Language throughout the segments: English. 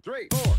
Three, four.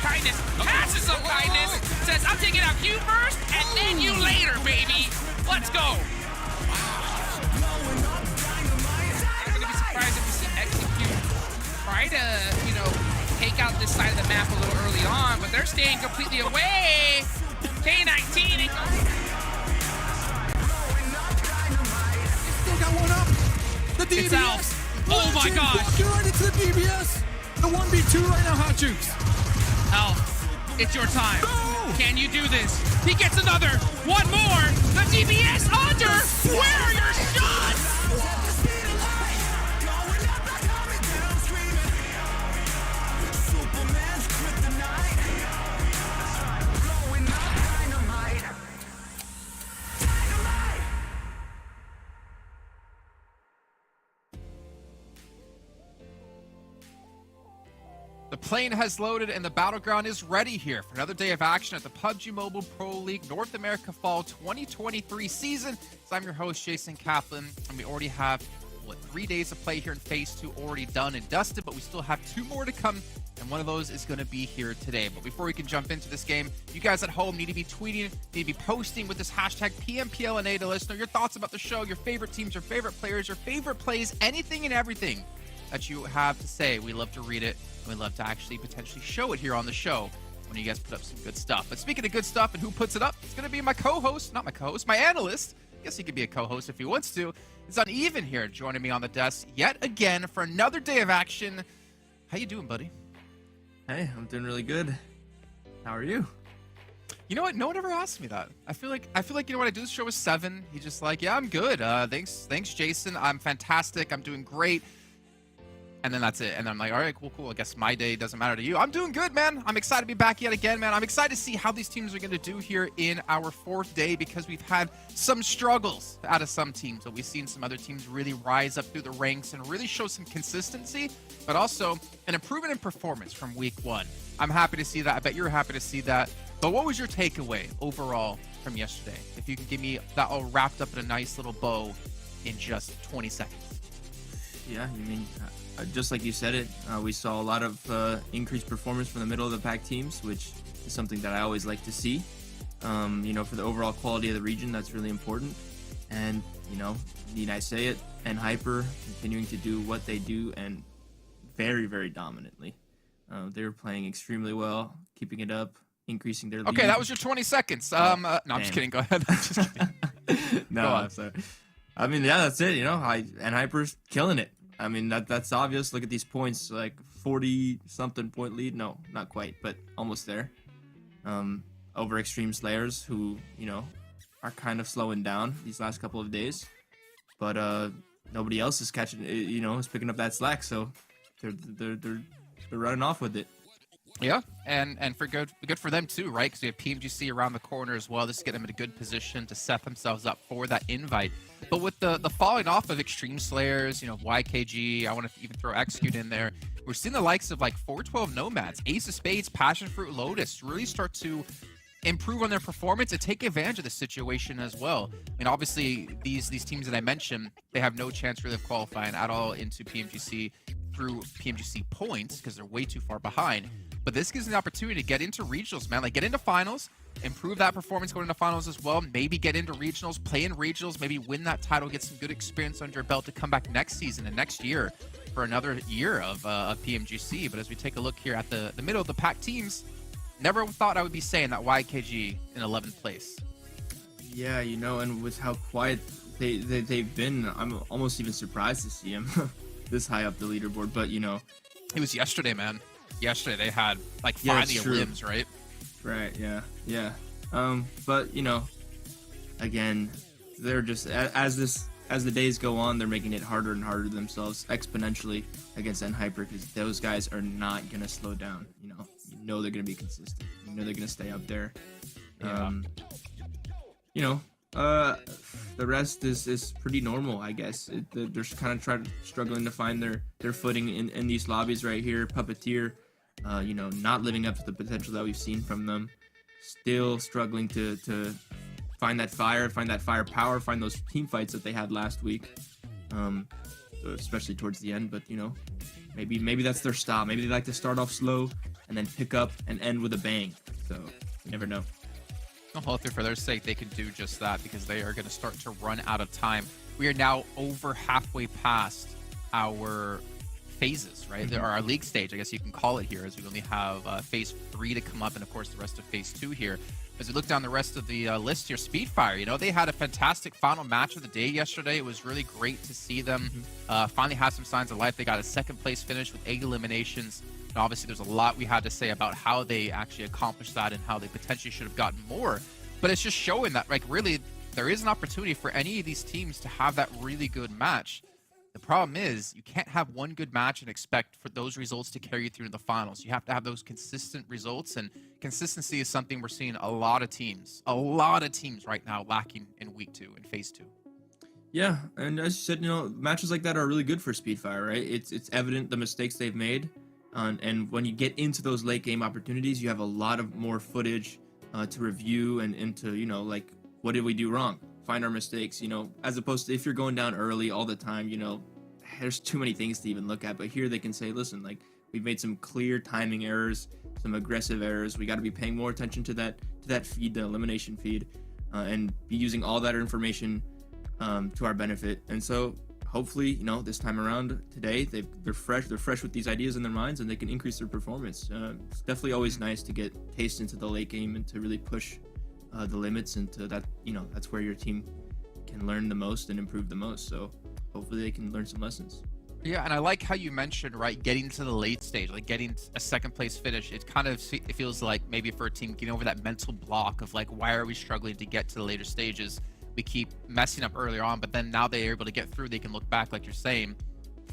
kindness, passes some kindness, says, I'm taking out you first, and then you later, baby. Let's go. I'm gonna be surprised if we see Execute try to, you know, take out this side of the map a little early on, but they're staying completely away. K19 and still got one up. The DBS. It's out. Oh my gosh. Walking right into the DBS. The 1v2 right now, Hot Jukes. Alf, it's your time. No! Can you do this? He gets another. One more. The DBS under. Where are your shots? The plane has loaded and the battleground is ready here for another day of action at the PUBG Mobile Pro League North America Fall 2023 season. So I'm your host, Jason Kaplan, and we already have, 3 days of play here in Phase 2 already done and dusted, but we still have 2 more to come, and one of those is going to be here today. But before we can jump into this game, you guys at home need to be tweeting, need to be posting with this hashtag PMPLNA to let us know your thoughts about the show, your favorite teams, your favorite players, your favorite plays, anything and everything that you have to say. We love to read it. We'd love to actually potentially show it here on the show when you guys put up some good stuff. But speaking of good stuff and who puts it up, it's going to be my co-host, not my co-host, my analyst. I guess he could be a co-host if he wants to. It's Uneven here joining me on the desk yet again for another day of action. How you doing, buddy? Hey, I'm doing really good. How are you? You know what? No one ever asked me that. I feel like you know what, I do this show with 7. He's just like, yeah, I'm good. Thanks, Jason. I'm fantastic. I'm doing great. And then that's it. And then I'm like, all right, cool. I guess my day doesn't matter to you. I'm doing good, man. I'm excited to be back yet again, man. I'm excited to see how these teams are going to do here in our 4th day because we've had some struggles out of some teams, but we've seen some other teams really rise up through the ranks and really show some consistency, but also an improvement in performance from week 1. I'm happy to see that. I bet you're happy to see that. But what was your takeaway overall from yesterday? If you can give me that all wrapped up in a nice little bow in just 20 seconds. Yeah, you mean, just like you said it, we saw a lot of increased performance from the middle of the pack teams, which is something that I always like to see. You know, for the overall quality of the region, that's really important. And, you know, need I say it, and Hyper continuing to do what they do and very, very dominantly. They're playing extremely well, keeping it up, increasing their lead. Okay, that was your 20 seconds. No, I'm just kidding. Go ahead. I'm just kidding. No, I'm sorry. I mean, yeah, that's it. You know, and Hyper's killing it. I mean, that's obvious. Look at these points, like 40-something point lead. No, not quite, but almost there. Over Extreme Slayers, who, you know, are kind of slowing down these last couple of days. But nobody else is catching, you know, is picking up that slack. So they're running off with it. Yeah, and for good for them too, right? Because we have PMGC around the corner as well. This is getting them in a good position to set themselves up for that invite. But with the falling off of Extreme Slayers, you know, YKG, I want to even throw Execute in there. We're seeing the likes of like 412 Nomads, Ace of Spades, PASSIONFRUIT, LOTUS really start to improve on their performance and take advantage of the situation as well. I mean, obviously these teams that I mentioned, they have no chance really of qualifying at all into PMGC through PMGC points because they're way too far behind. But this gives an opportunity to get into regionals, man. Like, get into finals, improve that performance going into finals as well. Maybe get into regionals, play in regionals, maybe win that title, get some good experience under your belt to come back next season and next year for another year of PMGC. But as we take a look here at the middle of the pack teams, never thought I would be saying that YKG in 11th place. Yeah, you know, and with how quiet they've been, I'm almost even surprised to see him this high up the leaderboard. But, you know, it was yesterday, man. Yesterday they had like 5 limbs, right? Right, yeah. But, you know, again, they're just, as the days go on, they're making it harder and harder themselves exponentially against NHyper, because those guys are not going to slow down. You know they're going to be consistent. You know they're going to stay up there. Yeah. You know, the rest is pretty normal, I guess. They're kind of struggling to find their footing in these lobbies right here. Puppeteer, you know, not living up to the potential that we've seen from them. Still struggling to find that firepower, find those team fights that they had last week, especially towards the end. But, you know, maybe that's their style. Maybe they like to start off slow, and then pick up and end with a bang. So you never know. Hopefully for their sake, they can do just that, because they are going to start to run out of time. We are now over halfway past our phases, right? There are our league stage, I guess you can call it here, as we only have phase 3 to come up, and of course the rest of phase 2 here. As we look down the rest of the list here, Speedfire, you know, they had a fantastic final match of the day yesterday. It was really great to see them finally have some signs of life. They got a second place finish with 8 eliminations. And obviously there's a lot we had to say about how they actually accomplished that and how they potentially should have gotten more. But it's just showing that, like, really there is an opportunity for any of these teams to have that really good match. The problem is you can't have one good match and expect for those results to carry you through to the finals. You have to have those consistent results, and consistency is something we're seeing a lot of teams right now lacking in week 2 in phase 2. Yeah, and as you said, you know, matches like that are really good for Speedfire, right? It's evident the mistakes they've made, and when you get into those late game opportunities, you have a lot of more footage to review and to, you know, like, what did we do wrong? Find our mistakes, you know, as opposed to if you're going down early all the time, you know, there's too many things to even look at. But here they can say, listen, like, we've made some clear timing errors, some aggressive errors. We got to be paying more attention to that feed, the elimination feed, and be using all that information to our benefit. And so hopefully, you know, this time around today, they're fresh with these ideas in their minds, and they can increase their performance. It's definitely always nice to get taste into the late game and to really push the limits, and to that, you know, that's where your team can learn the most and improve the most. So hopefully they can learn some lessons. Yeah, and I like how you mentioned, right, getting to the late stage, like getting a second place finish. It kind of it feels like maybe for a team getting over that mental block of like, why are we struggling to get to the later stages? We keep messing up earlier on, but then now they're able to get through. They can look back, like you're saying,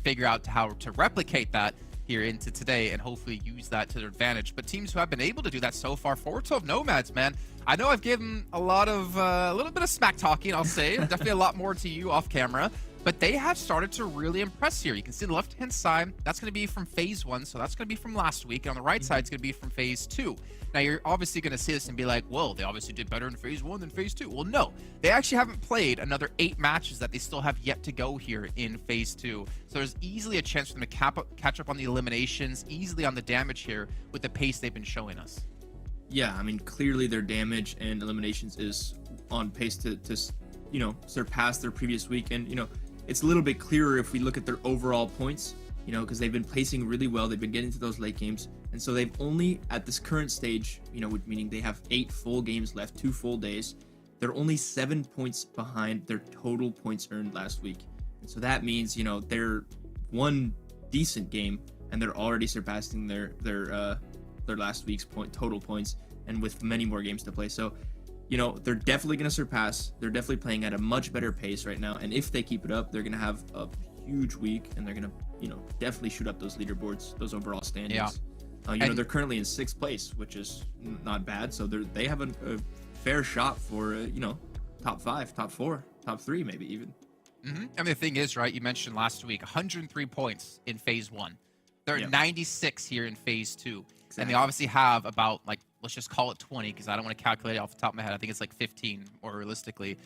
figure out how to replicate that here into today, and hopefully use that to their advantage. But teams who have been able to do that so far, 412 Nomads, man, I know I've given a little bit of smack talking, I'll say, definitely a lot more to you off camera, but they have started to really impress here. You can see the left-hand side, that's going to be from phase 1, so that's going to be from last week. And on the right side, it's going to be from phase 2. Now, you're obviously going to see this and be like, whoa, they obviously did better in phase 1 than phase 2. Well, no, they actually haven't played another 8 matches that they still have yet to go here in phase 2. So there's easily a chance for them to catch up on the eliminations, easily on the damage here with the pace they've been showing us. Yeah, I mean, clearly their damage and eliminations is on pace to you know, surpass their previous week. And, you know, it's a little bit clearer if we look at their overall points, you know, because they've been placing really well. They've been getting to those late games. And so they've only, at this current stage, you know, meaning they have 8 full games left, 2 full days, they're only 7 points behind their total points earned last week. And so that means, you know, they're one decent game and they're already surpassing their last week's total points, and with many more games to play. So, you know, they're definitely going to surpass. They're definitely playing at a much better pace right now. And if they keep it up, they're going to have a huge week, and they're going to, you know, definitely shoot up those leaderboards, those overall standings. Yeah. You know, they're currently in 6th place, which is not bad. So they have a fair shot for, you know, top 5, top 4, top 3, maybe even. And the thing is, right, you mentioned last week, 103 points in phase 1. They're at 96 here in phase 2. Exactly. And they obviously have about, like, let's just call it 20, because I don't want to calculate it off the top of my head. I think it's like 15, more realistically.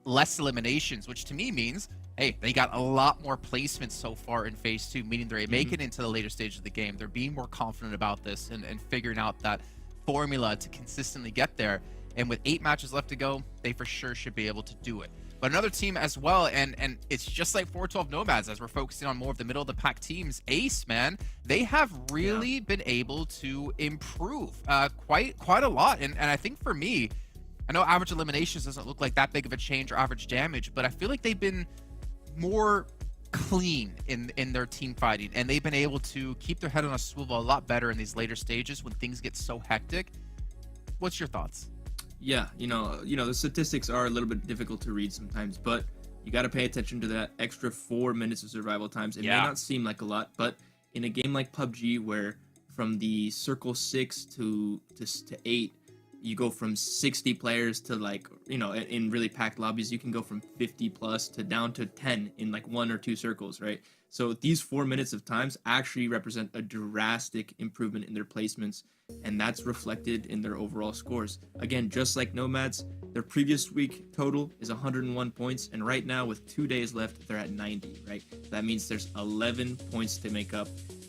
Less eliminations, which to me means, hey, they got a lot more placements so far in phase 2, meaning they're making it into the later stage of the game. They're being more confident about this and figuring out that formula to consistently get there. And with 8 matches left to go, they for sure should be able to do it. But another team as well, and it's just like 412 Nomads, as we're focusing on more of the middle of the pack teams, Ace, man, they have really been able to improve quite a lot. And I think for me, I know average eliminations doesn't look like that big of a change, or average damage, but I feel like they've been more clean in their team fighting, and they've been able to keep their head on a swivel a lot better in these later stages when things get so hectic. What's your thoughts? Yeah, you know, the statistics are a little bit difficult to read sometimes, but you got to pay attention to that extra 4 minutes of survival times. It may not seem like a lot, but in a game like PUBG, where from the circle 6 to 8, you go from 60 players to, like, you know, in really packed lobbies, you can go from 50 plus to down to 10 in like 1 or 2 circles, right? So these 4 minutes of times actually represent a drastic improvement in their placements, and that's reflected in their overall scores. Again, just like Nomads, their previous week total is 101 points, and right now with 2 days left, they're at 90, right? That means there's 11 points to make up.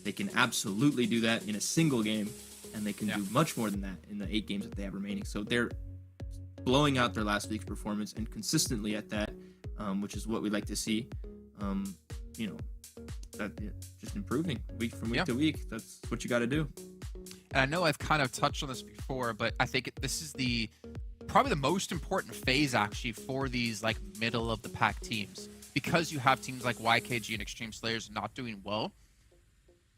They can absolutely do that in a single game, and they can Yeah. do much more than that in the 8 games that they have remaining. So they're blowing out their last week's performance and consistently at that, which is what we like to see. You know, just improving week from week to week. That's what you got to do. And I know I've kind of touched on this before, but I think this is probably the most important phase actually for these like middle of the pack teams, because you have teams like YKG and Extreme Slayers not doing well.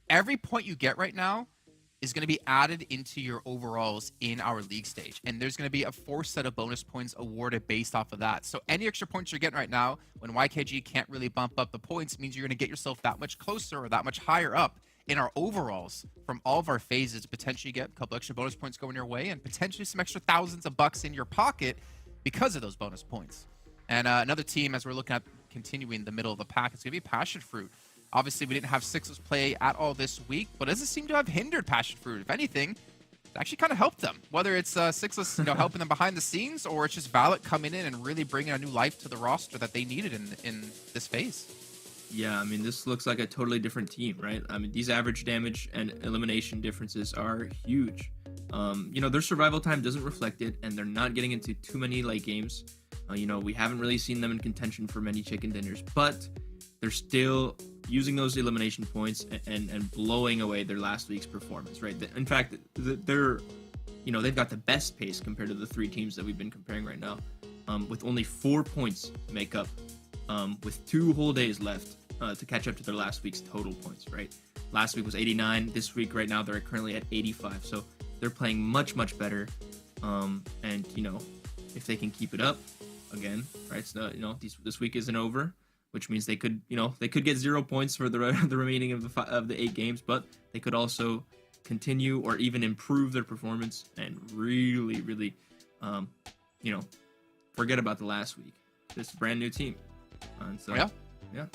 Every point you get right now is going to be added into your overalls in our league stage, and there's going to be a 4 set of bonus points awarded based off of that. So any extra points you're getting right now, when YKG can't really bump up the points, means you're going to get yourself that much closer or that much higher up in our overalls from all of our phases to potentially get a couple extra bonus points going your way and potentially some extra thousands of bucks in your pocket because of those bonus points. And another team, as we're looking at continuing the middle of the pack, it's going to be PASSIONFRUIT. Obviously, we didn't have Sixless play at all this week, but it doesn't seem to have hindered PASSIONFRUIT. If anything, it actually kind of helped them. Whether it's Sixless, helping them behind the scenes, or it's just BOPE coming in and really bringing a new life to the roster that they needed in this phase. Yeah, I mean, this looks like a totally different team, right? I mean, these average damage and elimination differences are huge. Their survival time doesn't reflect it, and they're not getting into too many late games. We haven't really seen them in contention for many chicken dinners, but they're still using those elimination points and blowing away their last week's performance, right? In fact, they've got the best pace compared to the 3 teams that we've been comparing right now, with only 4 points to make up, with 2 whole days left to catch up to their last week's total points, right? Last week was 89. This week, right now, they're currently at 85. So they're playing much, much better. And if they can keep it up, again, right? So, this week isn't over, which means they could get 0 points for the remaining of the 8 games, but they could also continue or even improve their performance and really, really, forget about the last week. This is a brand new team. And so, yeah.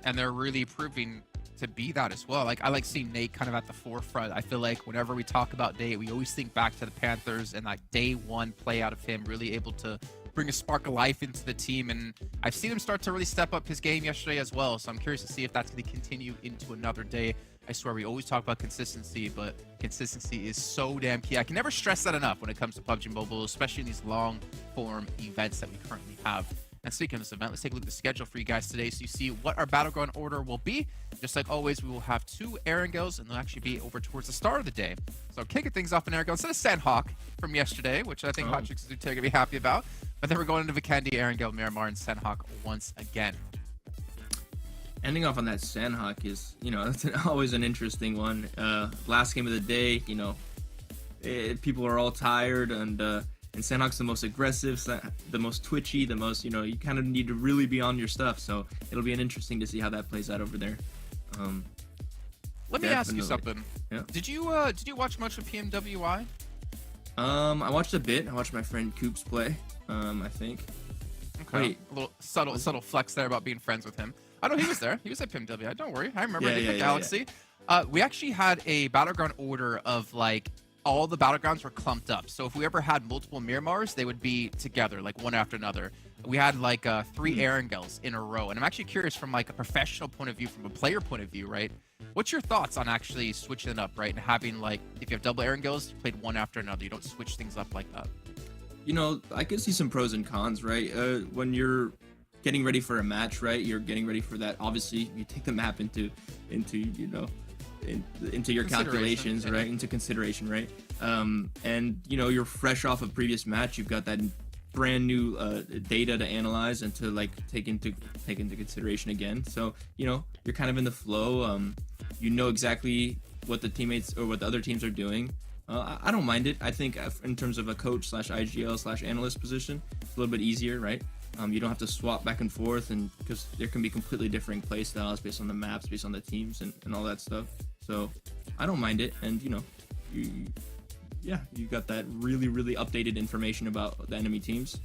And they're really proving to be that as well. Like, I like seeing Nate kind of at the forefront. I feel like whenever we talk about Nate, we always think back to the Panthers and like day one play out of him, really able to bring a spark of life into the team. And I've seen him start to really step up his game yesterday as well. So I'm curious to see if that's going to continue into another day. I swear we always talk about consistency, but consistency is so damn key. I can never stress that enough when it comes to PUBG Mobile, especially in these long form events that we currently have. And speaking of this event, let's take a look at the schedule for you guys today so you see what our Battleground order will be. Just like always, we will have 2 Erangels, and they'll actually be over towards the start of the day. So kicking things off in Erangel instead of Sanhok from yesterday, which I think Patrick is going to be happy about. But then we're going into Vikendi, Erangel, Miramar, and Sanhok once again. Ending off on that Sanhok is, that's always an interesting one. Last game of the day, people are all tired, and Sanhok's the most aggressive, the most twitchy, the most, you kind of need to really be on your stuff. So it'll be interesting to see how that plays out over there. Let me ask you something. Yeah. Did you watch much of PMWI? I watched a bit. I watched my friend Coops play. I think. Okay. Wait. A little subtle flex there about being friends with him. I know he was there. He was at PMWI. Don't worry. I remember the Galaxy. Yeah. We actually had a Battleground order of like all the Battlegrounds were clumped up. So if we ever had multiple Miramars, they would be together, like one after another. We had like 3 Erangels in a row. And I'm actually curious from like a professional point of view, from a player point of view, right? What's your thoughts on actually switching it up, right? And having like, if you have double Erangels, you played one after another. You don't switch things up like that. I could see some pros and cons, right? When you're getting ready for a match, right? You're getting ready for that. Obviously, you take the map into your calculations, right? Into consideration, right? And you're fresh off a previous match. You've got that brand new data to analyze and to like take into consideration again. So you're kind of in the flow. You know exactly what the teammates or what the other teams are doing. I don't mind it. I think in terms of a coach / IGL / analyst position, it's a little bit easier, right? You don't have to swap back and forth, and because there can be completely different play styles based on the maps, based on the teams, and all that stuff. So I don't mind it, and you got that really, really updated information about the enemy teams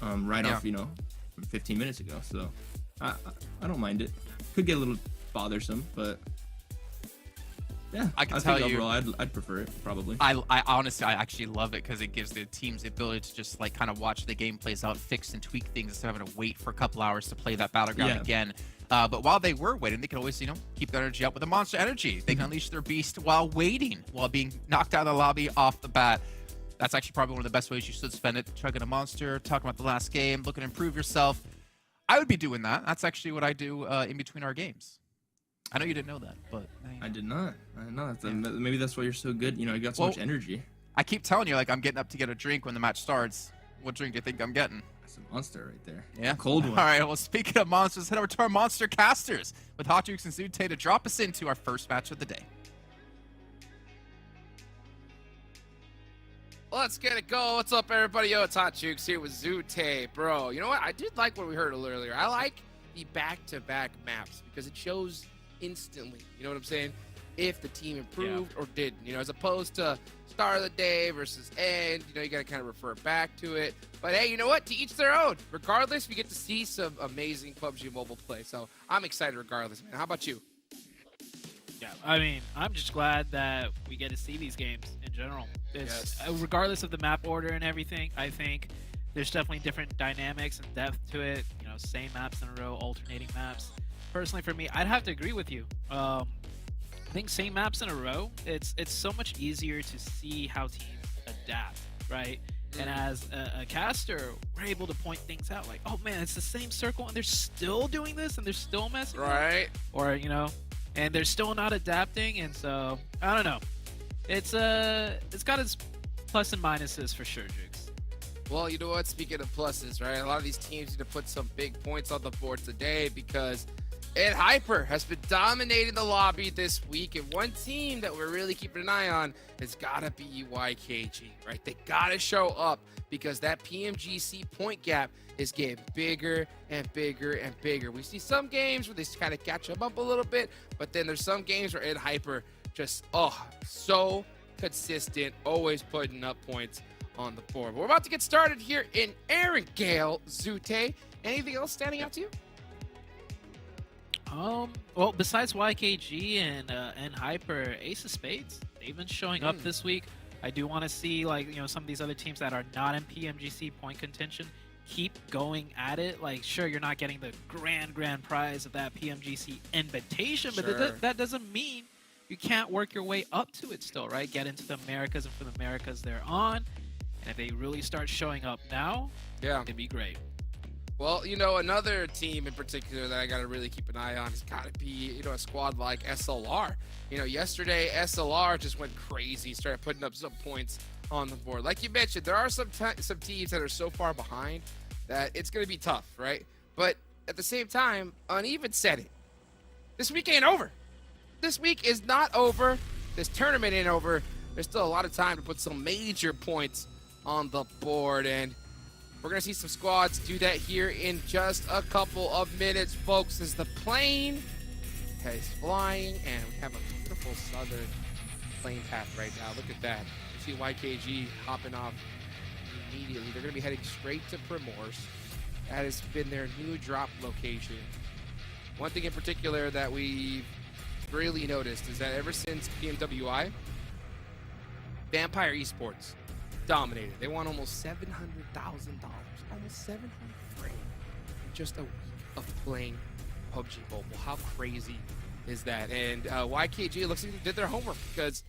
right off, 15 minutes ago. So I don't mind it. Could get a little bothersome, but Yeah, I can think tell you- overall, I'd prefer it probably. I honestly, I actually love it because it gives the teams the ability to just like kind of watch the game plays out, fix and tweak things instead of having to wait for a couple hours to play that battleground Yeah. again. But while they were waiting, they could always, keep their energy up with a monster energy. They can unleash their beast while waiting, while being knocked out of the lobby off the bat. That's actually probably one of the best ways you should spend it. Chugging a monster, talking about the last game, looking to improve yourself. I would be doing that. That's actually what I do in between our games. I know you didn't know that, but I did not. I didn't know that. Maybe that's why you're so good. You got so much energy. I keep telling you, like, I'm getting up to get a drink when the match starts. What drink do you think I'm getting? That's a monster right there. Yeah, Cold one. All right. Well, speaking of monsters, head over to our monster casters with Hot Jukes and Zute to drop us into our first match of the day. Let's get it going. What's up, everybody? Yo, it's Hot Jukes here with Zute. Bro, you know what? I did like what we heard earlier. I like the back-to-back maps because it shows instantly, you know what I'm saying, if the team improved or didn't, as opposed to start of the day versus end. You got to kind of refer back to it. But hey, you know what? To each their own. Regardless, we get to see some amazing PUBG mobile play. So I'm excited regardless, man. How about you? Yeah, I mean, I'm just glad that we get to see these games in general. Regardless of the map order and everything, I think there's definitely different dynamics and depth to it. Same maps in a row, alternating maps. Personally, for me, I'd have to agree with you. I think same maps in a row, it's so much easier to see how teams adapt, right? And as a caster, we're able to point things out like, oh man, it's the same circle and they're still doing this and they're still messing up. Right. Or, and they're still not adapting, and so I don't know. It's got its plus and minuses for sure, Jukes. Well, you know what? Speaking of pluses, right? A lot of these teams need to put some big points on the board today because Hyper has been dominating the lobby this week, and one team that we're really keeping an eye on has got to be YKG, right? They got to show up because that PMGC point gap is getting bigger and bigger and bigger. We see some games where they kind of catch them up a little bit, but then there's some games where Hyper just, so consistent, always putting up points on the board. But we're about to get started here in Erangel, Zute. Anything else standing out to you? Well, besides YKG and Hyper, Ace of Spades, they've been showing up this week. I do want to see, like, some of these other teams that are not in PMGC point contention keep going at it. Like, sure, you're not getting the grand prize of that PMGC invitation, but that doesn't mean you can't work your way up to it still, right? Get into the Americas, and for the Americas they're on. And if they really start showing up now, it'd be great. Well, another team in particular that I got to really keep an eye on has got to be, a squad like SLR. Yesterday, SLR just went crazy, started putting up some points on the board. Like you mentioned, there are some teams that are so far behind that it's going to be tough, right? But at the same time, uneven setting. This week ain't over. This week is not over. This tournament ain't over. There's still a lot of time to put some major points on the board, and we're going to see some squads do that here in just a couple of minutes, folks, as the plane is flying, and we have a beautiful southern plane path right now. Look at that. You see YKG hopping off immediately. They're going to be heading straight to Primors. That has been their new drop location. One thing in particular that we've really noticed is that ever since PMWI, Vampire Esports dominated. They won almost $700,000, almost $700,000 in just a week of playing PUBG Mobile. How crazy is that? And YKG looks like they did their homework because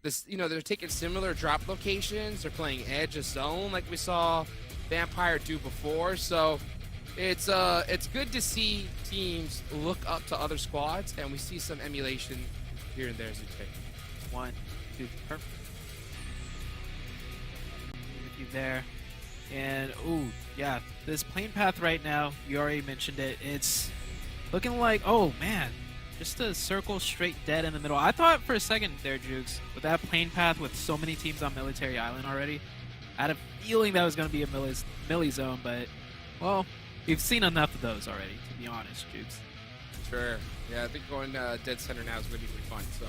this, they're taking similar drop locations. They're playing Edge of Zone like we saw Vampire do before. So it's good to see teams look up to other squads, and we see some emulation here and there as we take. 1, 2, perfect. With you there. And this plane path right now, you already mentioned it. It's looking like, oh man, just a circle straight dead in the middle. I thought for a second there, Jukes, with that plane path with so many teams on Military Island already, I had a feeling that was going to be a milli zone, but, well, we've seen enough of those already, to be honest, Jukes. Sure. Yeah, I think going dead center now is going to be really fun. So,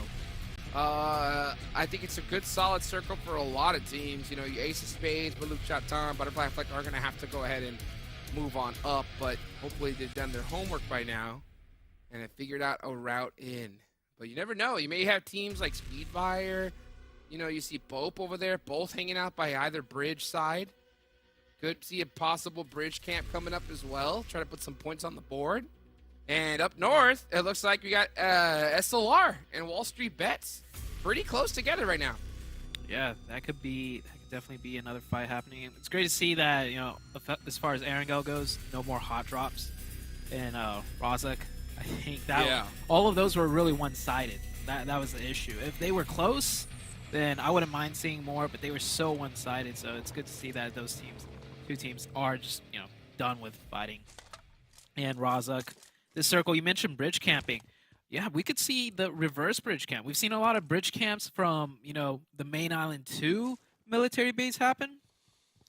I think it's a good, solid circle for a lot of teams. Your Ace of Spades, BULUC, CHABTAN, Butterfly Fleck are going to have to go ahead and move on up, but hopefully they've done their homework by now and have figured out a route in. But you never know. You may have teams like Speedfire. You know, you see BOPE over there, both hanging out by either bridge side. Could see a possible bridge camp coming up as well. Try to put some points on the board. And up north, it looks like we got SLR and Wall Street Bets pretty close together right now. Yeah, that could definitely be another fight happening. It's great to see that, you know, as far as Erangel goes, no more hot drops in Rozak. I think that all of those were really one-sided. That was the issue. If they were close, then I wouldn't mind seeing more, but they were so one-sided, so it's good to see that those teams, two teams, are just, you know, done with fighting. And Rozak, this circle, you mentioned bridge camping. Yeah, we could see the reverse bridge camp. We've seen a lot of bridge camps from, you know, the main island to military base happen,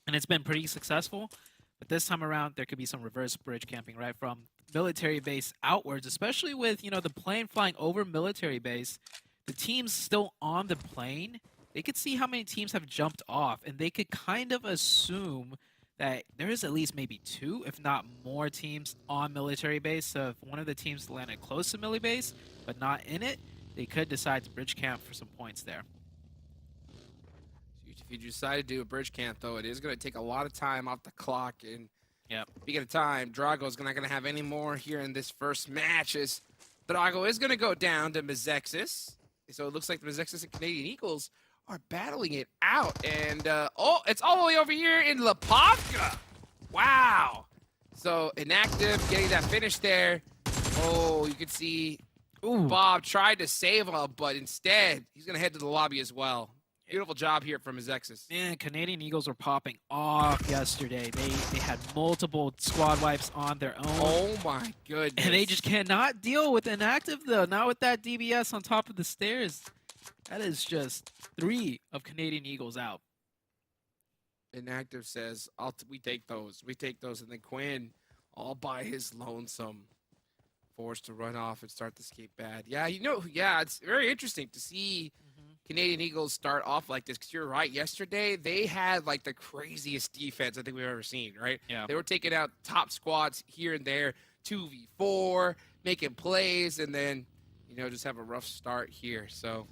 and it's been pretty successful. But this time around, there could be some reverse bridge camping, right, from military base outwards, especially with, you know, the plane flying over military base. The teams still on the plane, they could see how many teams have jumped off, and they could kind of assume that there is at least maybe 2, if not more, teams on military base. So if one of the teams landed close to military base, but not in it, they could decide to bridge camp for some points there. If you decide to do a bridge camp, though, it is going to take a lot of time off the clock. And speaking of time, Drago's not going to have any more here in this first match, as Drago is going to go down to MEZEXIS. So it looks like the MEZEXIS and Canadian Eagles are battling it out. And, oh, it's all the way over here in Lepavka. Wow. So Inactive getting that finish there. Oh, you can see Bob tried to save him, but instead he's going to head to the lobby as well. Beautiful job here from MEZEXIS. Man, Canadian Eagles were popping off yesterday. They had multiple squad wipes on their own. Oh my goodness. And they just cannot deal with Inactive, though. Not with that DBS on top of the stairs. That is just 3 of Canadian Eagles out. Inactive says, we take those. We take those. And then Quinn, all by his lonesome, forced to run off and start the skate bad. Yeah, you know, yeah, it's very interesting to see Canadian Eagles start off like this, because you're right. Yesterday, they had like the craziest defense I think we've ever seen, right? Yeah. They were taking out top squads here and there, 2v4, making plays, and then, you know, just have a rough start here. So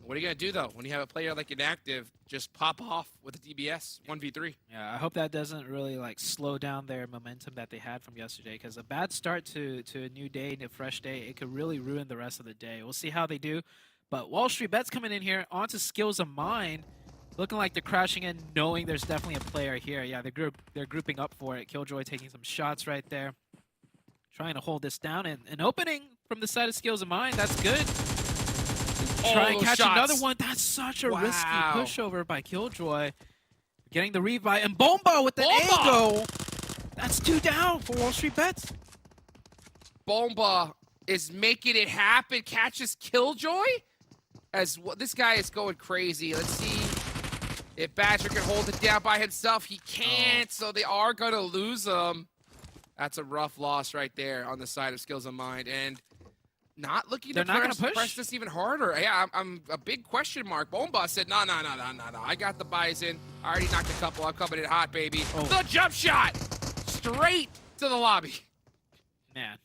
what are you going to do, though, when you have a player like Inactive just pop off with a DBS 1v3? Yeah, I hope that doesn't really, like, slow down their momentum that they had from yesterday, because a bad start to a new day, a fresh day, it could really ruin the rest of the day. We'll see how they do. But Wall Street Bets coming in here onto Skills of Mine, looking like they're crashing in, knowing there's definitely a player here. Yeah, they're grouping up for it. Killjoy taking some shots right there, trying to hold this down. And an opening from the side of Skills of Mine, that's good. Try and catch another one. That's such a risky pushover by Killjoy. Getting the revive, and Bomba with the angle. That's 2 down for Wall Street Bets. Bomba is making it happen, catches Killjoy. As this guy is going crazy. Let's see if Badger can hold it down by himself. He can't, so they are going to lose him. That's a rough loss right there on the side of Skills of Mind. And not looking to press this even harder. Yeah, I'm a big question mark. Bomba said, no. I got the Bison. I already knocked a couple. I'm coming in hot, baby. The jump shot! Straight to the lobby. Man.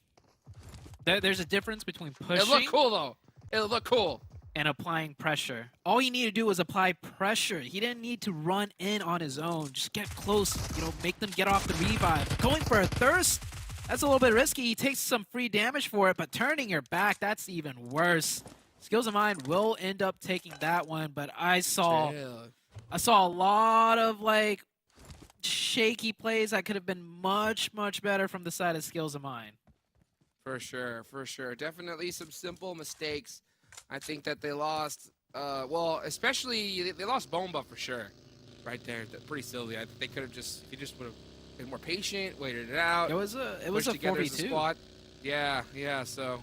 There's a difference between pushing. It looked cool, though. It looked cool. And applying pressure. All he needed to do was apply pressure. He didn't need to run in on his own. Just get close, you know, make them get off the revive. Going for a thirst, that's a little bit risky. He takes some free damage for it, but turning your back, that's even worse. Skills of Mine will end up taking that one, but I saw a lot of, like, shaky plays that could have been much, much better from the side of Skills of Mine. For sure, for sure. Definitely some simple mistakes. I think that they lost, well, especially they lost Bomba for sure, right there. Pretty silly. I think they could have just would have been more patient, waited it out. It was a 4v2. Yeah. So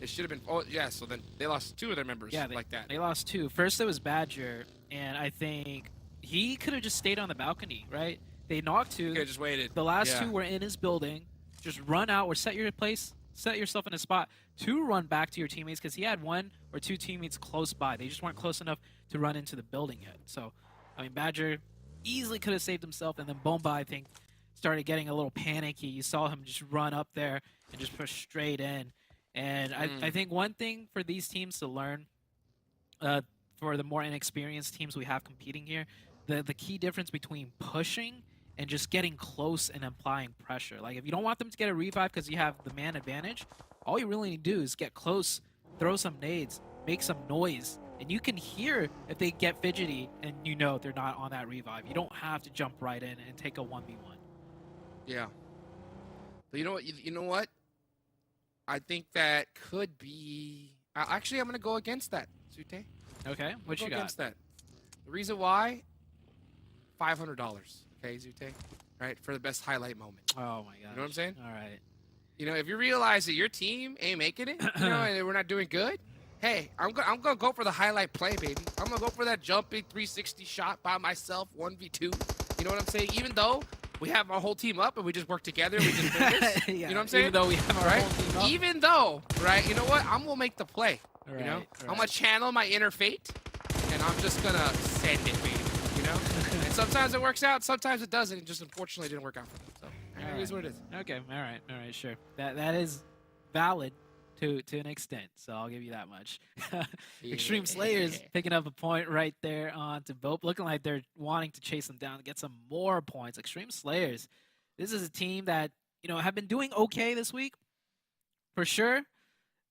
it should have been. Oh yeah. So then they lost 2 of their members. Yeah, like that. They lost 2. First it was Badger, and I think he could have just stayed on the balcony, right? They knocked 2. Could have just waited. The last 2 were in his building. Just run out or set yourself in a spot to run back to your teammates, because he had 1 or 2 teammates close by. They just weren't close enough to run into the building yet. So, I mean, Badger easily could have saved himself, and then Bomba, I think, started getting a little panicky. You saw him just run up there and just push straight in. And I think one thing for these teams to learn, for the more inexperienced teams we have competing here, the key difference between pushing and just getting close and applying pressure. Like, if you don't want them to get a revive because you have the man advantage, all you really need to do is get close, throw some nades, make some noise, and you can hear if they get fidgety and you know they're not on that revive. You don't have to jump right in and take a 1v1. Yeah. But you know what? You know what? I think that could be... actually, I'm going to go against that, Sute. Okay, what you got? Against that. The reason why, $500. Okay, Zute, right, for the best highlight moment. Oh my god. You know what I'm saying? All right. You know, if you realize that your team ain't making it, you know, and we're not doing good, hey, I'm gonna go for the highlight play, baby. I'm gonna go for that jumping 360 shot by myself, 1v2. You know what I'm saying? Even though we have our whole team up and we just work together, we just focus. Yeah, you know what I'm saying? Even though we have our whole team up. Even though, right? You know what? I'm gonna make the play. Right, you know, right. I'm gonna channel my inner fate, and I'm just gonna send it, baby. You know, and sometimes it works out, sometimes it doesn't. It just unfortunately didn't work out for them. So it is what it is. Okay, all right, sure. That is valid to an extent, so I'll give you that much. Extreme Slayers picking up a point right there on to BOPE, looking like they're wanting to chase them down to get some more points. Extreme Slayers, this is a team that, you know, have been doing okay this week, for sure.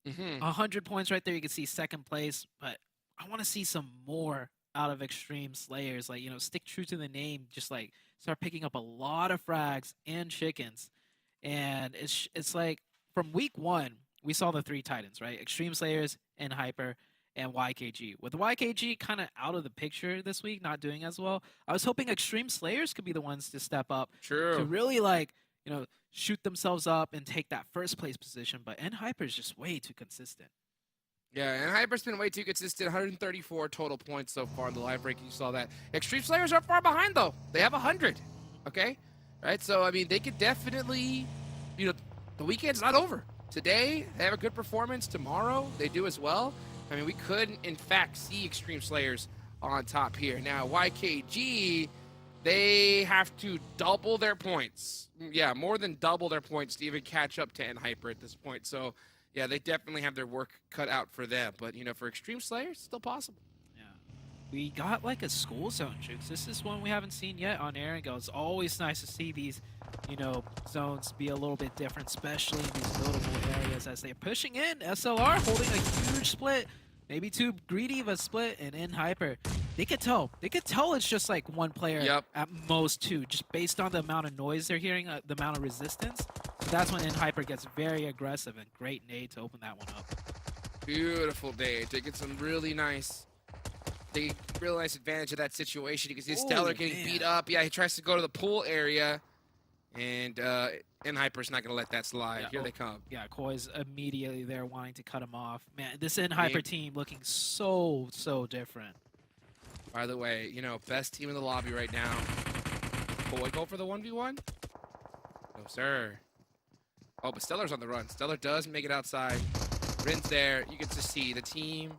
100 points right there. You can see second place, but I want to see some more out of Extreme Slayers. Like, you know, stick true to the name. Just like start picking up a lot of frags and chickens. And it's like from week 1, we saw the 3 Titans, right? Extreme Slayers, NHyper, and YKG. With YKG kind of out of the picture this week, not doing as well, I was hoping Extreme Slayers could be the ones to step up. True. To really, like, you know, shoot themselves up and take that first place position. But NHyper is just way too consistent. Yeah, and Hyper's been way too consistent. 134 total points so far in the live break. You saw that. Extreme Slayers are far behind, though. They have 100. Okay? Right? So, I mean, they could definitely, you know, the weekend's not over. Today, they have a good performance. Tomorrow, they do as well. I mean, we could, in fact, see Extreme Slayers on top here. Now, YKG, they have to double their points. Yeah, more than double their points to even catch up to NHyper at this point. So, yeah, they definitely have their work cut out for them. But, you know, for Extreme Slayers, it's still possible. Yeah. We got, like, a school zone, Jukes. This is one we haven't seen yet on Erangel. It's always nice to see these, you know, zones be a little bit different, especially in these notable areas as they're pushing in. SLR holding a huge split. Maybe too greedy of a split, and NHyper, they could tell. They could tell it's just like one player at most 2, just based on the amount of noise they're hearing, the amount of resistance. So that's when NHyper gets very aggressive, and great nade to open that one up. Beautiful nade. Taking some really nice, advantage of that situation. You can see Stellar getting beat up. Yeah, he tries to go to the pool area, and NHyper's not going to let that slide. Yeah, Here they come. Yeah, Koi's immediately there wanting to cut him off. Man, this NHyper team looking so different. By the way, you know, best team in the lobby right now. Koi go for the 1v1? No, sir. Oh, but Stellar's on the run. Stellar does make it outside. Rin's there. You get to see the team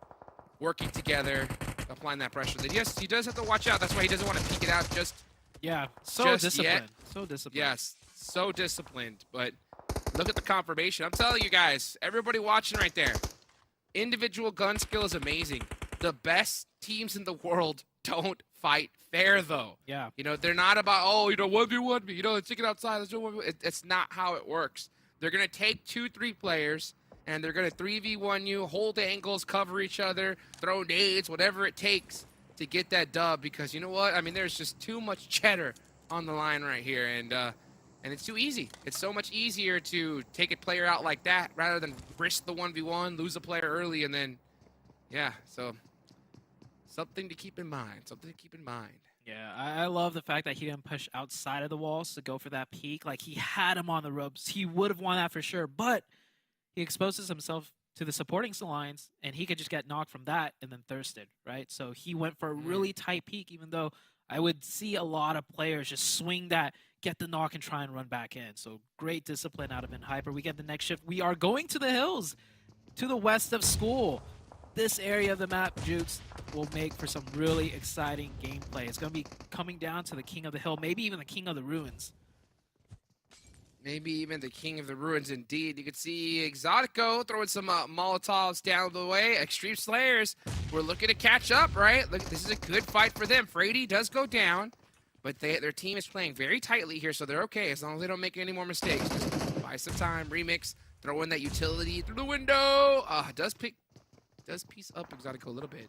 working together, applying that pressure. Yes, he does have to watch out. That's why he doesn't want to peek it out just disciplined. yet. So disciplined. Yes, so disciplined. But look at the confirmation. I'm telling you guys, everybody watching right there, individual gun skill is amazing. The best teams in the world don't fight fair, though. Yeah. You know, they're not about, oh, you know, 1v1 me. You know, let's take it outside. Let's do 1v1. It's not how it works. They're going to take 2-3 players, and they're going to 3v1 you, hold angles, cover each other, throw nades, whatever it takes to get that dub. Because you know what? I mean, there's just too much cheddar on the line right here, and it's too easy. It's so much easier to take a player out like that rather than risk the 1v1, lose a player early, and then, yeah, so something to keep in mind. Something to keep in mind. Yeah, I love the fact that he didn't push outside of the walls to go for that peak. Like, he had him on the ropes. He would have won that for sure, but he exposes himself to the supporting lines, and he could just get knocked from that and then thirsted, right? So he went for a really tight peak, even though I would see a lot of players just swing that, get the knock, and try and run back in. So great discipline out of NHyper. We get the next shift. We are going to the hills, to the west of school. This area of the map, Jukes, will make for some really exciting gameplay. It's going to be coming down to the King of the Hill, maybe even the King of the Ruins. Maybe even the king of the ruins indeed. You could see Exotico throwing some Molotovs down the way. Extreme Slayers, we're looking to catch up, right? Look, this is a good fight for them. Frady does go down, but their team is playing very tightly here, so they're okay as long as they don't make any more mistakes. Just buy some time, remix, throw in that utility through the window. Does piece up Exotico a little bit.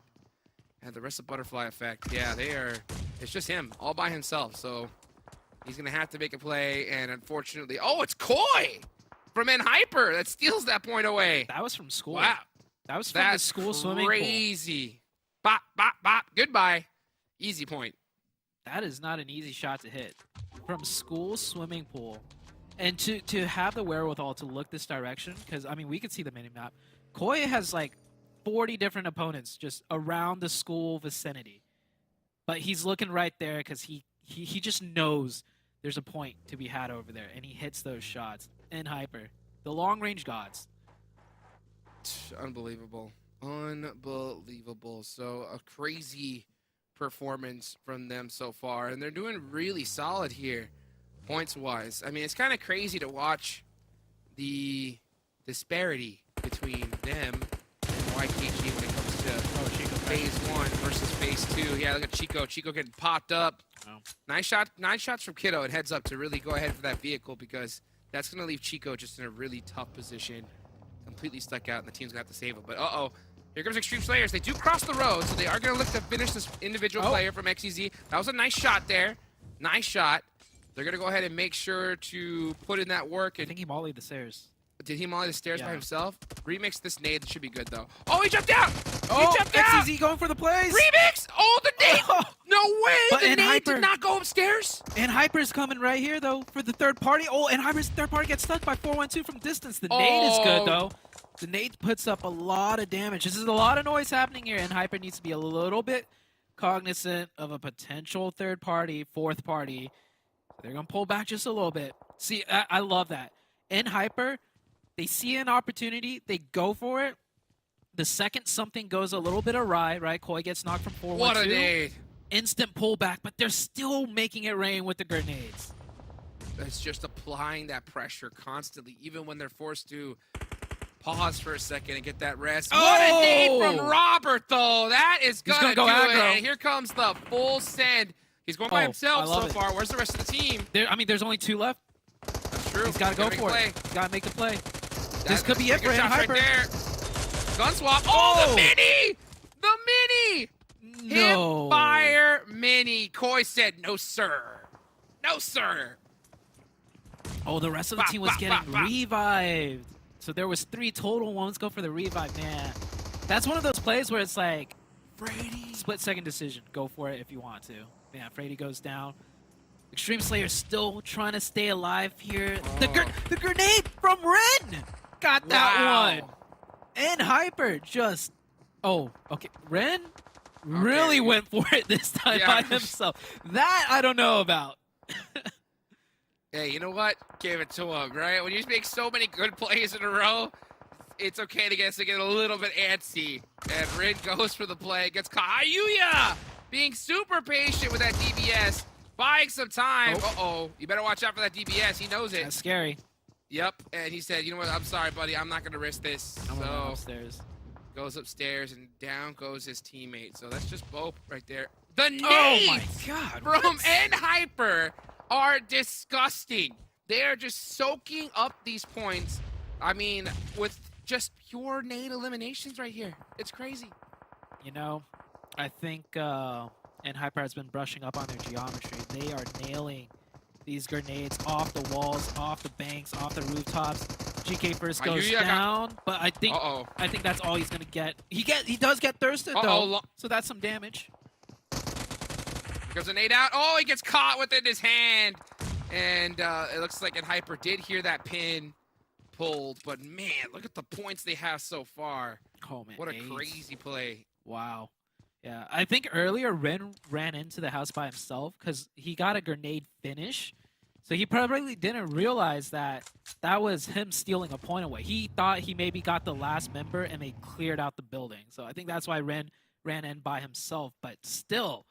And the rest of Butterfly Effect, yeah, it's just him, all by himself, so he's going to have to make a play, and unfortunately... Oh, it's Koi from Hyper that steals that point away. That was from school. Wow. That was from the school swimming pool. Crazy. Bop, bop, bop. Goodbye. Easy point. That is not an easy shot to hit. From school swimming pool. And to have the wherewithal to look this direction, because, I mean, we could see the mini-map. Koi has, like, 40 different opponents just around the school vicinity. But he's looking right there because he just knows there's a point to be had over there, and he hits those shots. Hyper, the long-range gods. Unbelievable. Unbelievable. So a crazy performance from them so far, and they're doing really solid here, points-wise. I mean, it's kind of crazy to watch the disparity between them and YKG when it comes to phase 1 versus phase 2. Yeah, look at Chico. Chico getting popped up. Oh. Nice shots from Kiddo and heads up to really go ahead for that vehicle, because that's going to leave Chico just in a really tough position. Completely stuck out, and the team's going to have to save him. But uh-oh, here comes Extreme Slayers. They do cross the road, so they are going to look to finish this individual player from XEZ. That was a nice shot there. Nice shot. They're going to go ahead and make sure to put in that work. I And think he mollied the stairs. did he molly the stairs by Yeah. himself? Remix this nade. That should be good, though. Oh, he jumped out! Oh, He jumped out! XEZ going for the plays! Remix! Oh, the nade! Oh. No way! But The nade Hyper- did not go upstairs! Hyper's coming right here, though, for the third party. Oh, Hyper's third party gets stuck by 412 from distance. The nade is good, though. The nade puts up a lot of damage. This is a lot of noise happening here, and Hyper needs to be a little bit cognizant of a potential third party, fourth party. They're going to pull back just a little bit. See, I love that. Hyper, they see an opportunity, they go for it. The second something goes a little bit awry, right? Koi gets knocked from 412. What a nade! Instant pullback, but they're still making it rain with the grenades. It's just applying that pressure constantly, even when they're forced to pause for a second and get that rest. Oh! What a nade from Robert, though! That is gonna go do aggro. it. And here comes the full send. He's going by I himself love so it. far. Where's the rest of the team? There's only 2 left. That's true. He's got to go Gotta make for play. it. He's got to make the play. This That's could be it pretty for good shots Hyper. right there. Gun swap. Oh, the Oh! mini! The mini! No. Hipfire mini. Koi said, no, sir. No, sir. Oh, the rest of the Bop, team was bop, getting bop, bop. revived. So there was 3 total. One's go for the revive, man. That's one of those plays where it's like, Frady. split-second decision. Go for it if you want to. Man, Frady goes down. Extreme Slayer still trying to stay alive here. The grenade from Ren got that Wow. one. Hyper just... Oh, okay. Ren really went for it this time Yeah. by himself. That I don't know about. Hey, you know what? Give it to him, right? When you make so many good plays in a row, it's okay to get a little bit antsy. And Rin goes for the play, gets caught. Ayuya! Being super patient with that DBS, buying some time. Oh. Uh-oh. You better watch out for that DBS. He knows it. That's scary. Yep. And he said, you know what? I'm sorry, buddy. I'm not going to risk this. I'm going So upstairs. goes upstairs, and down goes his teammate. So that's just BOPE right there. The nades Oh my god. from what? Hyper are disgusting. They are just soaking up these points. I mean, with just pure nade eliminations right here. It's crazy. You know, I think Hyper has been brushing up on their geometry. They are nailing these grenades off the walls, off the banks, off the rooftops. GK first goes Ayuya got- down, but I think Uh-oh. that's all he's gonna get. He does get thirsted though, so that's some damage. Goes a nade out. Oh, he gets caught within his hand. And it looks like Hyper did hear that pin pulled. But man, look at the points they have so far. Oh man, What a 8. crazy play. Wow. Yeah, I think earlier Ren ran into the house by himself because he got a grenade finish. So he probably didn't realize that was him stealing a point away. He thought he maybe got the last member and they cleared out the building. So I think that's why Ren ran in by himself. But still,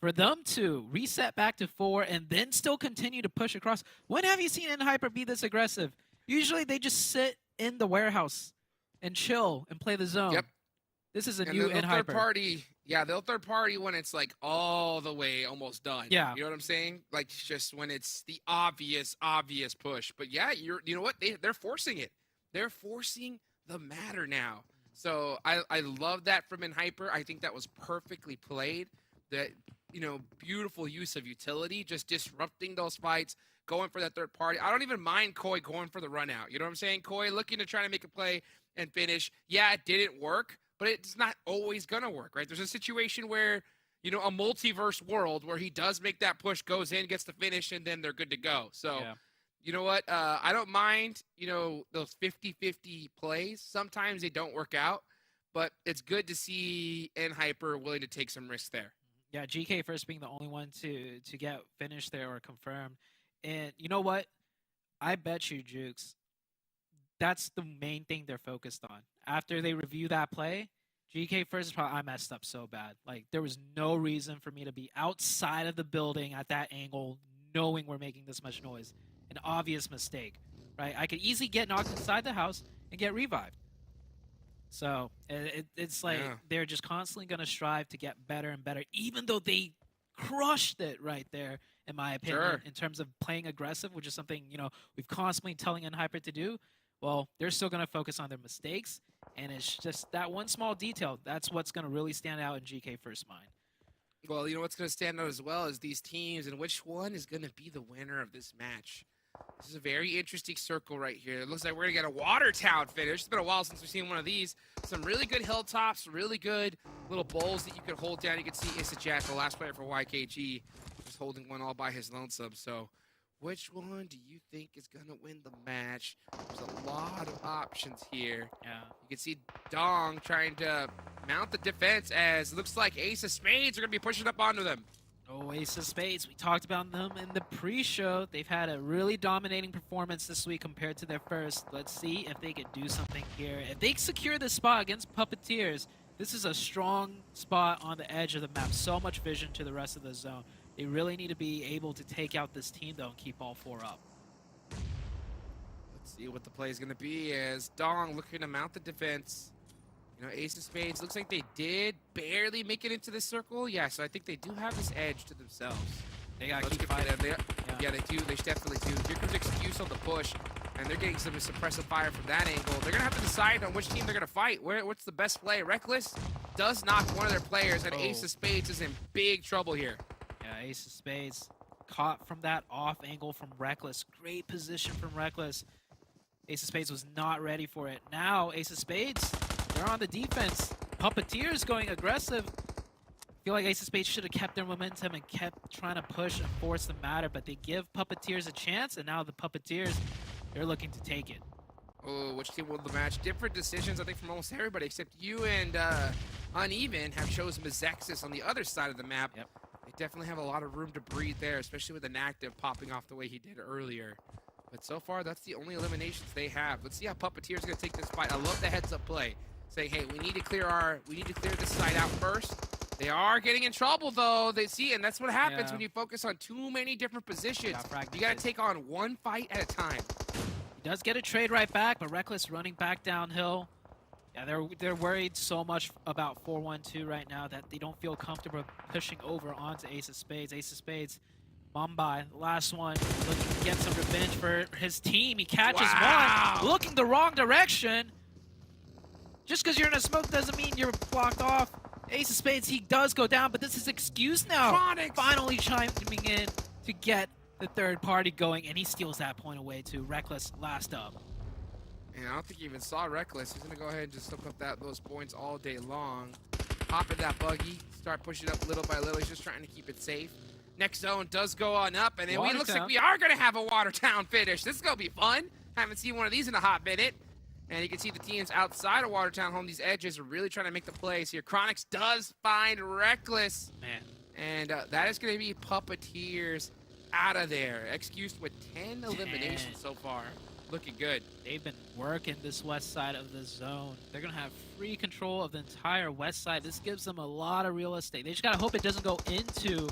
For them to reset back to 4 and then still continue to push across. When have you seen N-Hyper be this aggressive? Usually they just sit in the warehouse and chill and play the zone. Yep. This is a And new then they'll third N-Hyper. party. Yeah, they'll third party when it's like all the way almost done. Yeah. You know what I'm saying? Like just when it's the obvious push. But yeah, you know what? They're forcing it. They're forcing the matter now. So I love that from N-Hyper. I think that was perfectly played. That, you know, beautiful use of utility, just disrupting those fights, going for that third party. I don't even mind Koi going for the run out. You know what I'm saying? Koi looking to try to make a play and finish. Yeah, it didn't work, but it's not always going to work, right? There's a situation where, you know, a multiverse world where he does make that push, goes in, gets the finish, and then they're good to go. So, Yeah. you know what? I don't mind, you know, those 50-50 plays. Sometimes they don't work out, but it's good to see N-Hyper willing to take some risks there. Yeah, GK first being the only one to get finished there or confirmed. And you know what? I bet you, Jukes, that's the main thing they're focused on. After they review that play, GK first is probably, I messed up so bad. Like, there was no reason for me to be outside of the building at that angle, knowing we're making this much noise. An obvious mistake, right? I could easily get knocked inside the house and get revived. So it's like they're just constantly going to strive to get better and better, even though they crushed it right there, in my opinion, in terms of playing aggressive, which is something, you know, we've constantly telling N-Hyper to do. Well, they're still going to focus on their mistakes, and it's just that one small detail. That's what's going to really stand out in GK First mind. Well, you know what's going to stand out as well is these teams and which one is going to be the winner of this match. This is a very interesting circle right here. It looks like we're going to get a Watertown finish. It's been a while since we've seen one of these. Some really good hilltops, really good little bowls that you could hold down. You can see Isajat, the last player for YKG, is holding one all by his lonesome. So which one do you think is going to win the match? There's a lot of options here. Yeah. You can see Dong trying to mount the defense as it looks like Ace of Spades are going to be pushing up onto them. Oh, Ace of Spades. We talked about them in the pre-show. They've had a really dominating performance this week compared to their first. Let's see if they can do something here. If they secure this spot against Puppeteers, this is a strong spot on the edge of the map. So much vision to the rest of the zone. They really need to be able to take out this team, though, and keep all 4 up. Let's see what the play is going to be as Dong looking to mount the defense. You know, Ace of Spades, looks like they did barely make it into this circle. Yeah, so I think they do have this edge to themselves. They got to Let's keep get fighting. Yeah, they do. They definitely do. Here comes Excuse on the push, and they're getting some suppressive fire from that angle. They're going to have to decide on which team they're going to fight. What's the best play? Reckless does knock one of their players, and Ace of Spades is in big trouble here. Yeah, Ace of Spades caught from that off angle from Reckless. Great position from Reckless. Ace of Spades was not ready for it. Now, Ace of Spades, they're on the defense. Puppeteers going aggressive. I feel like Ace of Spades should have kept their momentum and kept trying to push and force the matter, but they give Puppeteers a chance, and now the Puppeteers, they're looking to take it. Oh, which team won the match? Different decisions, I think, from almost everybody, except you and Uneven have chosen MEZEXIS on the other side of the map. Yep. They definitely have a lot of room to breathe there, especially with an active popping off the way he did earlier. But so far, that's the only eliminations they have. Let's see how Puppeteer's gonna take this fight. I love the heads-up play, saying, "Hey, we need to clear this side out first." They are getting in trouble though. They see, and that's what happens when you focus on too many different positions. You gotta take on one fight at a time. He does get a trade right back, but Reckless running back downhill. Yeah, they're worried so much about 4-1-2 right now that they don't feel comfortable pushing over onto Ace of Spades. Ace of Spades, Mumbai, the last one, looking to get some revenge for his team. He catches one, looking the wrong direction. Just because you're in a smoke doesn't mean you're blocked off. Ace of Spades, he does go down, but this is Excuse now. Chronics. Finally chiming in to get the third party going, and he steals that point away to Reckless last up. And I don't think he even saw Reckless. He's gonna go ahead and just soak up those points all day long. Hop in that buggy, start pushing up little by little. He's just trying to keep it safe. Next zone does go on up, and it looks like we are gonna have a Watertown finish. This is gonna be fun. Haven't seen one of these in a hot minute. And you can see the teams outside of Watertown home. These edges are really trying to make the plays here. Chronics does find Reckless. Man. And that is going to be Puppeteers out of there. Excused with 10 eliminations so far. looking good. They've been working this west side of the zone. They're going to have free control of the entire west side. This gives them a lot of real estate. They just got to hope it doesn't go into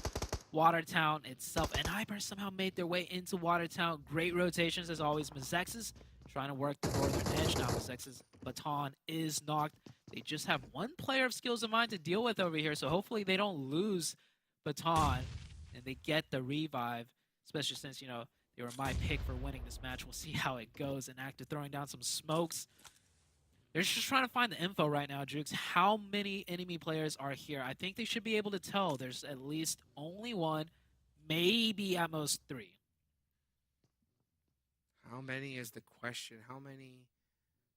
Watertown itself. And Hyper somehow made their way into Watertown. Great rotations as always. MEZEXIS trying to work the northern edge now. MEZEXIS baton is knocked. They just have one player of Skills of Mine to deal with over here. So hopefully they don't lose baton and they get the revive, especially since, you know, they were my pick for winning this match. We'll see how it goes. And Active throwing down some smokes. They're just trying to find the info right now, Jukes. How many enemy players are here? I think they should be able to tell. There's at least only one, maybe at most 3. How many is the question? How many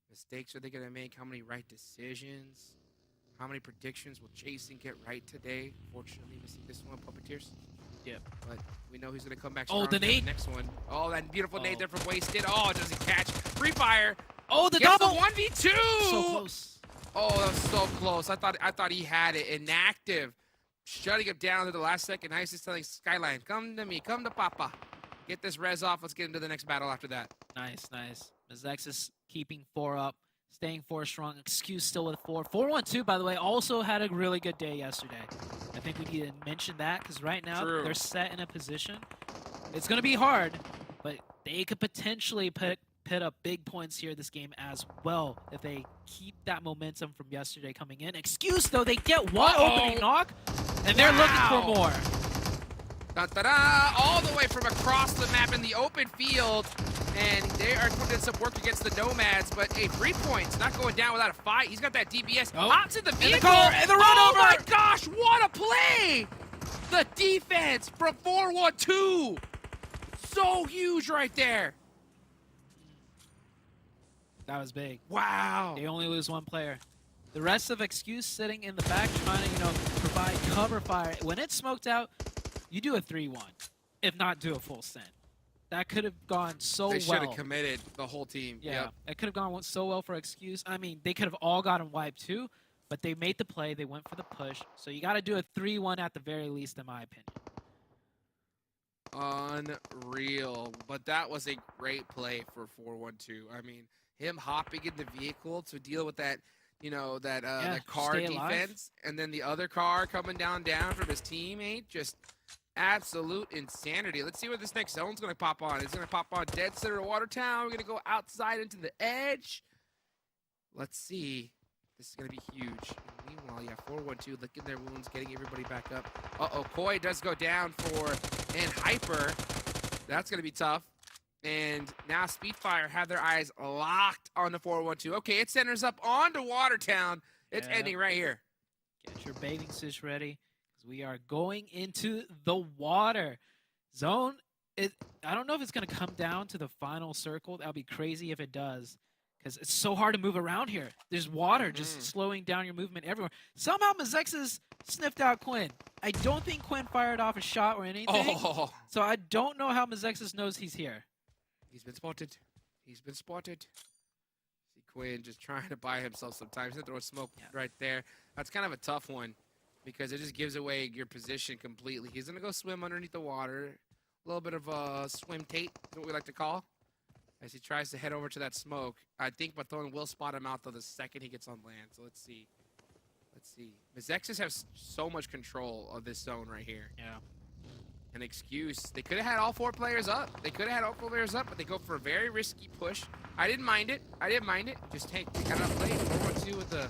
mistakes are they going to make? How many right decisions? How many predictions will Jason get right today? Fortunately, missing this one, Puppeteers. Yep. But we know he's going to come back Oh, strong the for nade. next one. Oh, that beautiful nade there from Wasted. Oh, doesn't catch. Free fire. Oh, the Gets double! the 1v2. So close. Oh, that was so close. I thought he had it. Inactive. Shutting him down to the last second. Nice is telling Skyline, come to me. Come to Papa. Get this res off. Let's get into the next battle after that. Nice, nice. MEZEXIS keeping 4 up, staying 4 strong. Excuse still with 4. 4-1-2, by the way, also had a really good day yesterday. I think we need to mention that because right now True. they're set in a position. It's going to be hard, but they could potentially put up big points here this game as well if they keep that momentum from yesterday coming in. Excuse, though, they get one opening knock, and they're looking for more. Da-da-da! All the way from across the map in the open field. And they are putting in some work against the NOMADS, but a 3 points, not going down without a fight. He's got that DBS. Hops in the vehicle. And the run oh over. My gosh, what a play! The defense from 4-1-2. So huge right there. That was big. Wow. They only lose 1 player. The rest of Excuse sitting in the back trying to, you know, provide cover fire. When it's smoked out, you do a 3-1, if not do a full send. That could have gone so well. They should have committed the whole team. Yeah, Yep. it could have gone so well for Excuse. I mean, they could have all gotten wiped too, but they made the play. They went for the push. So you got to do a 3-1 at the very least, in my opinion. Unreal. But that was a great play for 4-1-2. I mean, him hopping in the vehicle to deal with that, you know, that car stay alive. defense, and then the other car coming down from his teammate. Just absolute insanity. Let's see where this next zone's going to pop on. It's going to pop on dead center of Watertown. We're going to go outside into the edge. Let's see. This is going to be huge. And meanwhile, yeah, 4-1-2 licking their wounds, getting everybody back up. Uh-oh, Koi does go down and Hyper. That's going to be tough. And now Speedfire have their eyes locked on the 4-1-2. Okay, it centers up onto Watertown. It's ending right here. Get your bathing suits ready, because we are going into the water zone. I don't know if it's going to come down to the final circle. That would be crazy if it does, because it's so hard to move around here. There's water just slowing down your movement everywhere. Somehow MEZEXIS sniffed out Quinn. I don't think Quinn fired off a shot or anything. So I don't know how MEZEXIS knows he's here. He's been spotted. He's been spotted. See Quinn just trying to buy himself some time. He's going to throw a smoke right there. That's kind of a tough one because it just gives away your position completely. He's going to go swim underneath the water. A little bit of a swim tape is what we like to call. As he tries to head over to that smoke. I think Baton will spot him out, though, the second he gets on land. So let's see. Let's see. MEZEXIS has so much control of this zone right here. Yeah. An excuse. They could have had all 4 players up. They could have had all 4 players up, but they go for a very risky push. I didn't mind it. I didn't mind it. Just hey, they got outplayed. 4-1-2 with a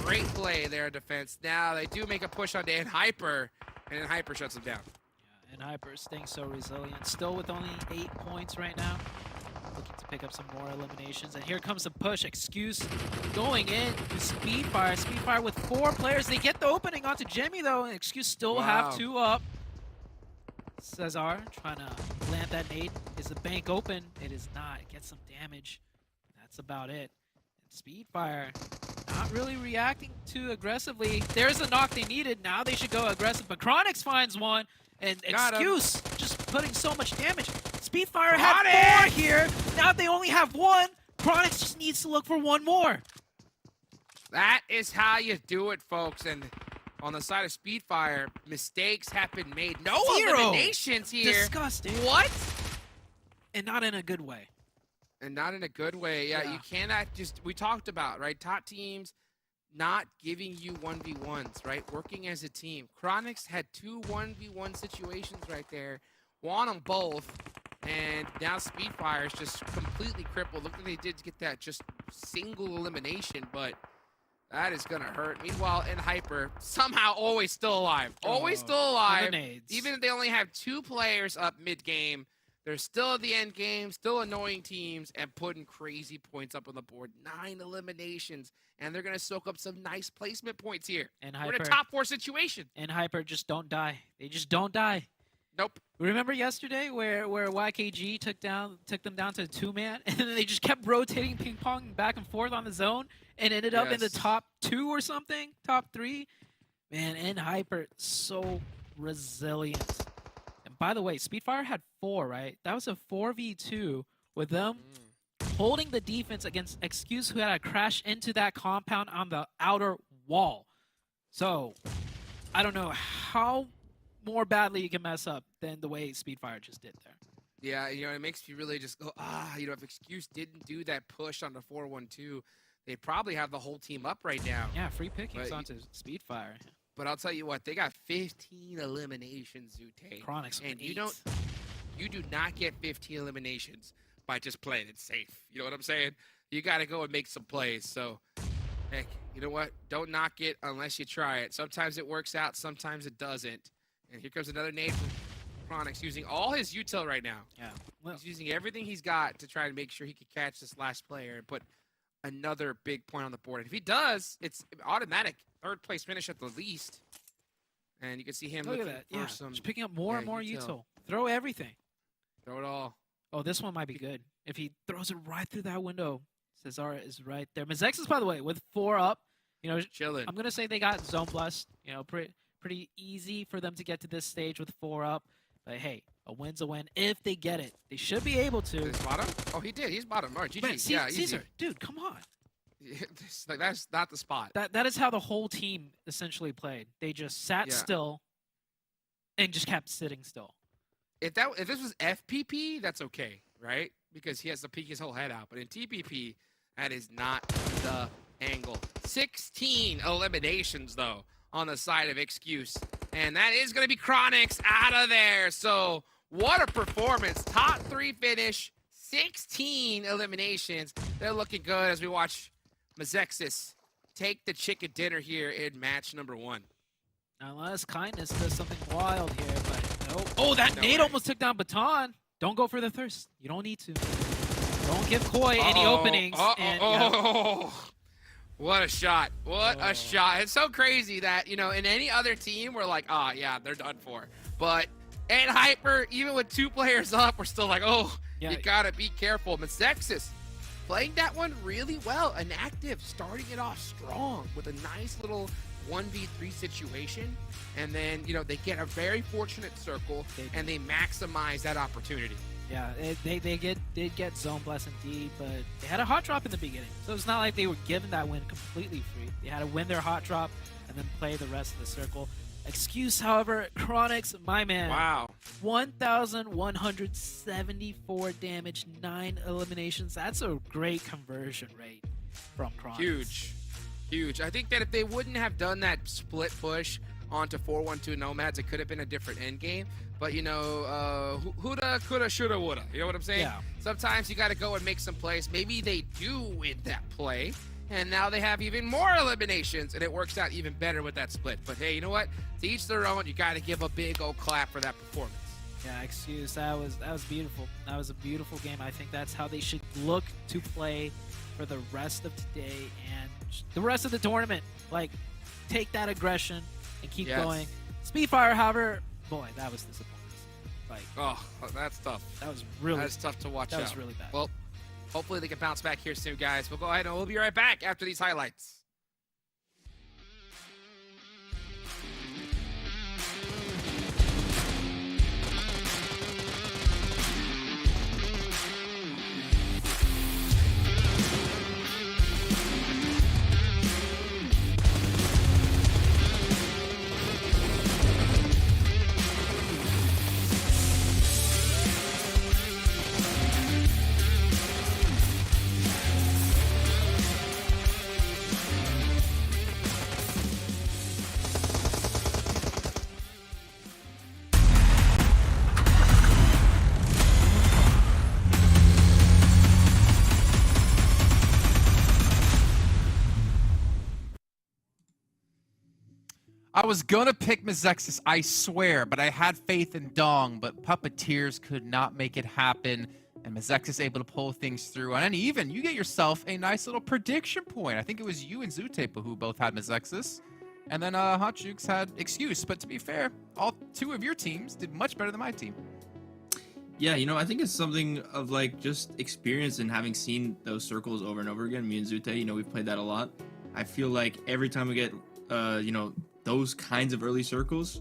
great play there in defense. Now they do make a push on Dan Hyper, and then Hyper shuts them down. Yeah, and Hyper staying so resilient. Still with only 8 points right now. Looking to pick up some more eliminations. And here comes the push. Excuse going in to Speedfire. Speedfire with 4 players. They get the opening onto Jimmy, though, and Excuse still have 2 up. Cesar trying to land that nade. Is the bank open? It is not. It gets some damage. That's about it. And Speedfire not really reacting too aggressively. There's the knock they needed. Now they should go aggressive. But Chronix finds one. And Excuse just putting so much damage. Speedfire had 4 here. Now they only have 1. Chronix just needs to look for 1 more. That is how you do it, folks. And on the side of Speedfire, mistakes have been made. No 0 eliminations here. Disgusting. What? And not in a good way. And not in a good way. Yeah, you cannot just, we talked about, right? Top teams not giving you 1v1s, right? Working as a team. Chronix had 2 1v1 situations right there. Won them both. And now Speedfire is just completely crippled. Look what they did to get that just single elimination, but that is going to hurt. Meanwhile, in Hyper, somehow always still alive. Always still alive. Lemonades. Even if they only have 2 players up mid-game, they're still at the end game, still annoying teams, and putting crazy points up on the board. 9 eliminations, and they're going to soak up some nice placement points here. And We're in a top 4 situation. And Hyper just don't die. They just don't die. Nope. Remember yesterday where YKG took them down to a 2-man, and then they just kept rotating ping pong back and forth on the zone, and ended up in the top 2 or something, top 3. Man, and Hyper so resilient. And by the way, Speedfire had 4, right? That was a 4v2 with them holding the defense against Excuse, who had to crash into that compound on the outer wall. So I don't know how more badly you can mess up than the way Speedfire just did there. Yeah, you know, it makes me really just go, you know, if Excuse didn't do that push on the 4-1-2, they probably have the whole team up right now. Yeah, free pickings onto Speedfire. But I'll tell you what, they got 15 eliminations, Zute. Chronix and with 8. you do not get 15 eliminations by just playing it safe. You know what I'm saying? You got to go and make some plays. So, heck, you know what? Don't knock it unless you try it. Sometimes it works out, sometimes it doesn't. And here comes another nade from Chronix, using all his util right now. Yeah. Well, he's using everything he's got to try to make sure he can catch this last player and put another big point on the board. And if he does, it's automatic 3rd place finish at the least. And you can see him look at looking that. for Yeah, some just picking up more and more util. Throw everything. Throw it all. Oh, this one might be good. If he throws it right through that window, Cesar is right there. MEZEXIS, by the way, with 4 up. You know, chilling. I'm gonna say they got zone blessed. You know, pretty easy for them to get to this stage with 4 up. But hey, a win's a win if they get it. They should be able to. Is bottom? Oh, he did. He's bottom. All right, GG. Man, yeah, Caesar, easy. dude, come on. Like, that's not the spot. That is how the whole team essentially played. They just sat still and just kept sitting still. If this was FPP, that's okay, right? Because he has to peek his whole head out. But in TPP, that is not the angle. 16 eliminations, though, on the side of Excuse. And that is going to be Chronix out of there. So what a performance. Top 3 finish, 16 eliminations. They're looking good as we watch MEZEXIS take the chicken dinner here in match number 1. Unless Kindness does something wild here, but nope. Oh, that nade almost took down Baton. Don't go for the thirst. You don't need to. Don't give Koi any openings. What a shot. What a shot. It's so crazy that, you know, in any other team, we're like, yeah, they're done for. But in Hyper, even with 2 players up, we're still like, you gotta be careful. MEZEXIS playing that one really well. An active, starting it off strong with a nice little 1v3 situation. And then, you know, they get a very fortunate circle and they maximize that opportunity. Yeah, they did get zone blessed indeed, but they had a hot drop in the beginning. So it's not like they were given that win completely free. They had to win their hot drop and then play the rest of the circle. Excuse, however, Chronix, my man. Wow. 1,174 damage, 9 eliminations. That's a great conversion rate from Chronix. Huge. Huge. I think that if they wouldn't have done that split push onto 4-1-2 NOMADS, it could have been a different end game. But, you know, whoulda, coulda, shoulda, woulda. You know what I'm saying? Yeah. Sometimes you got to go and make some plays. Maybe they do win that play, and now they have even more eliminations, and it works out even better with that split. But, hey, you know what? To each their own. You got to give a big old clap for that performance. Yeah, Excuse. That was beautiful. That was a beautiful game. I think that's how they should look to play for the rest of today and the rest of the tournament. Like, take that aggression and keep going. Speedfire, however, boy, that was disappointing. Like, that's tough. That's tough to watch out. That was really bad. Well, hopefully they can bounce back here soon, guys. We'll go ahead and we'll be right back after these highlights. I was gonna pick MEZEXIS, I swear, but I had faith in Dong, but Puppeteers could not make it happen, and MEZEXIS able to pull things through. And even you get yourself a nice little prediction point. I think it was you and Zutepa who both had MEZEXIS, and then Hot Jukes had Excuse. But to be fair, all two of your teams did much better than my team. Yeah, you know, I think it's something of like just experience and having seen those circles over and over again. Me and Zute, you know, we've played that a lot. I feel like every time we get, you know, those kinds of early circles,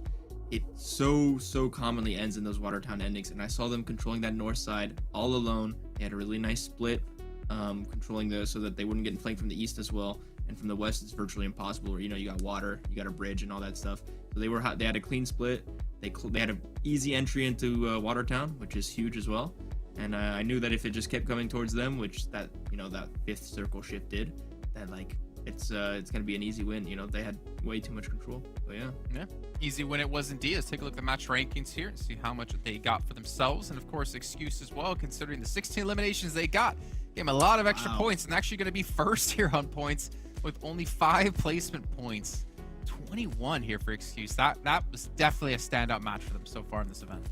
it so commonly ends in those Watertown endings. And I saw them controlling that north side all alone. They had a really nice split, controlling so that they wouldn't get flanked from the east as well. And from the west, it's virtually impossible. Where, you know, you got water, you got a bridge, and all that stuff. So they had a clean split. They had an easy entry into Watertown, which is huge as well. And I knew that if it just kept coming towards them, which that, you know, that fifth circle shift did, that like it's gonna be an easy win. You know, they had way too much control. But yeah, Easy win it was indeed. Let's take a look at the match rankings here and see how much they got for themselves, and of course Excuse as well, considering the 16 eliminations they got. Gave them a lot of extra points, and actually going to be first here on points with only 5 placement points. 21 here for Excuse. That was definitely a standout match for them so far in this event.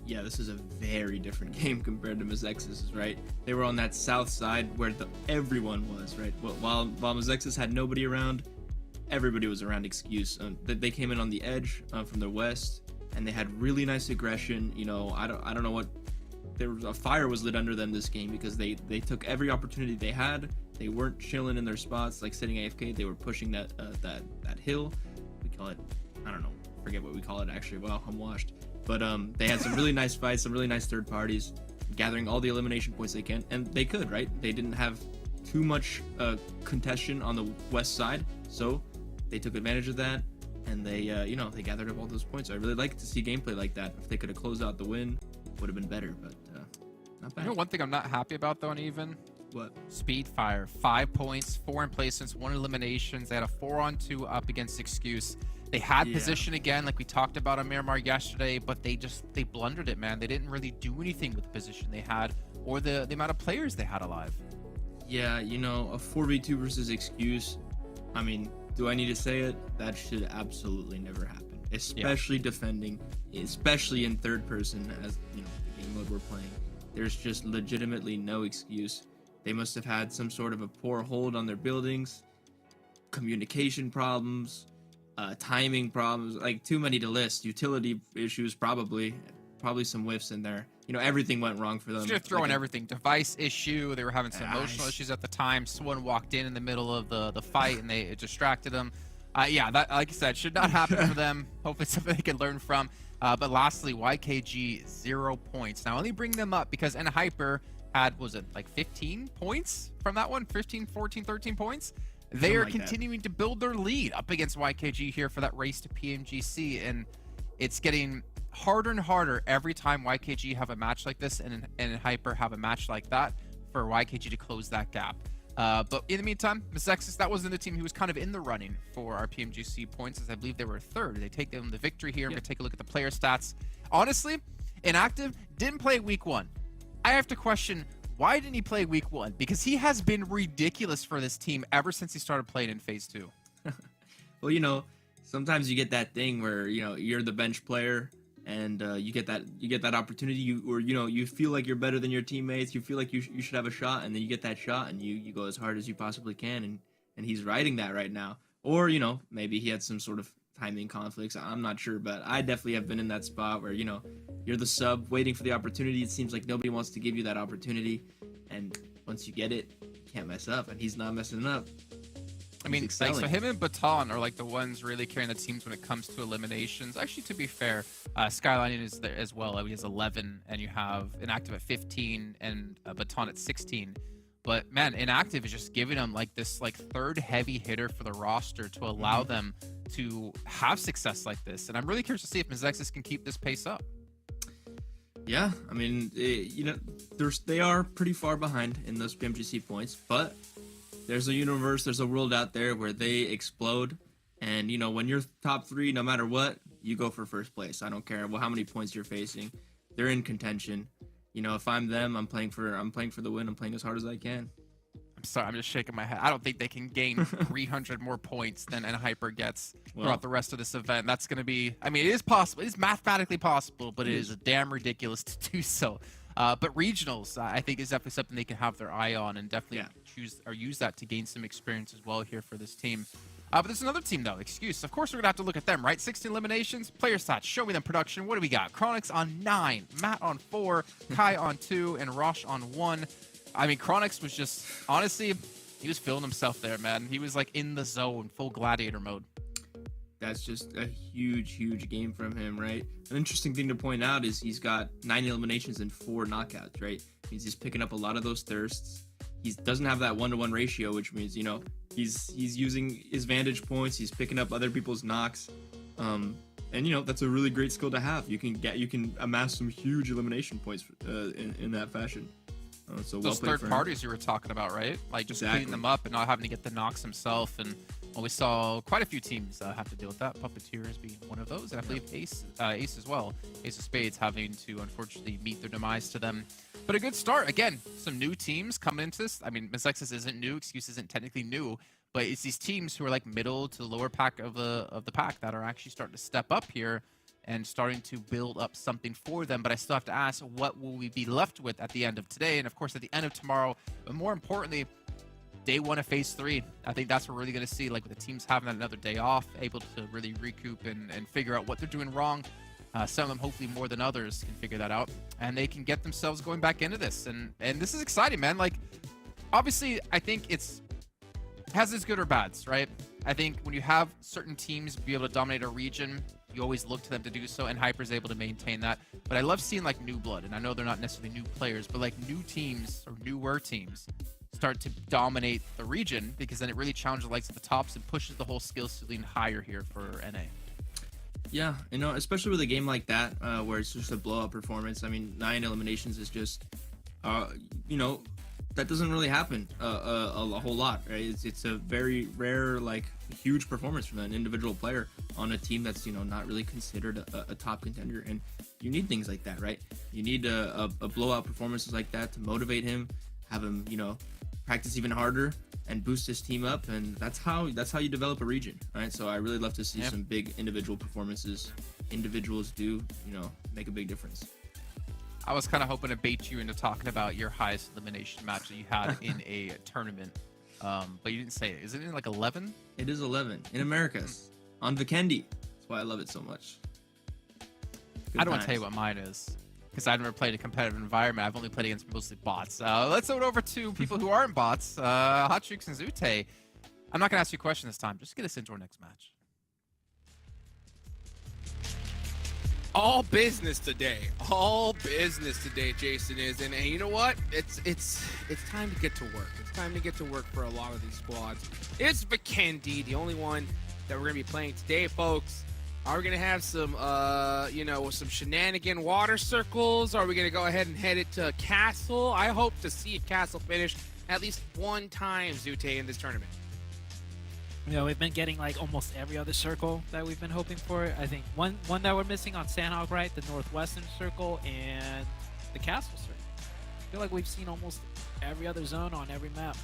yeah, this is a very different game compared to MEZEXIS, right? They were on that south side where everyone was, right? While MEZEXIS had nobody around, everybody was around Excuse. They came in on the edge from the west, and they had really nice aggression. You know, I don't know what. There was a fire was lit under them this game because they took every opportunity they had. They weren't chilling in their spots like sitting AFK. They were pushing that hill. We call it, I don't know, forget what we call it actually. Well, I'm washed. But they had some really nice fights, some really nice third parties, gathering all the elimination points they can, and they could, right? They didn't have too much contention on the west side, so they took advantage of that, and they you know, they gathered up all those points. I really like to see gameplay like that. If they could have closed out the win, would have been better, but not bad. You know, one thing I'm not happy about though, Uneven? What? Speedfire, 5 points, 4 in placements, 1 eliminations. They had a 4-on-2 up against Excuse. They had position again, like we talked about on Miramar yesterday, but they blundered it, man. They didn't really do anything with the position they had or the amount of players they had alive. Yeah, you know, a 4v2 versus Excuse. I mean, do I need to say it? That should absolutely never happen, especially defending, especially in third person, as you know, the game mode we're playing. There's just legitimately no excuse. They must have had some sort of a poor hold on their buildings, communication problems, timing problems, like too many to list. Utility issues, probably some whiffs in there. You know, everything went wrong for them. Just throwing everything. Device issue. They were having some emotional issues at the time. Someone walked in the middle of the fight and it distracted them. Yeah, that, like I said, should not happen for them. Hopefully it's something they can learn from. But lastly, YKG, 0 points. Now, I only bring them up because Hyper had, was it like 15 points from that one? 15, 14, 13 points? They are continuing to build their lead up against YKG here for that race to PMGC, and it's getting harder and harder every time YKG have a match like this and Hyper have a match like that for YKG to close that gap. But in the meantime, MEZEXIS, that wasn't the team who was kind of in the running for our PMGC points, as I believe they were third. They take them the victory here. I'm going to take a look at the player stats. Honestly, Inactive didn't play week 1. I have to question, why didn't he play week 1? Because he has been ridiculous for this team ever since he started playing in phase 2. Well, you know, sometimes you get that thing where, you know, you're the bench player and you get that opportunity, you feel like you're better than your teammates, you feel like you should have a shot, and then you get that shot and you go as hard as you possibly can, and he's riding that right now. Or, you know, maybe he had some sort of timing conflicts, I'm not sure, but I definitely have been in that spot where, you know, you're the sub waiting for the opportunity. It seems like nobody wants to give you that opportunity, and once you get it, you can't mess up, and he's not messing up. I mean, like, so him and Baton are like the ones really carrying the teams when it comes to eliminations. Actually, to be fair, Skylining is there as well. He has 11, and you have Inactive at 15 and Baton at 16. But man, Inactive is just giving them like this third heavy hitter for the roster to allow them to have success like this. And I'm really curious to see if MEZEXIS can keep this pace up. Yeah, I mean, you know, they are pretty far behind in those PMGC points, but there's a universe, there's a world out there where they explode, and you know, when you're top 3, no matter what, you go for first place. I don't care how many points you're facing. They're in contention. You know, if I'm them, I'm playing for the win. I'm playing as hard as I can. I'm sorry, I'm just shaking my head. I don't think they can gain 300 more points than Hyper gets throughout the rest of this event. That's going to be, I mean, it is possible. It is mathematically possible, but it is damn ridiculous to do so. But regionals, I think, is definitely something they can have their eye on and definitely choose or use that to gain some experience as well here for this team. But there's another team, though. Excuse. Of course, we're going to have to look at them, right? 16 eliminations. Player stats. Show me them production. What do we got? Chronix on 9. Matt on 4. Kai on 2. And Rosh on 1. I mean, Chronix was just, honestly, he was feeling himself there, man. He was, like, in the zone, full gladiator mode. That's just a huge, huge game from him, right? An interesting thing to point out is he's got 9 eliminations and 4 knockouts, right? Means he's picking up a lot of those thirsts. He doesn't have that 1-to-1 ratio, which means, you know, he's using his vantage points. He's picking up other people's knocks, and you know that's a really great skill to have. You can amass some huge elimination points in that fashion. So those third parties you were talking about, right? Like just cleaning them up and not having to get the knocks himself. And well, we saw quite a few teams have to deal with that. PUPPETEER being one of those, and I believe Ace as well. Ace of Spades having to unfortunately meet their demise to them. But a good start. Again, some new teams coming into this. I mean, MEZEXIS isn't new. Excuse isn't technically new. But it's these teams who are like middle to the lower pack of the pack that are actually starting to step up here and starting to build up something for them. But I still have to ask, what will we be left with at the end of today? And of course, at the end of tomorrow, but more importantly, day 1 of phase 3. I think that's what we're really going to see, like with the teams having another day off, able to really recoup and figure out what they're doing wrong. Some of them, hopefully more than others, can figure that out. And they can get themselves going back into this. And this is exciting, man. Like, obviously, I think it has its good or bads, right? I think when you have certain teams be able to dominate a region, you always look to them to do so, and Hyper's able to maintain that. But I love seeing like new blood, and I know they're not necessarily new players, but like new teams or newer teams start to dominate the region, because then it really challenges the likes of the tops and pushes the whole skill ceiling higher here for NA. Yeah, you know, especially with a game like that, where it's just a blowout performance. I mean, 9 eliminations is just, you know, that doesn't really happen a whole lot, right? It's a very rare, like, huge performance from an individual player on a team that's, you know, not really considered a top contender. And you need things like that, right? You need a blowout performances like that to motivate him, have him, you know, practice even harder and boost his team up, and that's how you develop a region, right? So I really love to see some big individual performances. Individuals do, you know, make a big difference. I was kind of hoping to bait you into talking about your highest elimination match that you had in a tournament, but you didn't say it. Is it in like 11? It is 11 in Americas on Vikendi. That's why I love it so much. I don't want to tell you what mine is, because I've never played a competitive environment. I've only played against mostly bots. Let's go over to people who aren't bots. Hotchooks and Zute. I'm not going to ask you a question this time. Just get us into our next match. All business today. All business today, Jason is. And you know what? It's time to get to work. It's time to get to work for a lot of these squads. It's Vikendi, the only one that we're going to be playing today, folks. Are we going to have some, you know, some shenanigan water circles? Are we going to go ahead and head it to Castle? I hope to see a Castle finish at least one time, Zute, in this tournament. You know, we've been getting like almost every other circle that we've been hoping for. I think one that we're missing on Sanhok, right? The Northwestern Circle and the Castle Circle. I feel like we've seen almost every other zone on every map.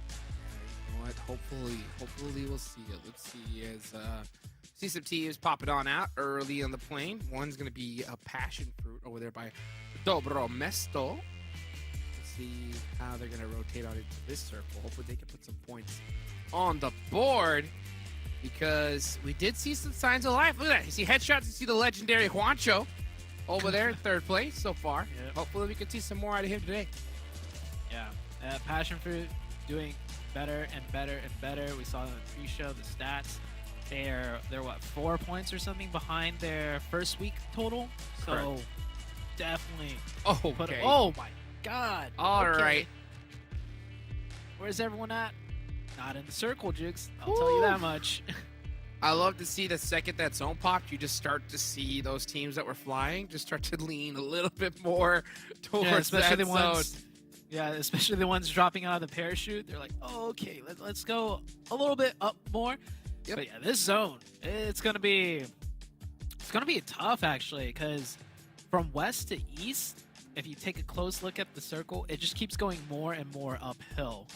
You know what? Hopefully we'll see it. Let's see as see some teams popping on out early on the plane. One's gonna be a passion fruit over there by Dobro Mesto. Let's see how they're gonna rotate on into this circle. Hopefully they can put some points on the board, because we did see some signs of life. Look at that. You see headshots. You see the legendary Juancho over there in 3rd place so far. Yep. Hopefully we can see some more out of him today. Yeah, Passion Fruit doing better and better and better. We saw in the pre-show the stats. They're what, 4 points or something behind their first week total. So Correct. definitely. Okay. Oh my God. All right. Where's everyone at? Not in the circle, Jigs. I'll tell you that much. I love to see the second that zone popped, you just start to see those teams that were flying just start to lean a little bit more towards that zone. Yeah, especially the ones dropping out of the parachute. They're like, oh, okay, let's go a little bit up more. Yep. But yeah, this zone, it's gonna be tough actually, because from west to east, if you take a close look at the circle, it just keeps going more and more uphill.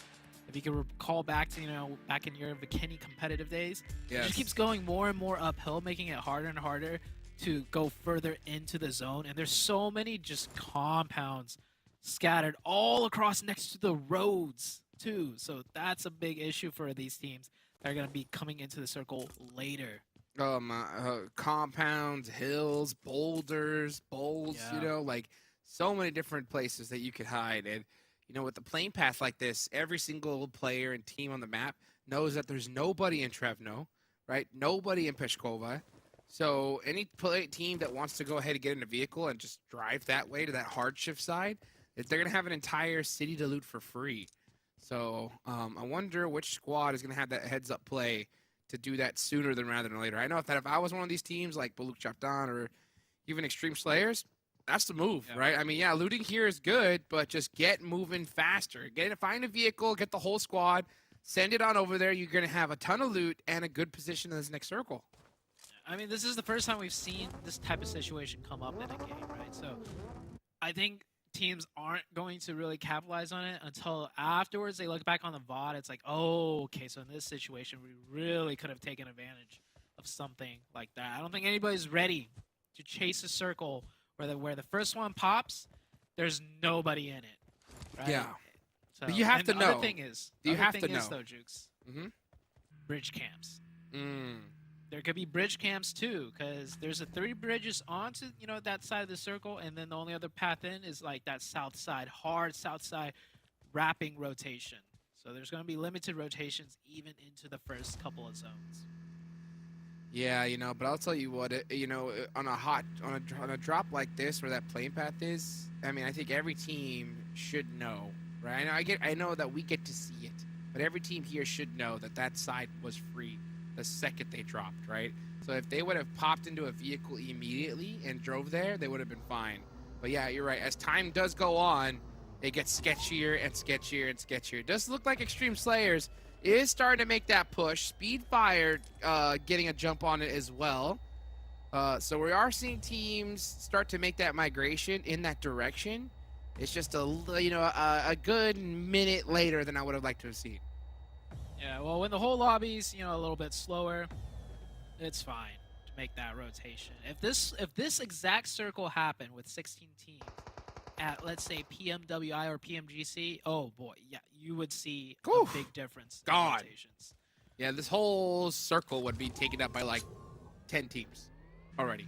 If you can recall back to, back in your Vikendi competitive days, it just keeps going more and more uphill, making it harder and harder to go further into the zone. And there's so many just compounds scattered all across next to the roads too. So that's a big issue for these teams that are going to be coming into the circle later. Compounds, hills, boulders, bowls, like so many different places that you could hide. And with the playing path like this, every single player and team on the map knows that there's nobody in Trevno, right? Nobody in Peshkova. So any team that wants to go ahead and get in a vehicle and just drive that way to that hardship side, they're going to have an entire city to loot for free. So I wonder which squad is going to have that heads-up play to do that sooner rather than later. I know that if I was one of these teams like BULUC, CHABTAN, or even Extreme Slayers, that's the move, right? I mean, looting here is good, but just get moving faster. Find a vehicle, get the whole squad, send it on over there. You're going to have a ton of loot and a good position in this next circle. I mean, this is the first time we've seen this type of situation come up in a game, right? So I think teams aren't going to really capitalize on it until afterwards they look back on the VOD. It's like, oh, okay, so in this situation, we really could have taken advantage of something like that. I don't think anybody's ready to chase a circle where the first one pops, there's nobody in it, right? Yeah. So, but you have to know. The other thing is, though, Jukes, bridge camps. There could be bridge camps too, because there's 3 bridges onto that side of the circle, and then the only other path in is like that south side, hard south side wrapping rotation. So there's going to be limited rotations even into the first couple of zones. Yeah, but I'll tell you what, on a drop like this where that playing path is, I mean, I think every team should know, right? I know that we get to see it, but every team here should know that side was free the second they dropped, right? So if they would have popped into a vehicle immediately and drove there, they would have been fine. But yeah, you're right. As time does go on, it gets sketchier and sketchier and sketchier. It does look like Extreme Slayers is starting to make that push. Speedfire getting a jump on it as well. So we are seeing teams start to make that migration in that direction. It's just a good minute later than I would have liked to have seen. Yeah, well, when the whole lobby's a little bit slower, it's fine to make that rotation. If this exact circle happened with 16 teams at, let's say, PMWI or PMGC, oh boy, yeah, you would see a big difference in rotations. Yeah, this whole circle would be taken up by like 10 teams already.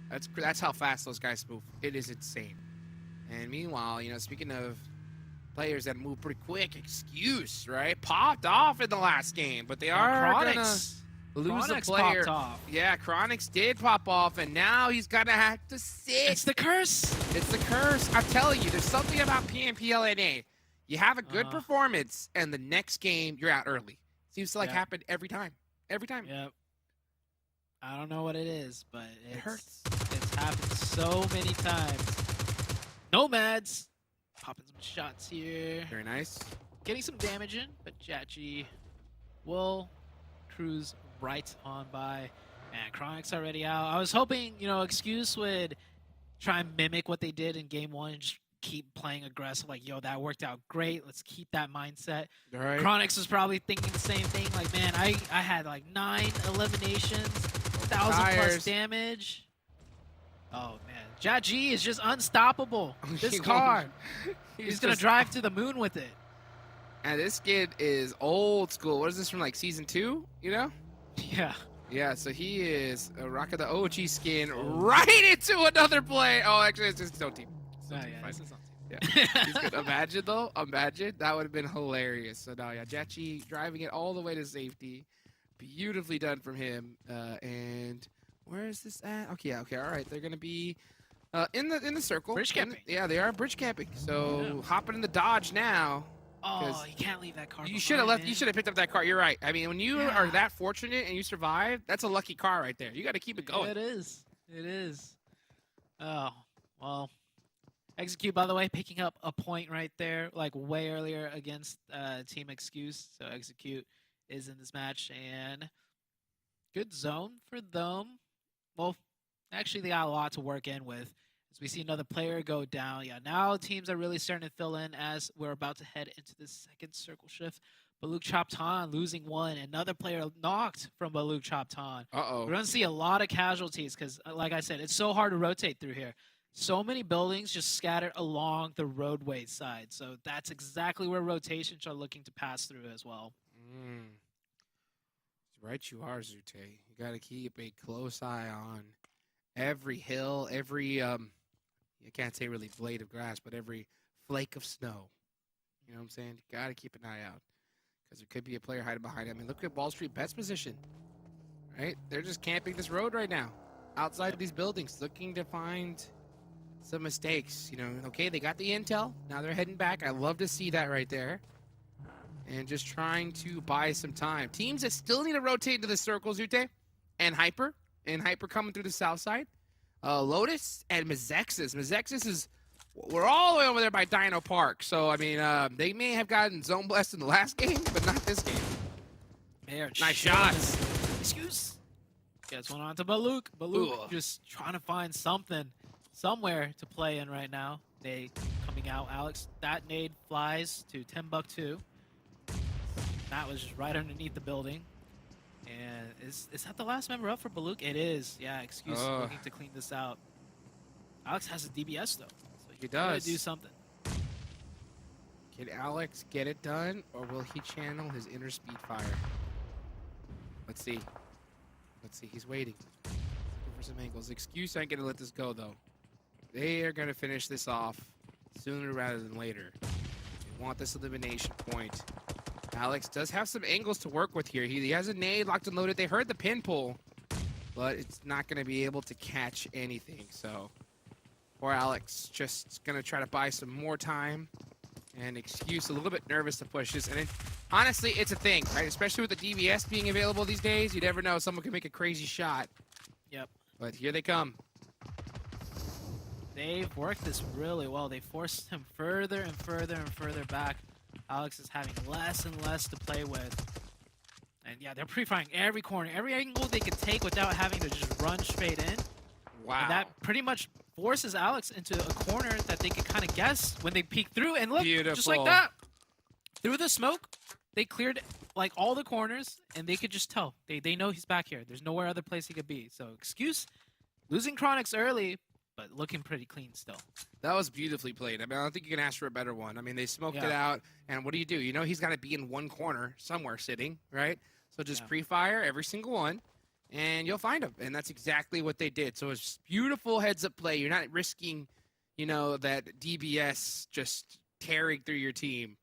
That's how fast those guys move. It is insane. And meanwhile, speaking of players that move pretty quick, Excuse, right? Popped off in the last game, but they are gonna lose a player. Popped off. Yeah, Chronix did pop off, and now he's gonna have to sit. It's the curse. It's the curse. I'm telling you, there's something about PMPL NA. You have a good performance, and the next game you're out early. Seems to happen every time. Every time. Yep. I don't know what it is, but it hurts. It's happened so many times. NOMADS popping some shots here. Very nice. Getting some damage in, but Jachi will cruise right on by. And Chronic's already out. I was hoping, Excuse would try and mimic what they did in game 1 and just keep playing aggressive. Like, yo, that worked out great. Let's keep that mindset. All right. Chronix was probably thinking the same thing. Like, man, I had like 9 eliminations, 1,000+ damage. Oh, man. Jaji is just unstoppable. This car. He's going to drive to the moon with it. And this kid is old school. What is this from, like, Season 2, Yeah. Yeah, so he is rocking the OG skin right into another play. Oh, actually, it's just his own team. Yeah, he's good. Imagine, though. Imagine. That would have been hilarious. So, now, yeah, Jachi driving it all the way to safety. Beautifully done from him. And where is this at? Okay, all right. They're going to be in the circle. Bridge camping. Yeah, they are bridge camping. So, hopping in the Dodge now. Oh, you can't leave that car. You should have left. You should have picked up that car. You're right. I mean, when you are that fortunate and you survive, that's a lucky car right there. You got to keep it going. It is. It is. Oh, well. Execute, by the way, picking up a point right there, like way earlier against Team Excuse. So Execute is in this match, and good zone for them. Well, actually, they got a lot to work in with As we see another player go down. Yeah, now teams are really starting to fill in as we're about to head into the second circle shift. BULUC CHABTAN losing one. Another player knocked from BULUC CHABTAN. Uh-oh. We're going to see a lot of casualties because, like I said, it's so hard to rotate through here. So many buildings just scattered along the roadway side. So that's exactly where rotations are looking to pass through as well. Right you are, Zute. You got to keep a close eye on every hill, every, I can't say really blade of grass, but every flake of snow. You know what I'm saying? You got to keep an eye out because there could be a player hiding behind it. I mean, look at Wall Street Bet's position, right? They're just camping this road right now outside of these buildings looking to find some mistakes. You know, okay, they got the intel. Now they're heading back. I love to see that right there. And just trying to buy some time. Teams that still need to rotate into the circle, Zute, and Hyper. And Hyper coming through the south side. LOTUS and MEZEXIS. MEZEXIS is, we're all the way over there by Dino Park. So, I mean, they may have gotten zone blessed in the last game, but not this game. Nice shots. Excuse. Gets one onto BULUC. BULUC just trying to find something, somewhere to play in right now. They coming out, Alex. That nade flies to Timbuktu. That was just right underneath the building. And is that the last member up for BULUC? It is. Yeah, excuse looking to clean this out. Alex has a DBS though. So He does. Do something. Can Alex get it done, or will he channel his inner speed fire? Let's see. Let's see. He's waiting. Looking for some angles. Excuse ain't gonna let this go though. They are gonna finish this off sooner rather than later. They want this elimination point. Alex does have some angles to work with here. He has a nade locked and loaded. They heard the pin pull, but it's not going to be able to catch anything. So poor Alex just going to try to buy some more time. And excuse a little bit nervous to push this. And honestly, it's a thing, right? Especially with the DBS being available these days. You never know. Someone can make a crazy shot. Yep. But here they come. They've worked this really well. They forced him further and further and further back. Alex is having less and less to play with. And yeah, they're pre-firing every corner, every angle they could take without having to just run straight in. Wow. And that pretty much forces Alex into a corner that they could kind of guess when they peek through. And look, just like that, through the smoke, they cleared like all the corners, and they could just tell. They know he's back here. There's nowhere other place he could be. So excuse losing Chronix early, but looking pretty clean still. That was beautifully played. I mean, I don't think you can ask for a better one. I mean, they smoked it out, and what do? You know he's got to be in one corner somewhere sitting, right? So just pre-fire every single one, and you'll find him. And that's exactly what they did. So it's beautiful heads-up play. You're not risking, you know, that DBS just tearing through your team.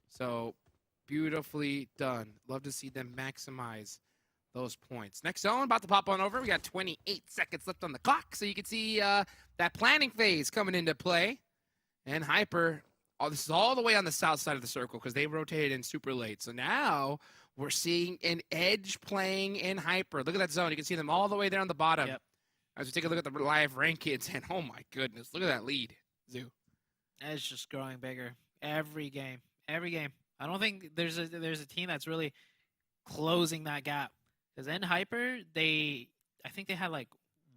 So beautifully done. Love to see them maximize those points. Next zone, about to pop on over. We got 28 seconds left on the clock, so you can see that planning phase coming into play. And Hyper, this is all the way on the south side of the circle because they rotated in super late. So now we're seeing an edge playing in Hyper. Look at that zone. You can see them all the way there on the bottom. Yep. As we take a look at the live rankings, and oh my goodness, look at that lead, Zoo. It's just growing bigger every game. Every game. I don't think there's a team that's really closing that gap. Because in Hyper, I think they had like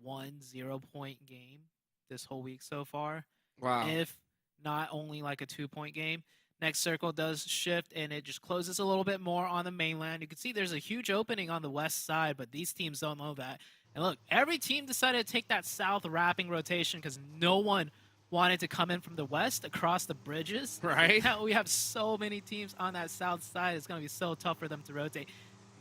1 0-point game this whole week so far. Wow. If not only like a 2-point game. Next circle does shift, and it just closes a little bit more on the mainland. You can see there's a huge opening on the west side, but these teams don't know that. And look, every team decided to take that south wrapping rotation because no one wanted to come in from the west across the bridges. Right. Now we have so many teams on that south side. It's going to be so tough for them to rotate.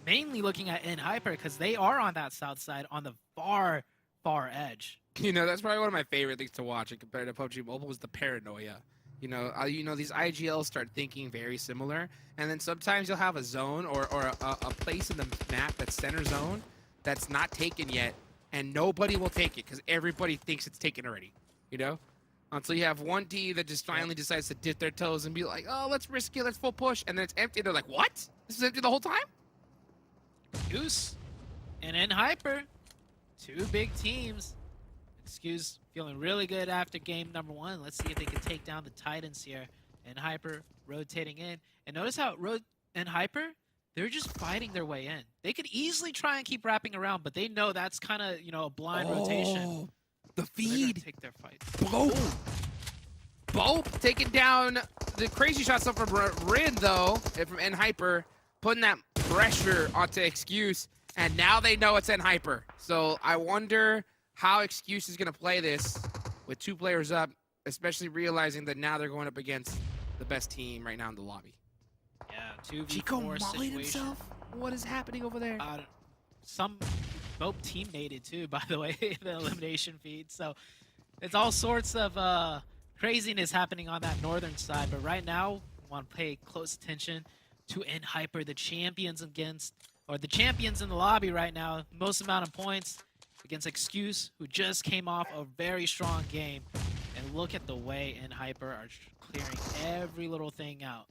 Mainly looking at in Hyper because they are on that south side on the far, far edge. You know, that's probably one of my favorite things to watch compared to PUBG Mobile was the paranoia. You know, these IGLs start thinking very similar, and then sometimes you'll have a zone or a place in the map that's center zone that's not taken yet, and nobody will take it because everybody thinks it's taken already, you know? Until you have one team that just finally decides to dip their toes and be like, oh, let's risk it, let's full push, and then it's empty, and they're like, what? This is empty the whole time? Goose. And in Hyper, 2 big teams. Excuse feeling really good after game number 1. Let's see if they can take down the Titans here. And Hyper rotating in. And notice how in Hyper, they're just fighting their way in. They could easily try and keep wrapping around, but they know that's kind of, you know, a blind rotation. The They're gonna feed. take their fight. BOPE taking down the crazy shots up from Rin, though, and from NHyper, putting that pressure onto Excuse, and now they know it's NHyper. So I wonder how Excuse is going to play this with 2 players up, especially realizing that now they're going up against the best team right now in the lobby. Yeah, Chico 2v4 mullied situation. himself? What is happening over there? Some BOPE teammated too, by the way, the elimination feed. So it's all sorts of craziness happening on that northern side. But right now, I want to pay close attention to NHyper, the champions the champions in the lobby right now. Most amount of points against Excuse, who just came off a very strong game. And look at the way NHyper are clearing every little thing out.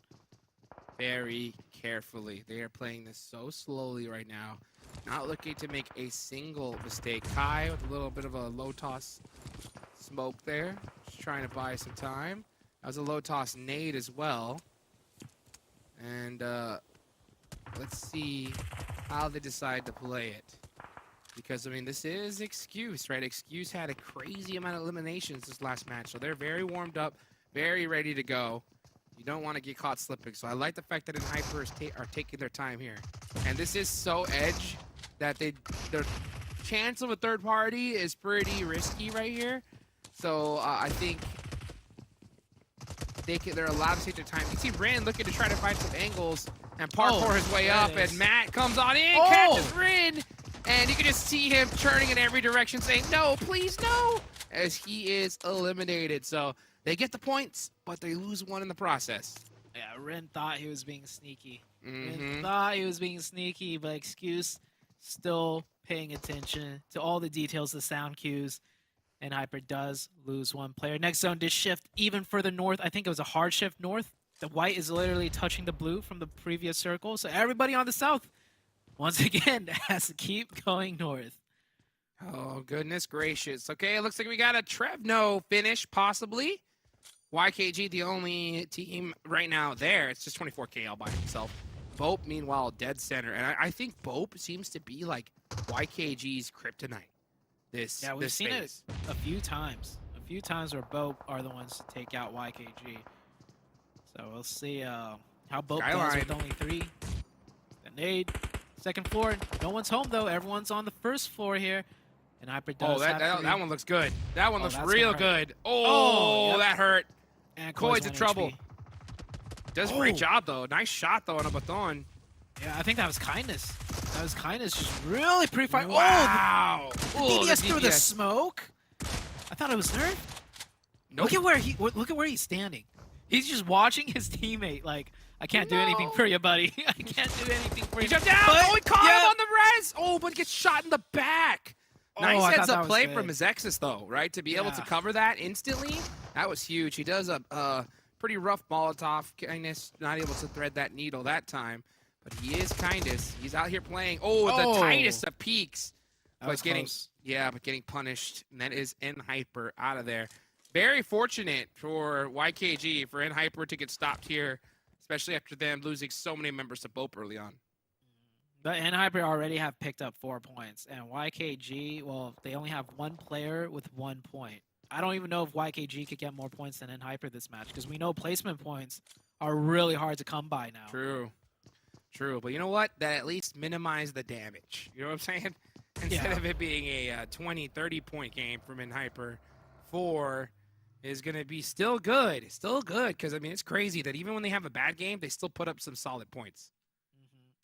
Very carefully. They are playing this so slowly right now. Not looking to make a single mistake. Kai with a little bit of a low toss smoke there. Just trying to buy some time. That was a low toss nade as well. And let's see how they decide to play it. Because, I mean, this is Excuse, right? Excuse had a crazy amount of eliminations this last match. So they're very warmed up, very ready to go. You don't want to get caught slipping. So I like the fact that NHyper are taking their time here. And this is so edge that their chance of a third party is pretty risky right here. So I think they're allowed to take their time. You see Rin looking to try to find some angles and parkour his way up. And Matt comes on in, catches Rin. And you can just see him turning in every direction saying, no, please, no, as he is eliminated. So they get the points, but they lose one in the process. Yeah, Rin thought he was being sneaky. Mm-hmm. Rin thought he was being sneaky, but Excuse still paying attention to all the details, the sound cues. NHyper does lose one player. Next zone did shift even further north. I think it was a hard shift north. The white is literally touching the blue from the previous circle. So everybody on the south, once again, has to keep going north. Oh, goodness gracious. Okay, it looks like we got a Trevno finish, possibly. YKG, the only team right now there. It's just 24K all by himself. BOPE, meanwhile, dead center. And I think BOPE seems to be like YKG's kryptonite. Yeah, we've seen it a few times. A few times where BOPE are the ones to take out YKG. So we'll see how BOPE does with only 3. The nade, second floor. No one's home, though. Everyone's on the first floor here. And NHyper does that one looks good. That one looks that's real good. Oh, that hurt. And Koi's in trouble. HP. Does a great job, though. Nice shot, though, on a baton. Yeah, I think that was kindness. That was kindness, just really pre-fire. Wow. Oh, the DPS through the smoke. I thought it was nerfed. Nope. Look at where he's standing. He's just watching his teammate like, I can't do anything for you, buddy. I can't do anything for you. He jumped down. Oh, he caught him on the res. Oh, but gets shot in the back. Nice heads up play from MEZEXIS, though, right? To be able to cover that instantly, that was huge. He does a pretty rough Molotov. Kindness not able to thread that needle that time, but he is Kindness. He's out here playing. Oh, the tightest of peaks. But getting punished. And that is NHyper out of there. Very fortunate for YKG, for NHyper to get stopped here, especially after them losing so many members to BOPE early on. But NHyper already have picked up 4 points, and YKG, well, they only have 1 player with 1 point. I don't even know if YKG could get more points than NHyper this match, because we know placement points are really hard to come by now. True. But you know what? That at least minimized the damage. You know what I'm saying? Instead of it being a 20, 30-point game from NHyper, 4 is going to be still good. Still good, because, I mean, it's crazy that even when they have a bad game, they still put up some solid points.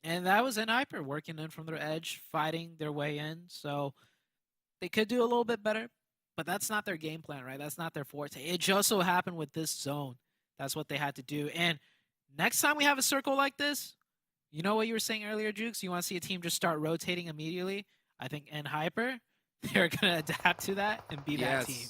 And that was NHyper working in from their edge, fighting their way in. So they could do a little bit better, but that's not their game plan, right? That's not their forte. It just so happened with this zone. That's what they had to do. And next time we have a circle like this, you know what you were saying earlier, Jukes? You want to see a team just start rotating immediately? I think NHyper, they're going to adapt to that and be that team.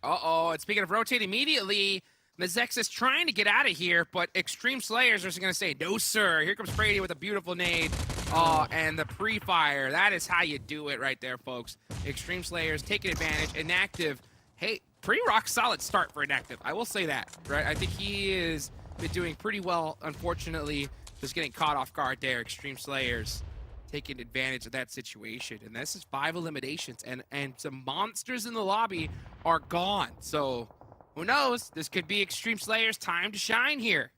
Uh-oh, and speaking of rotating immediately, MEZEXIS trying to get out of here, but Extreme Slayers are just going to say, no, sir. Here comes Brady with a beautiful nade. Oh, and the pre-fire. That is how you do it right there, folks. Extreme Slayers taking advantage. Inactive. Hey, pretty rock-solid start for Inactive. I will say that, right? I think he has been doing pretty well, unfortunately, just getting caught off guard there. Extreme Slayers taking advantage of that situation. And this is 5 eliminations, and some monsters in the lobby are gone. So who knows? This could be Extreme Slayers' time to shine here.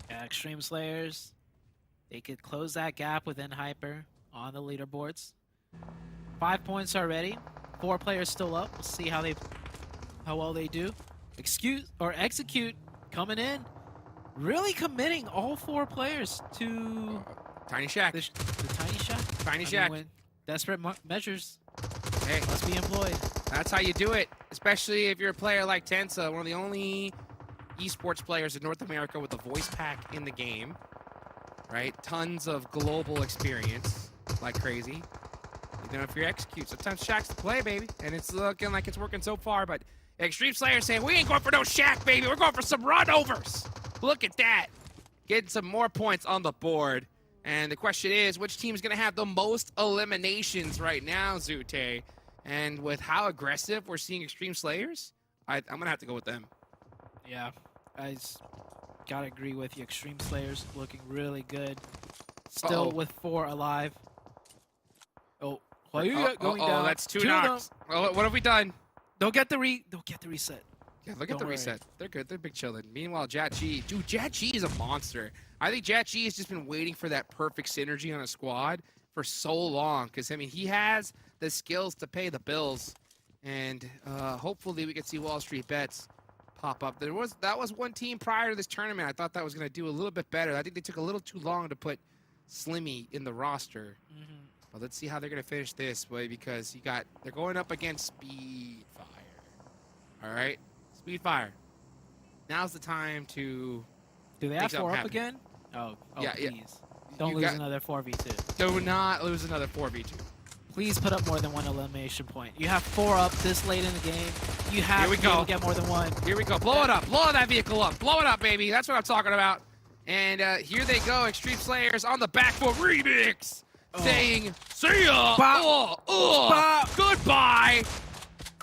Yeah, Extreme Slayers, they could close that gap within Hyper on the leaderboards. 5 points already. 4 players still up. We'll see how well they do. Execute coming in, really committing all 4 players to Tiny Shack. the Tiny Shack. Tiny Shack. When desperate measures Hey, must be employed. that's how you do it, especially if you're a player like Tensa, one of the only esports players in North America with a voice pack in the game, right? Tons of global experience, like crazy. You know, if you execute, sometimes Shack's the play, baby, and it's looking like it's working so far, but Extreme Slayer saying, we ain't going for no Shack, baby, we're going for some run-overs. Look at that. Getting some more points on the board. And the question is, which team's going to have the most eliminations right now, Zute? And with how aggressive we're seeing Extreme Slayers, I'm going to have to go with them. Yeah, gotta agree with you. Extreme Slayers looking really good. Still with 4 alive. Oh, well, you got going down. That's 2 of them. knocks. Oh, what have we done? They'll get the reset. Yeah, look at Don't the worry. reset. They're good. They're big chilling. Meanwhile, JatG. Dude, JatG is a monster. I think JatG has just been waiting for that perfect synergy on a squad for so long. Because, I mean, he has the skills to pay the bills. And hopefully we can see Wall Street Bets pop up. That was one team prior to this tournament. I thought that was going to do a little bit better. I think they took a little too long to put Slimmy in the roster. But let's see how they're going to finish this way, because they're going up against Speedfire. All right? Speedfire. Now's the time to Do they make have something 4 up happen. again? Oh, Yeah, yeah. please. Don't You lose got- another 4v2. Do not lose another 4v2. Please put up more than 1 elimination point. You have 4 up this late in the game. You have Here we to be able go. to get more than 1. Here we go. Blow it up. Blow that vehicle up. Blow it up, baby. That's what I'm talking about. And here they go. Extreme Slayers on the back foot remix. Saying, see ya. Bop. Bop. Goodbye.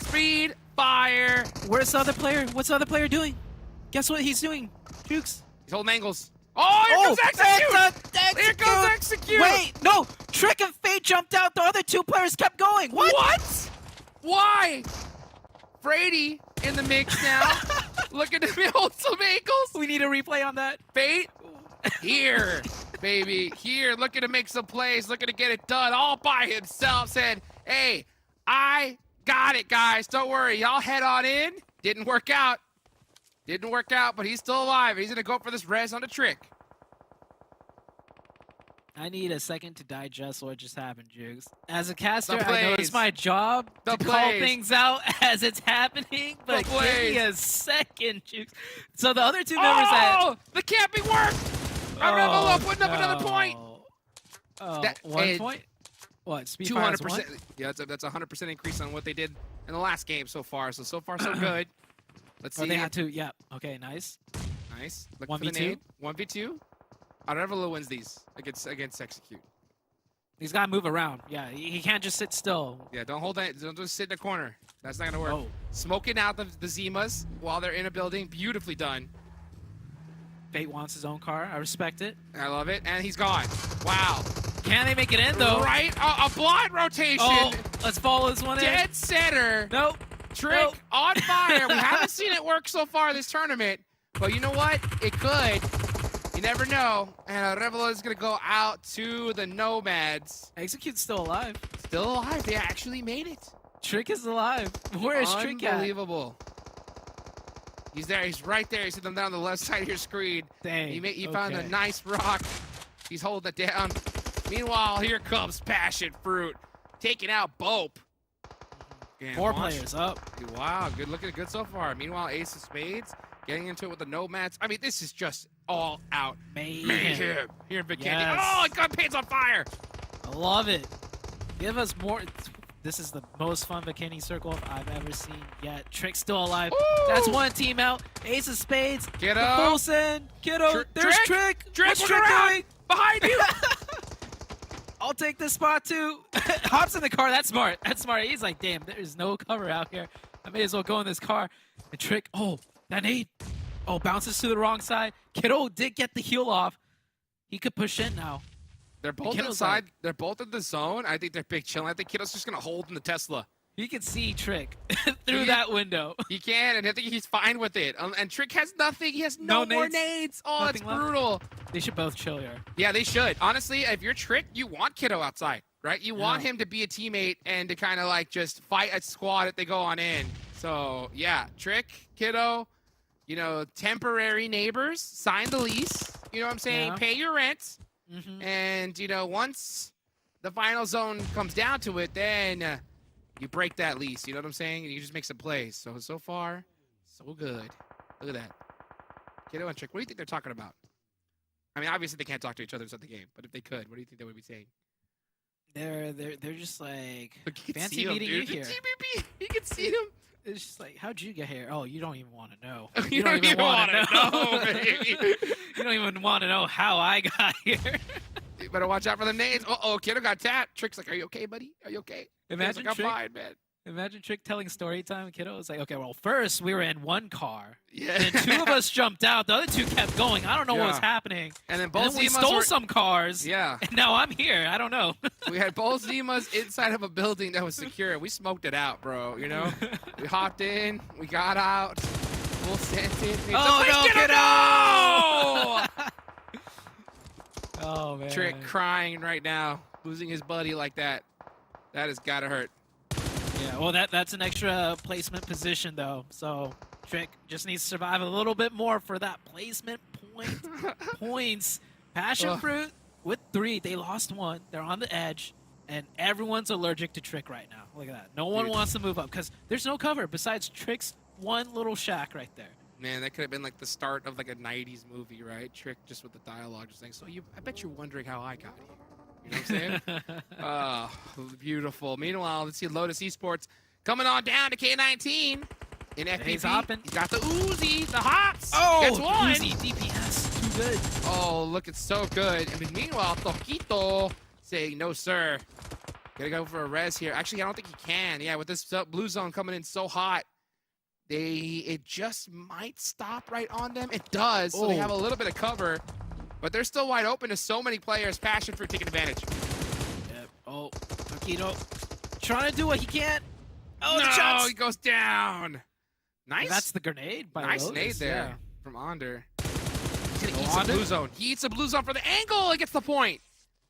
Speed Fire. Where's the other player? What's the other player doing? Guess what he's doing? Jukes. He's holding angles. Oh, here comes Execute. Here comes Execute. Wait, no. Trick and Fate jumped out. The other 2 players kept going. What? Why? Brady in the mix now. Looking to build some ankles. We need a replay on that. Fate here, baby. Here, looking to make some plays, looking to get it done all by himself. Said, hey, I got it, guys. Don't worry. Y'all head on in. Didn't work out. Didn't work out, but he's still alive. He's going to go for this res on a trick. I need a second to digest what just happened, Jukes. As a caster, The I know plays. it's my job The to call plays. things out as it's happening, but The give me plays. a second, Jukes. So the other 2 members that... Oh, the camping worked. Revel putting up another point. Oh, That- 1 and point? What, Speedfire 200%. Yeah, that's a 100% increase on what they did in the last game so far. So far, so good. Let's see. Oh, they had 2, yeah. Okay, nice. Nice. Looking for the 1v2? nade. 1v2. Arevalo wins these against Execute. He's got to move around. Yeah, he can't just sit still. Yeah, don't hold that. Don't just sit in the corner. That's not gonna work. Oh. Smoking out the Zimas while they're in a building. Beautifully done. Fate wants his own car. I respect it. I love it. And he's gone. Wow. Can they make it in, though? Right? A blind rotation. Oh, let's follow this one in. Dead center. Nope. Trick Nope. on fire. We haven't seen it work so far this tournament. But you know what? It could. You never know. And Revelo is going to go out to the Nomads. Execute's still alive. Still alive. They actually made it. Trick is alive. Where is Trick at? Unbelievable. He's there. He's right there. He's them down the left side of your screen. Dang. He found a okay. nice rock. He's holding it down. Meanwhile, here comes PASSIONFRUIT, taking out BOPE. And 4 watch- players up. Wow, good looking good so far. Meanwhile, Ace of Spades getting into it with the Nomads. I mean, this is just all out mayhem here in Vikendi. Yes. Oh, gunpade's on fire. I love it. Give us more. This is the most fun Vikendi circle I've ever seen yet. Trick's still alive. Ooh. That's 1 team out. Ace of Spades. Kiddo. The full send. Kiddo. There's Trick. Trick, What's look Trick around. doing? Behind you. I'll take this spot too. Hops in the car. That's smart. That's smart. He's like, damn, there's no cover out here. I may as well go in this car. And Trick, oh, that nade. Oh, bounces to the wrong side. Kiddo did get the heal off. He could push in now. They're both Kiddo's inside. like- They're both in the zone. I think they're big chilling. I think Kiddo's just gonna hold in the Tesla. He can see Trick through He- that window. He can, and I think he's fine with it. And Trick has nothing. He has no No more nades. nades. Oh, that's Nothing left. brutal. They should both chill here. Yeah, they should. Honestly, if you're Trick, you want Kiddo outside, right? You want Yeah. him to be a teammate and to kind of like just fight a squad if they go on in. So, yeah, Trick, Kiddo, you know, temporary neighbors, sign the lease. You know what I'm saying? Yeah. Pay your rent. Mm-hmm. And, you know, once the final zone comes down to it, then you break that lease. You know what I'm saying? And you just make some plays. So far, so good. Look at that. Kiddo and Trick, what do you think they're talking about? I mean, obviously they can't talk to each other inside the game, but if they could, what do you think they would be saying? They're just like Look, you can fancy see him, meeting dude. you here. TBB, you can see him. It's just like, how'd you get here? Oh, you don't even want to know. You don't even wanna wanna know, baby. You don't even want to know how I got here. You better watch out for the nades. Uh-oh, Kiddo got tapped. Trick's like, are you okay, buddy? Are you okay? Kiddo's Imagine like, I'm Trick. fine, man. Imagine Trick telling story time. Kiddo was like, okay, well, first we were in one car. Yeah. Then two of us jumped out. The other two kept going. I don't know what was Yeah. happening. And then And both then we Zimas stole were... some cars. Yeah. And now I'm here. I don't know. We had both Zimas inside of a building that was secure. We smoked it out, bro. You know? We hopped in. We got out. Full sentence. Oh, no, Kiddo! Oh, man. Trick crying right now. Losing his buddy like that. That has got to hurt. Yeah, well, that's an extra placement position, though. So Trick just needs to survive a little bit more for that placement points. Passion Ugh. Fruit with 3. They lost 1. They're on the edge. And everyone's allergic to Trick right now. Look at that. No one Dude. wants to move up because there's no cover besides Trick's one little shack right there. Man, that could have been like the start of like a 90s movie, right? Trick just with the dialogue just saying, so I bet you're wondering how I got here. You know what I'm saying? Oh, beautiful. Meanwhile, let's see Lotus Esports coming on down to K19 in FPP. He's hopping. He's got the Uzi, the hops. Oh, Gets one. easy DPS. Too good. Oh, looking so good. I mean, meanwhile, Toquito saying, no, sir. Gotta go for a res here. Actually, I don't think he can. Yeah, with this blue zone coming in so hot, it just might stop right on them. It does, so they Oh. have a little bit of cover. But they're still wide open to so many players. Passion Fruit taking advantage. Yep. Oh, Toquito trying to do what he can. Oh, the no, shots. he goes down. Nice. That's the grenade by nice Lotus, nade there yeah. from Onder. He's gonna Go eat some Onder. blue zone. He eats a blue zone for the angle. It gets the point.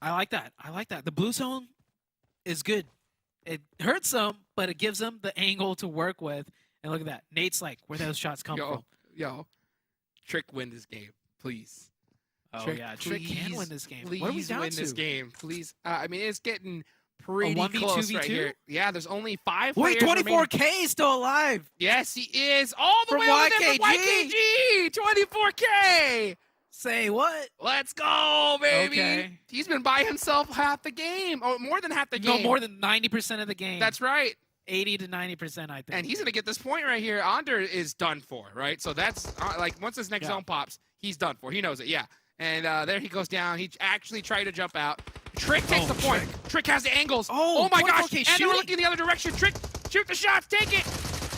I like that. I like that. The blue zone is good. It hurts them, but it gives them the angle to work with. And look at that. Nate's like, where those shots come from? Yo, Trick win this game, please. Oh, Trick, yeah. Trick can please, win this game. Please What are we down win to? this game, please. I mean, it's getting pretty 1v2v2? close right here. Yeah, there's only 5 Wait, players remaining. 24K is still alive. Yes, he is. All the From way over there from YKG. YKG. 24K. Say what? Let's go, baby. Okay. He's been by himself half the game. Oh, more than half the No, game. more than 90% of the game. That's right. 80 to 90%, I think. And he's going to get this point right here. Onder is done for, right? So that's like once this next Yeah. zone pops, he's done for. He knows it, yeah. And there he goes down. He actually tried to jump out. Trick takes the point. Trick has the angles. Oh, my gosh. 24K And they're shooting. looking the other direction. Trick, shoot the shots. Take it.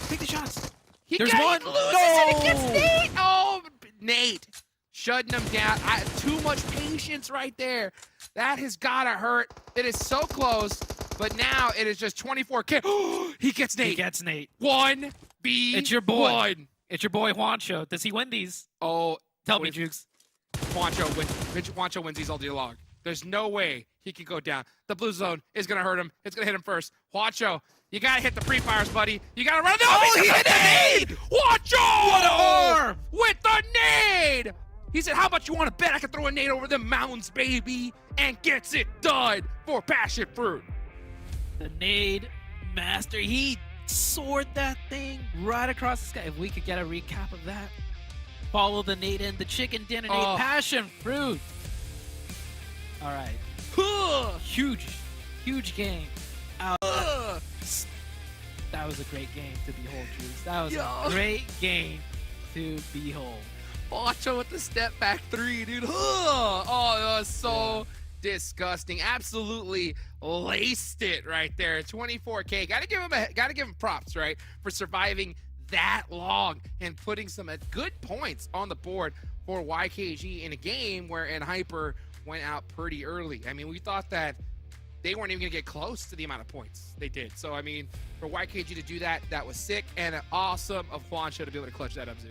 Take the shots. He There's gets, one. He loses No. and he gets Nate. Oh, Nate. Shutting him down. Too much patience right there. That has got to hurt. It is so close. But now it is just 24K. He gets Nate. He gets Nate. 1v1. It's your boy. It's your boy Juancho. Does he win these? Oh, Tell me, Jukes. Juancho wins these all day long. There's no way he can go down. The blue zone is going to hurt him. It's going to hit him first. Juancho, you got to hit the pre-fires, buddy. You got to run. Oh, he hit hit the nade! Juancho! What an arm! With the nade! He said, how much you want to bet I can throw a nade over the mountains, baby? And gets it done for Passion Fruit. The nade master. He soared that thing right across the sky. If we could get a recap of that. Follow the nade in. The chicken dinner nade. Oh. Passion Fruit. All right. Huge game. That was a great game to behold, Juice. That was a great game to behold. Juancho with the step back 3, dude. Oh, that was so disgusting. Absolutely laced it right there. 24K. Gotta give him props, right, for surviving that long and putting some good points on the board for YKG in a game where in Hyper went out pretty early. I mean, we thought that they weren't even going to get close to the amount of points they did. So, I mean, for YKG to do that, that was sick, and awesome of Juancho to be able to clutch that up, Zoo.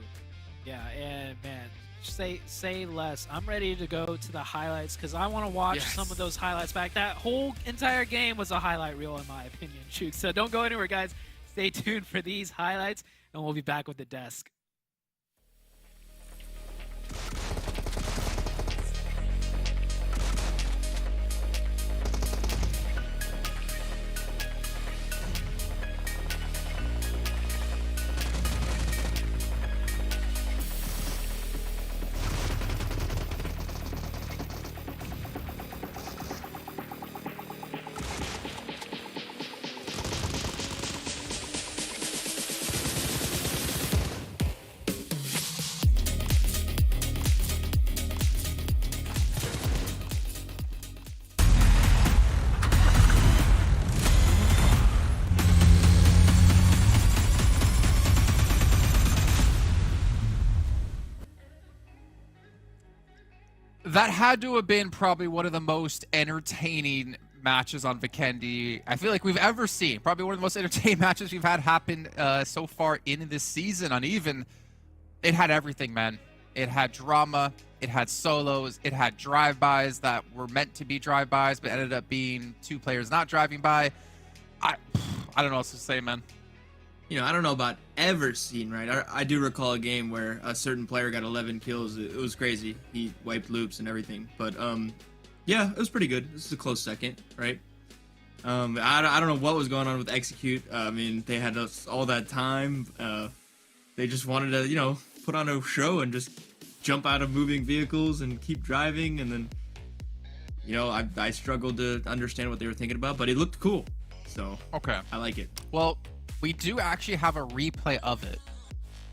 Yeah, and man, say less. I'm ready to go to the highlights because I want to watch some of those highlights back. That whole entire game was a highlight reel, in my opinion, Shoot. So don't go anywhere, guys. Stay tuned for these highlights, and we'll be back with the desk. That had to have been probably one of the most entertaining matches on Vikendi I feel like we've ever seen. Probably one of the most entertaining matches we've had happen so far in this season. Uneven. It had everything, man. It had drama. It had solos. It had drive-bys that were meant to be drive-bys, but ended up being two players not driving by. I don't know what to say, man. You know, I don't know about ever seen, right? I do recall a game where a certain player got 11 kills. It was crazy. He wiped loops and everything. But, yeah, it was pretty good. This is a close second, right? I don't know what was going on with Execute. I mean, they had all that time. They just wanted to, you know, put on a show and just jump out of moving vehicles and keep driving. And then, you know, I struggled to understand what they were thinking about, but it looked cool. So, okay, I like it. Well, we do actually have a replay of it,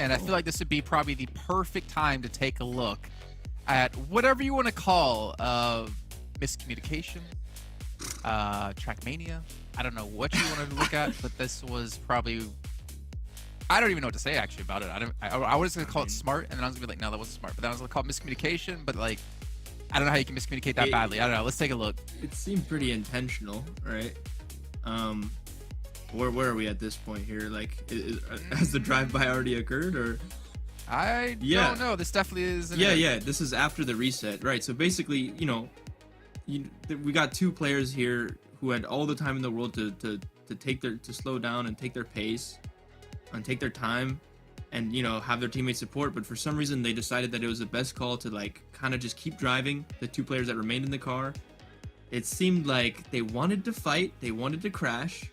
and I feel like this would be probably the perfect time to take a look at whatever you want to call miscommunication, trackmania. I don't know what you want to look at, but this was probably, I don't even know what to say actually about it. I was going to call it smart, and then I was going to be like, no, that wasn't smart. But then I was going to call it miscommunication, but like, I don't know how you can miscommunicate that badly. I don't know. Let's take a look. It seemed pretty intentional, right? Where are we at this point here? Like, has the drive-by already occurred, or? I don't know. This definitely is. Yeah. This is after the reset, right? So basically, you know, we got two players here who had all the time in the world to slow down and take their pace, and take their time, and you know, have their teammates support. But for some reason, they decided that it was the best call to like kind of just keep driving. The two players that remained in the car, it seemed like they wanted to fight, they wanted to crash.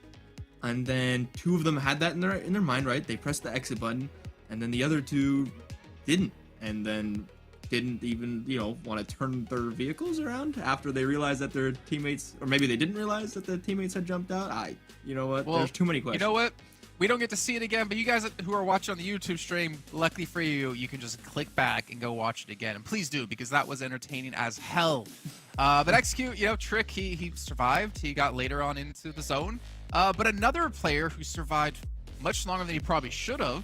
And then two of them had that in their mind, right? They pressed the exit button, and then the other two didn't, and then didn't even, you know, want to turn their vehicles around after they realized that their teammates, or maybe they didn't realize that the teammates had jumped out. You know what? Well, there's too many questions. You know what? We don't get to see it again, but you guys who are watching on the YouTube stream, luckily for you, you can just click back and go watch it again. And please do, because that was entertaining as hell. But Execute, you know, Trick, he survived. He got later on into the zone. But another player who survived much longer than he probably should have,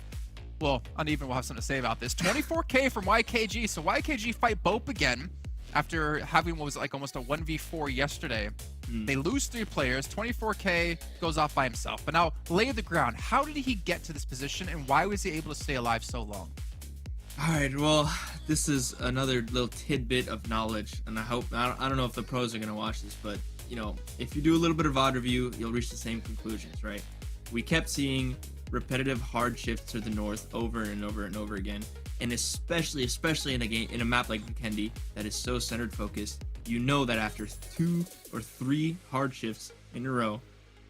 well, Uneven will have something to say about this. 24K from YKG. So YKG fight BOPE again after having what was like almost a 1v4 yesterday. They lose 3 players. 24K goes off by himself. But now, lay the ground. How did he get to this position, and why was he able to stay alive so long? All right, well, this is another little tidbit of knowledge, and I don't know if the pros are going to watch this, but, you know, if you do a little bit of VOD review, you'll reach the same conclusions, right? We kept seeing repetitive hard shifts to the north over and over and over again, and especially in a map like Vikendi that is so centered focused, you know that after 2 or 3 hard shifts in a row,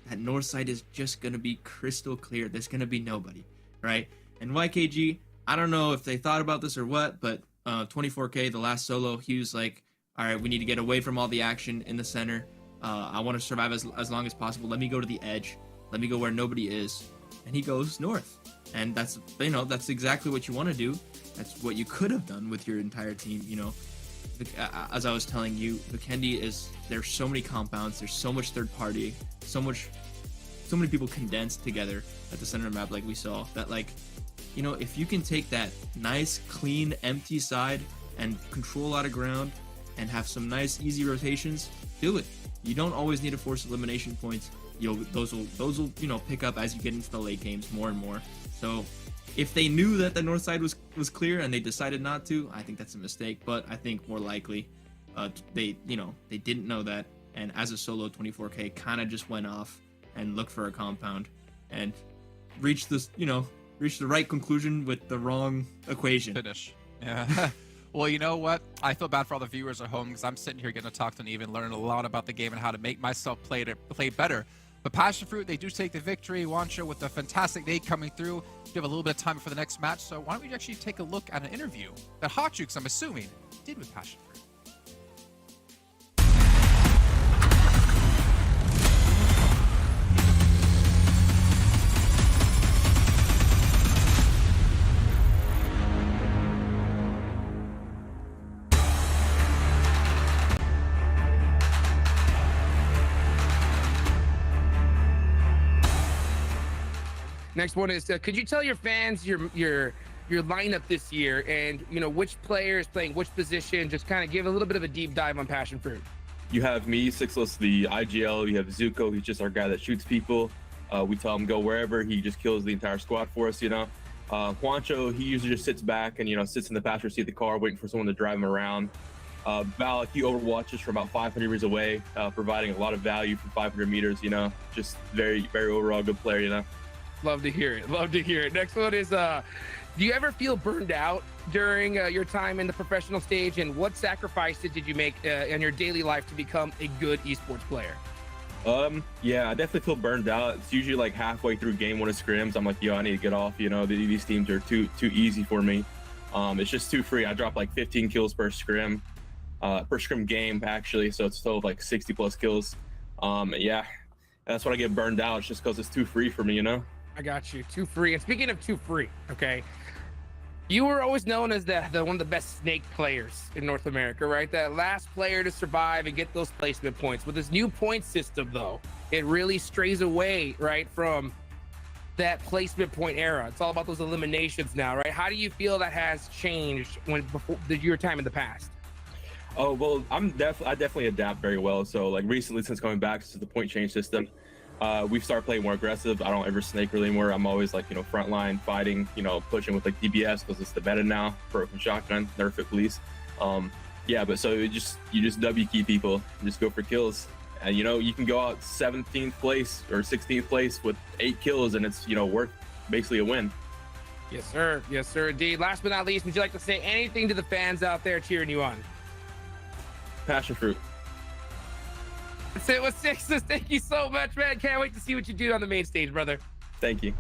that north side is just going to be crystal clear. There's going to be nobody, right? And YKG, I don't know if they thought about this or what, but 24K, the last solo, he was like, all right, we need to get away from all the action in the center. I want to survive as long as possible. Let me go to the edge. Let me go where nobody is. And he goes north. And that's, you know, that's exactly what you want to do. That's what you could have done with your entire team, you know. As I was telling you, Vikendi there's so many compounds, there's so much third party, so many people condensed together at the center of the map like we saw, that like, you know, if you can take that nice, clean, empty side and control a lot of ground, and have some nice easy rotations, do it. You don't always need to force elimination points. Those will pick up as you get into the late games more and more. So if they knew that the north side was clear and they decided not to, I think that's a mistake. But I think more likely they didn't know that, and as a solo 24K kind of just went off and looked for a compound and reached the right conclusion with the wrong equation. Finish. Yeah. Well, you know what? I feel bad for all the viewers at home because I'm sitting here getting to talk to Neve and learn a lot about the game and how to make myself play better. But PASSIONFRUIT, they do take the victory. Wancho with a fantastic nade coming through. We have a little bit of time for the next match, so why don't we actually take a look at an interview that HotJukes, I'm assuming, did with PASSIONFRUIT. Next one is, could you tell your fans your lineup this year, and which player is playing which position? Just kind of give a little bit of a deep dive on PASSIONFRUIT. You have me, Sixless, the IGL. You have Zuko, he's just our guy that shoots people. We tell him go wherever, he just kills the entire squad for us. Juancho, he usually just sits back and sits in the passenger seat of the car waiting for someone to drive him around. BULUC, he overwatches from about 500 meters away, providing a lot of value from 500 meters. Just very, very overall good player. Love to hear it. Love to hear it. Next one is, do you ever feel burned out during your time in the professional stage, and what sacrifices did you make in your daily life to become a good esports player? Yeah, I definitely feel burned out. It's usually like halfway through game one of scrims. I'm like, yo, I need to get off. These teams are too easy for me. It's just too free. I drop like 15 kills per scrim game actually. So it's still like 60 plus kills. Yeah, that's when I get burned out. It's just because it's too free for me, I got you. Too free. And speaking of too free, okay, you were always known as the one of the best snake players in North America, right? That last player to survive and get those placement points. With this new point system, though, it really strays away, right, from that placement point era. It's all about those eliminations now, right? How do you feel that has changed before your time in the past? Oh, well, I definitely adapt very well. So like recently, since coming back to the point change system, we've started playing more aggressive. I don't ever snake really anymore. I'm always like, frontline fighting, pushing with like DBS because it's the meta now from shotgun, nerf it please. Yeah, but so you just W key people and just go for kills. And you can go out 17th place or 16th place with 8 kills and it's worth basically a win. Yes, sir. Yes, sir, indeed. Last but not least, would you like to say anything to the fans out there cheering you on? PASSIONFRUIT. That's it with Sixes. Thank you so much, man. Can't wait to see what you do on the main stage, brother. Thank you.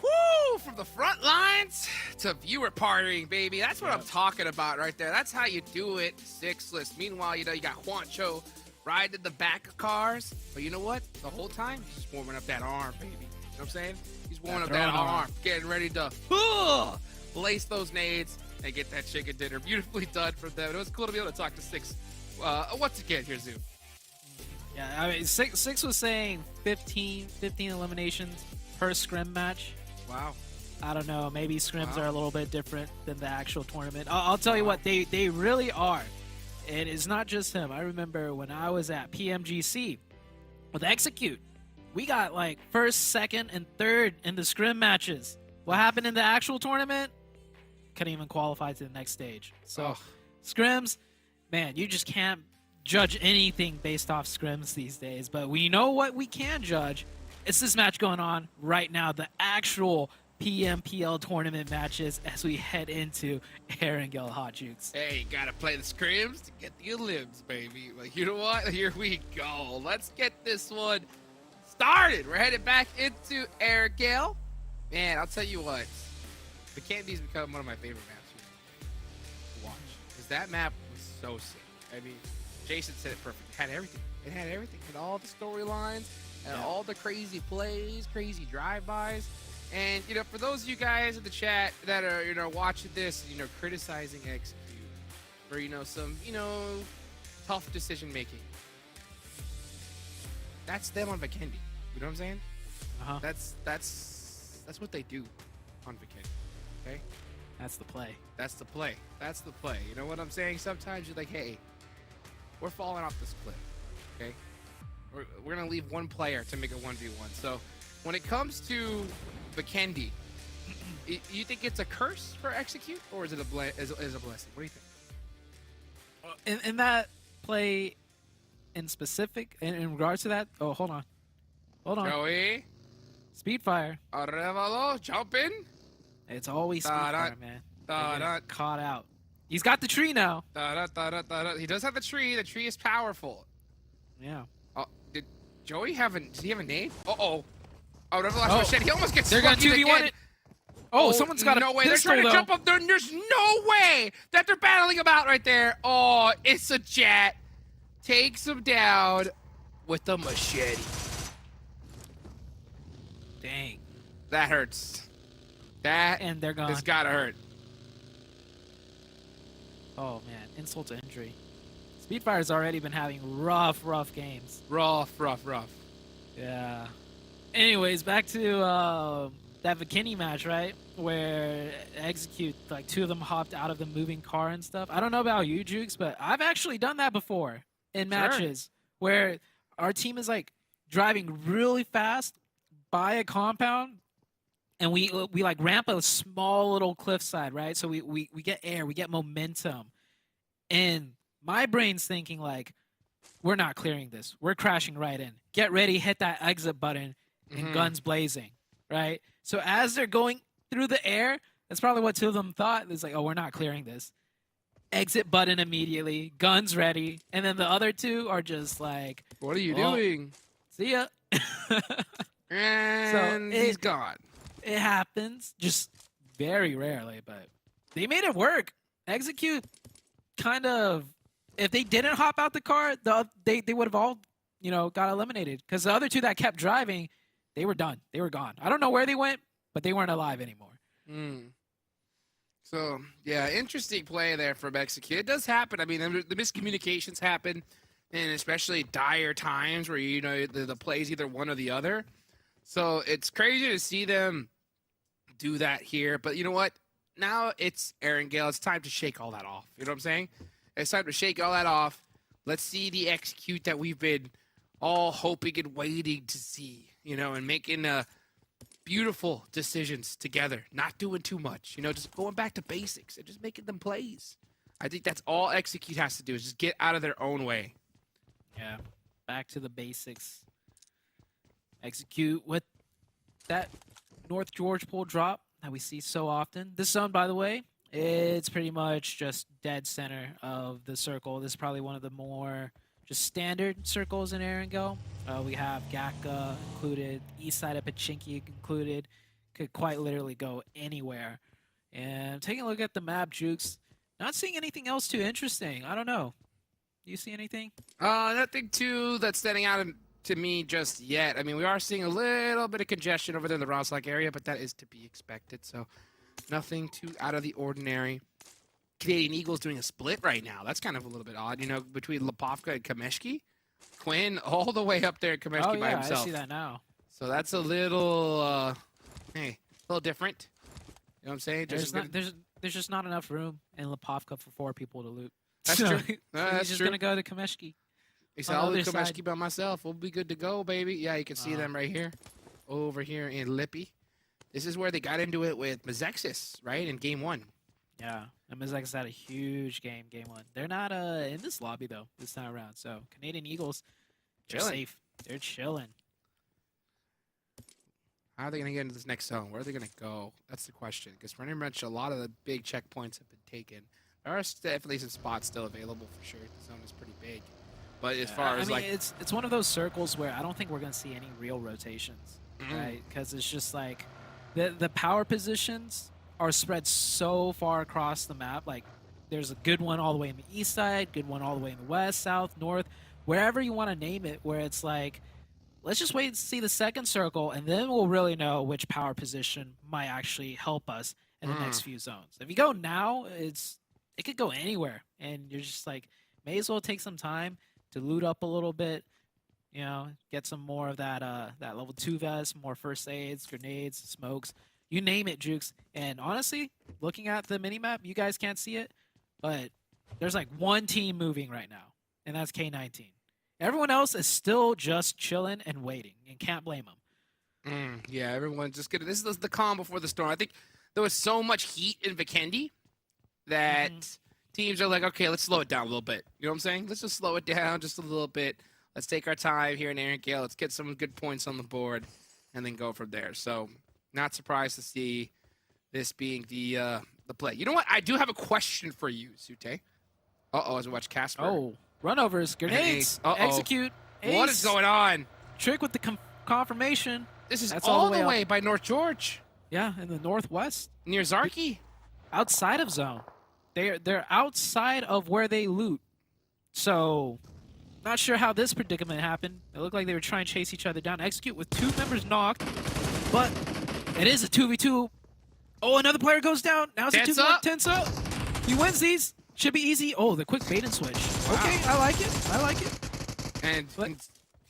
Woo! From the front lines to viewer partying, baby. That's what I'm talking about right there. That's how you do it, Sixless. Meanwhile, you got Juancho riding in the back of cars. But you know what? The whole time, he's just warming up that arm, baby. You know what I'm saying? He's warming up that arm, getting ready to lace those nades and get that chicken dinner. Beautifully done for them. It was cool to be able to talk to Six once again here, Zoom. Yeah, I mean, Six was saying 15 eliminations per scrim match. Wow. I don't know. Maybe scrims are a little bit different than the actual tournament. I'll tell you what, they really are. And it's not just him. I remember when I was at PMGC with Execute, we got like first, second, and third in the scrim matches. What happened in the actual tournament? Couldn't even qualify to the next stage. So scrims, man, you just can't judge anything based off scrims these days. But we know what we can judge. It's this match going on right now, the actual PMPL tournament matches as we head into Erangel HotJukes. Hey, you gotta play the scrims to get the elims, baby. But you know what? Here we go. Let's get this one started. We're headed back into Erangel. Man, I'll tell you what. Vikendi's become one of my favorite maps to watch. Because that map was so sick. I mean, Jason said it perfect. It had everything. It had everything. It had all the storylines, and all the crazy plays, crazy drive-bys. And, for those of you guys in the chat that are, watching this, criticizing Execute for, some, tough decision-making. that's them on Vikendi. You know what I'm saying? Uh-huh. That's what they do on Vikendi. Okay? That's the play. That's the play. That's the play. You know what I'm saying? Sometimes you're like, hey, we're falling off this cliff. Okay? We're gonna leave one player to make a 1v1. So when it comes to Vikendi, you think it's a curse for Execute, or is it a blessing? What do you think? In that play in specific, in regards to that, oh, hold on. Joey, Speedfire. Arevalo, jump in. It's always Da-da. Speedfire, man. Da-da. They get caught out. He's got the tree now. He does have the tree. The tree is powerful. Yeah. Oh, did Joey have does he have a name? Uh-oh. Oh, Revelation Oh. shit. He almost gets They're gonna slugged 2v1 again. it. Oh, someone's got a no way. pistol, They're trying to though. jump up there, and there's no way that they're battling him out right there. Oh, it's a jet. Takes him down with a machete. Dang. That hurts. That And they're gone. has gotta hurt. Oh, man. Insult to injury. Speedfire's already been having rough games. Rough. Yeah. Anyways, back to that Vikendi match, right? Where Execute, like, 2 of them hopped out of the moving car and stuff. I don't know about you, Jukes, but I've actually done that before in matches where our team is, like, driving really fast by a compound, and we like ramp a small little cliffside, right? So we get air, we get momentum, and my brain's thinking like, we're not clearing this, we're crashing right in. Get ready, hit that exit button, and guns blazing, right? So as they're going through the air, that's probably what 2 of them thought. It's like, oh, we're not clearing this. Exit button immediately, guns ready, and then the other 2 are just like, What are you Well, doing? see ya. And he's gone. It happens, just very rarely, but they made it work. Execute kind of, if they didn't hop out the car, they would have all, got eliminated. Because the other 2 that kept driving, they were done. They were gone. I don't know where they went, but they weren't alive anymore. So, yeah, interesting play there from Execute. It does happen. I mean, the miscommunications happen, and especially dire times where, the play's either one or the other. So it's crazy to see them do that here. But you know what? Now it's Erangel. It's time to shake all that off. You know what I'm saying? It's time to shake all that off. Let's see the Execute that we've been all hoping and waiting to see, and making beautiful decisions together. Not doing too much, just going back to basics and just making them plays. I think that's all Execute has to do is just get out of their own way. Yeah, back to the basics. Execute with that North George pull drop that we see so often. This zone, by the way, it's pretty much just dead center of the circle. This is probably one of the more just standard circles in Erangel. We have Gaka included, east side of Pachinki included. Could quite literally go anywhere. And taking a look at the map, Jukes, not seeing anything else too interesting. I don't know. Do you see anything? Nothing too that's standing out to me just yet. I mean, we are seeing a little bit of congestion over there in the Roslake area, but that is to be expected. So nothing too out of the ordinary. Canadian Eagles doing a split right now. That's kind of a little bit odd, between Lepovka and Kameshki. Quinn all the way up there at Kameshki by himself. I see that now. So that's a little, a little different. You know what I'm saying? There's just not enough room in Lepovka for 4 people to loot. That's So true. he's just true. gonna go to Kameshki. He said, on the I'll other do side. Kameshki by myself. We'll be good to go, baby. Yeah, you can see them right here. Over here in Lippy. This is where they got into it with MEZEXIS, right? In game 1. Yeah, and MEZEXIS had a huge game 1. They're not in this lobby though this time around. So Canadian Eagles, they're Chilling. safe. They're chilling. How are they going to get into this next zone? Where are they going to go? That's the question. Because pretty much a lot of the big checkpoints have been taken. There are definitely some spots still available for sure. The zone is pretty big. But as far as it's one of those circles where I don't think we're gonna see any real rotations, right? Because it's just like the power positions are spread so far across the map. Like there's a good one all the way in the east side, good one all the way in the west, south, north, wherever you want to name it. Where it's like, let's just wait and see the second circle, and then we'll really know which power position might actually help us in the next few zones. If you go now, it could go anywhere, and you're just like, may as well take some time to loot up a little bit, You know, get some more of that that level 2 vest, more first aids, grenades, smokes, you name it, Jukes. And honestly, looking at the minimap, you guys can't see it, but there's like one team moving right now, and that's K19. Everyone else is still just chilling and waiting, and can't blame them. Yeah, everyone just get it. This is the calm before the storm. I think there was so much heat in Vikendi that teams are like, okay, let's slow it down a little bit. You know what I'm saying? Let's just slow it down just a little bit. Let's take our time here in Erangel. Let's get some good points on the board and then go from there. So not surprised to see this being the play. You know what? I do have a question for you, Sute. Uh-oh, as we watch Casper. Oh, runovers, grenades, execute, ace. What is going on? Trick with the confirmation. This is That's all the up. way by North George. Yeah, in the northwest. Near Zarky. Outside of zone. They're outside of where they loot. So, not sure how this predicament happened. It looked like they were trying to chase each other down. Execute with 2 members knocked, but it is a 2v2. Oh, another player goes down. Now it's a 2v1. Tense up. He wins these. Should be easy. Oh, the quick bait and switch. Wow. Okay, I like it. I like it. And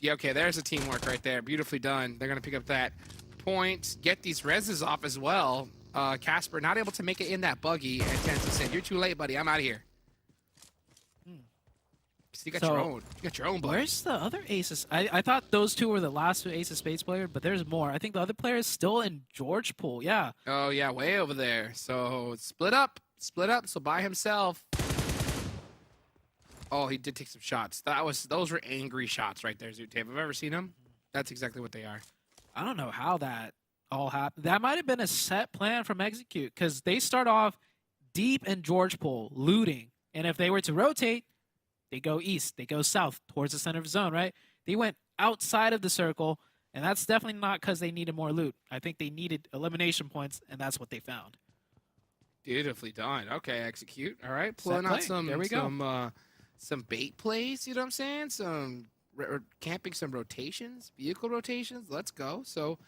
yeah, okay, there's a teamwork right there. Beautifully done. They're going to pick up that point, get these reses off as well. Casper not able to make it in that buggy, and Tensa said, "You're too late, buddy. I'm out of here." You got your own. You got your own buggy. Where's the other aces? I thought those two were the last 2 ace of spades players, but there's more. I think the other player is still in George Pool. Yeah. Oh yeah, way over there. So split up. So by himself. Oh, he did take some shots. Those were angry shots right there, Zute. Have you ever seen them? That's exactly what they are. I don't know how that all happened. That might have been a set plan from Execute, because they start off deep in George Pool, looting. And if they were to rotate, they go east, they go south, towards the center of the zone, right? They went outside of the circle, and that's definitely not because they needed more loot. I think they needed elimination points, and that's what they found. Beautifully done. Okay, Execute. All right, pulling play. out some, There we go. some bait plays, you know what I'm saying? Some camping some rotations, vehicle rotations. Let's go. So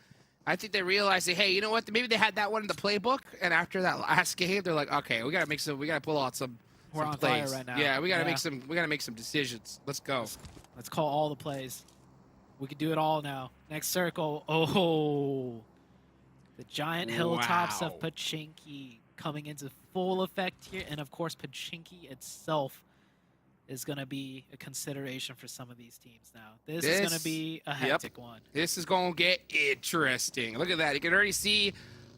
I think they realized that, hey, you know what? Maybe they had that one in the playbook, and after that last game, they're like, okay, we gotta pull out some We're on plays. fire right now. Yeah, we gotta make some decisions. Let's go. Let's call all the plays. We can do it all now. Next circle. Oh, the giant hilltops of Pachinki coming into full effect here, and of course, Pachinki itself is going to be a consideration for some of these teams now. This is going to be a hectic one. This is going to get interesting. Look at that. You can already see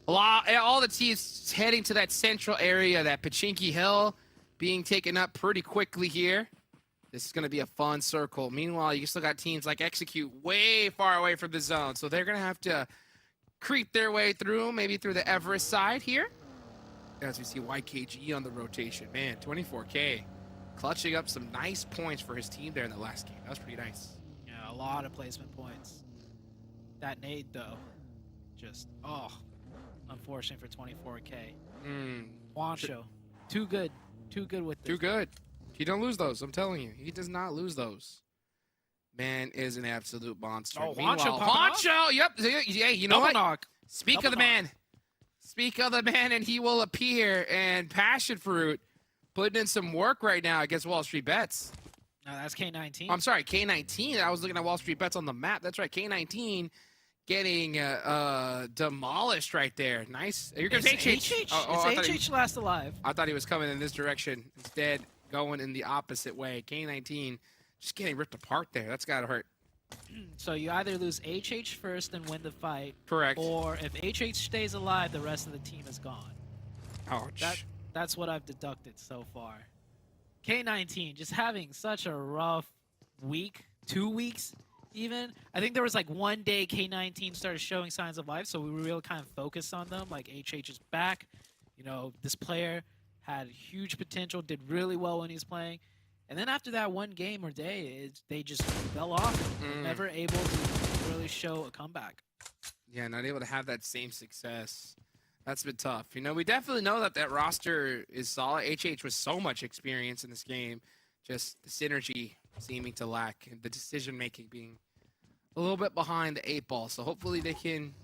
all the teams heading to that central area, that Pachinki Hill being taken up pretty quickly here. This is going to be a fun circle. Meanwhile, you still got teams like Execute way far away from the zone, so they're going to have to creep their way through, maybe through the Everest side here. As we see YKG on the rotation. Man, 24K. Clutching up some nice points for his team there in the last game. That was pretty nice. Yeah, a lot of placement points. That nade, though, just, unfortunate for 24K. Juancho, too good with this. Too good. He don't lose those, I'm telling you. He does not lose those. Man is an absolute monster. Oh, Juancho, Juancho, yep. Yeah, you know Double what? knock. Speak of the man. Speak of the man, and he will appear. And PASSIONFRUIT putting in some work right now against Wall Street Bets. No, that's K19. I'm sorry, K19. I was looking at Wall Street Bets on the map. That's right, K19 getting demolished right there. Nice. Here comes HH. It's HH last alive. I thought he was coming in this direction. Instead, going in the opposite way. K19 just getting ripped apart there. That's got to hurt. So you either lose HH first and win the fight. Correct. Or if HH stays alive, the rest of the team is gone. Ouch. That's what I've deducted so far. K19 just having such a rough week, 2 weeks even. I think there was like one day K19 started showing signs of life, so we were really kind of focused on them. Like HH is back. You know, this player had huge potential, did really well when he was playing. And then after that one game or day, they just fell off. Never able to really show a comeback. Yeah, not able to have that same success. That's been tough. You know, we definitely know that roster is solid. HH with so much experience in this game. Just the synergy seeming to lack, and the decision-making being a little bit behind the 8 ball. So hopefully they can,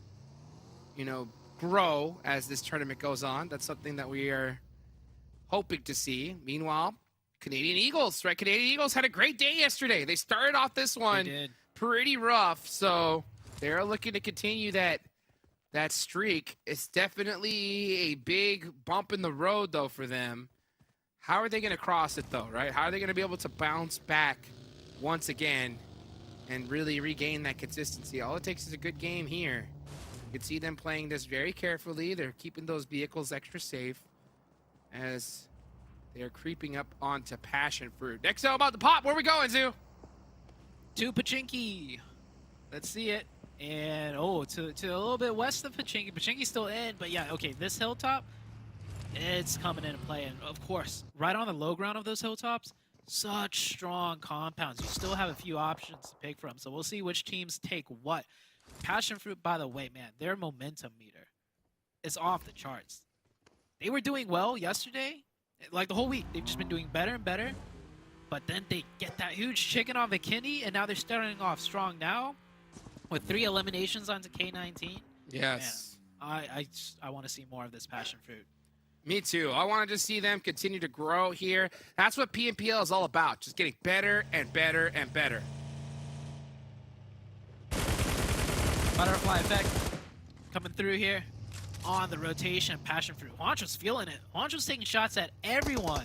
you know, grow as this tournament goes on. That's something that we are hoping to see. Meanwhile, Canadian Eagles, right? Canadian Eagles had a great day yesterday. They started off this one pretty rough. So they're looking to continue that streak. It's definitely a big bump in the road, though, for them. How are they going to cross it, though, right? How are they going to be able to bounce back once again and really regain that consistency? All it takes is a good game here. You can see them playing this very carefully. They're keeping those vehicles extra safe as they're creeping up onto Passionfruit. Next up about the pop. Where are we going, Zoo? To Pachinki. Let's see it. And, to a little bit west of Pachinki. Pachinki's still in, but yeah, okay, this hilltop, it's coming into play. And, of course, right on the low ground of those hilltops, such strong compounds. You still have a few options to pick from, so we'll see which teams take what. Passionfruit, by the way, man, their momentum meter is off the charts. They were doing well yesterday, like the whole week. They've just been doing better and better, but then they get that huge chicken on Vikendi, and now they're starting off strong now with 3 eliminations onto K19. Yes. Man, I want to see more of this Passionfruit. Me too. I want to just see them continue to grow here. That's what PMPL is all about, just getting better and better and better. Butterfly effect coming through here on the rotation. Passionfruit. Juancho's feeling it. Juancho's taking shots at everyone.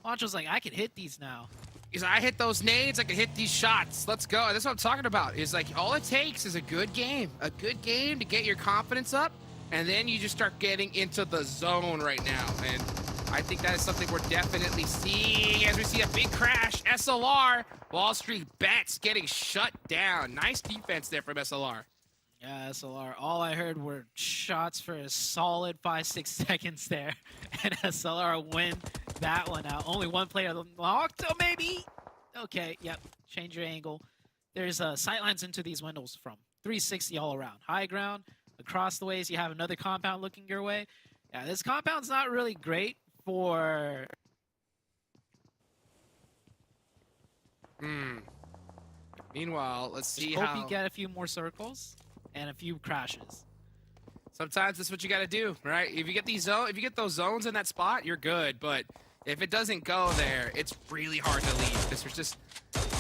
Juancho's like, I can hit these now. He's like, I hit those nades, I can hit these shots. Let's go. That's what I'm talking about. Is like, all it takes is a good game. A good game to get your confidence up, and then you just start getting into the zone right now. And I think that is something we're definitely seeing as we see a big crash. SLR, Wall Street Bets getting shut down. Nice defense there from SLR. Yeah, SLR. All I heard were shots for a solid 5-6 seconds there. And SLR win that one out. Only one player locked, oh, maybe. Okay, yep. Change your angle. There's sightlines into these windows from 360 all around. High ground, across the ways, you have another compound looking your way. Yeah, this compound's not really great for... Meanwhile, let's see Hope how... you get a few more circles and a few crashes. Sometimes that's what you got to do, right? If you get those zones in that spot, you're good. But if it doesn't go there, it's really hard to leave because there's just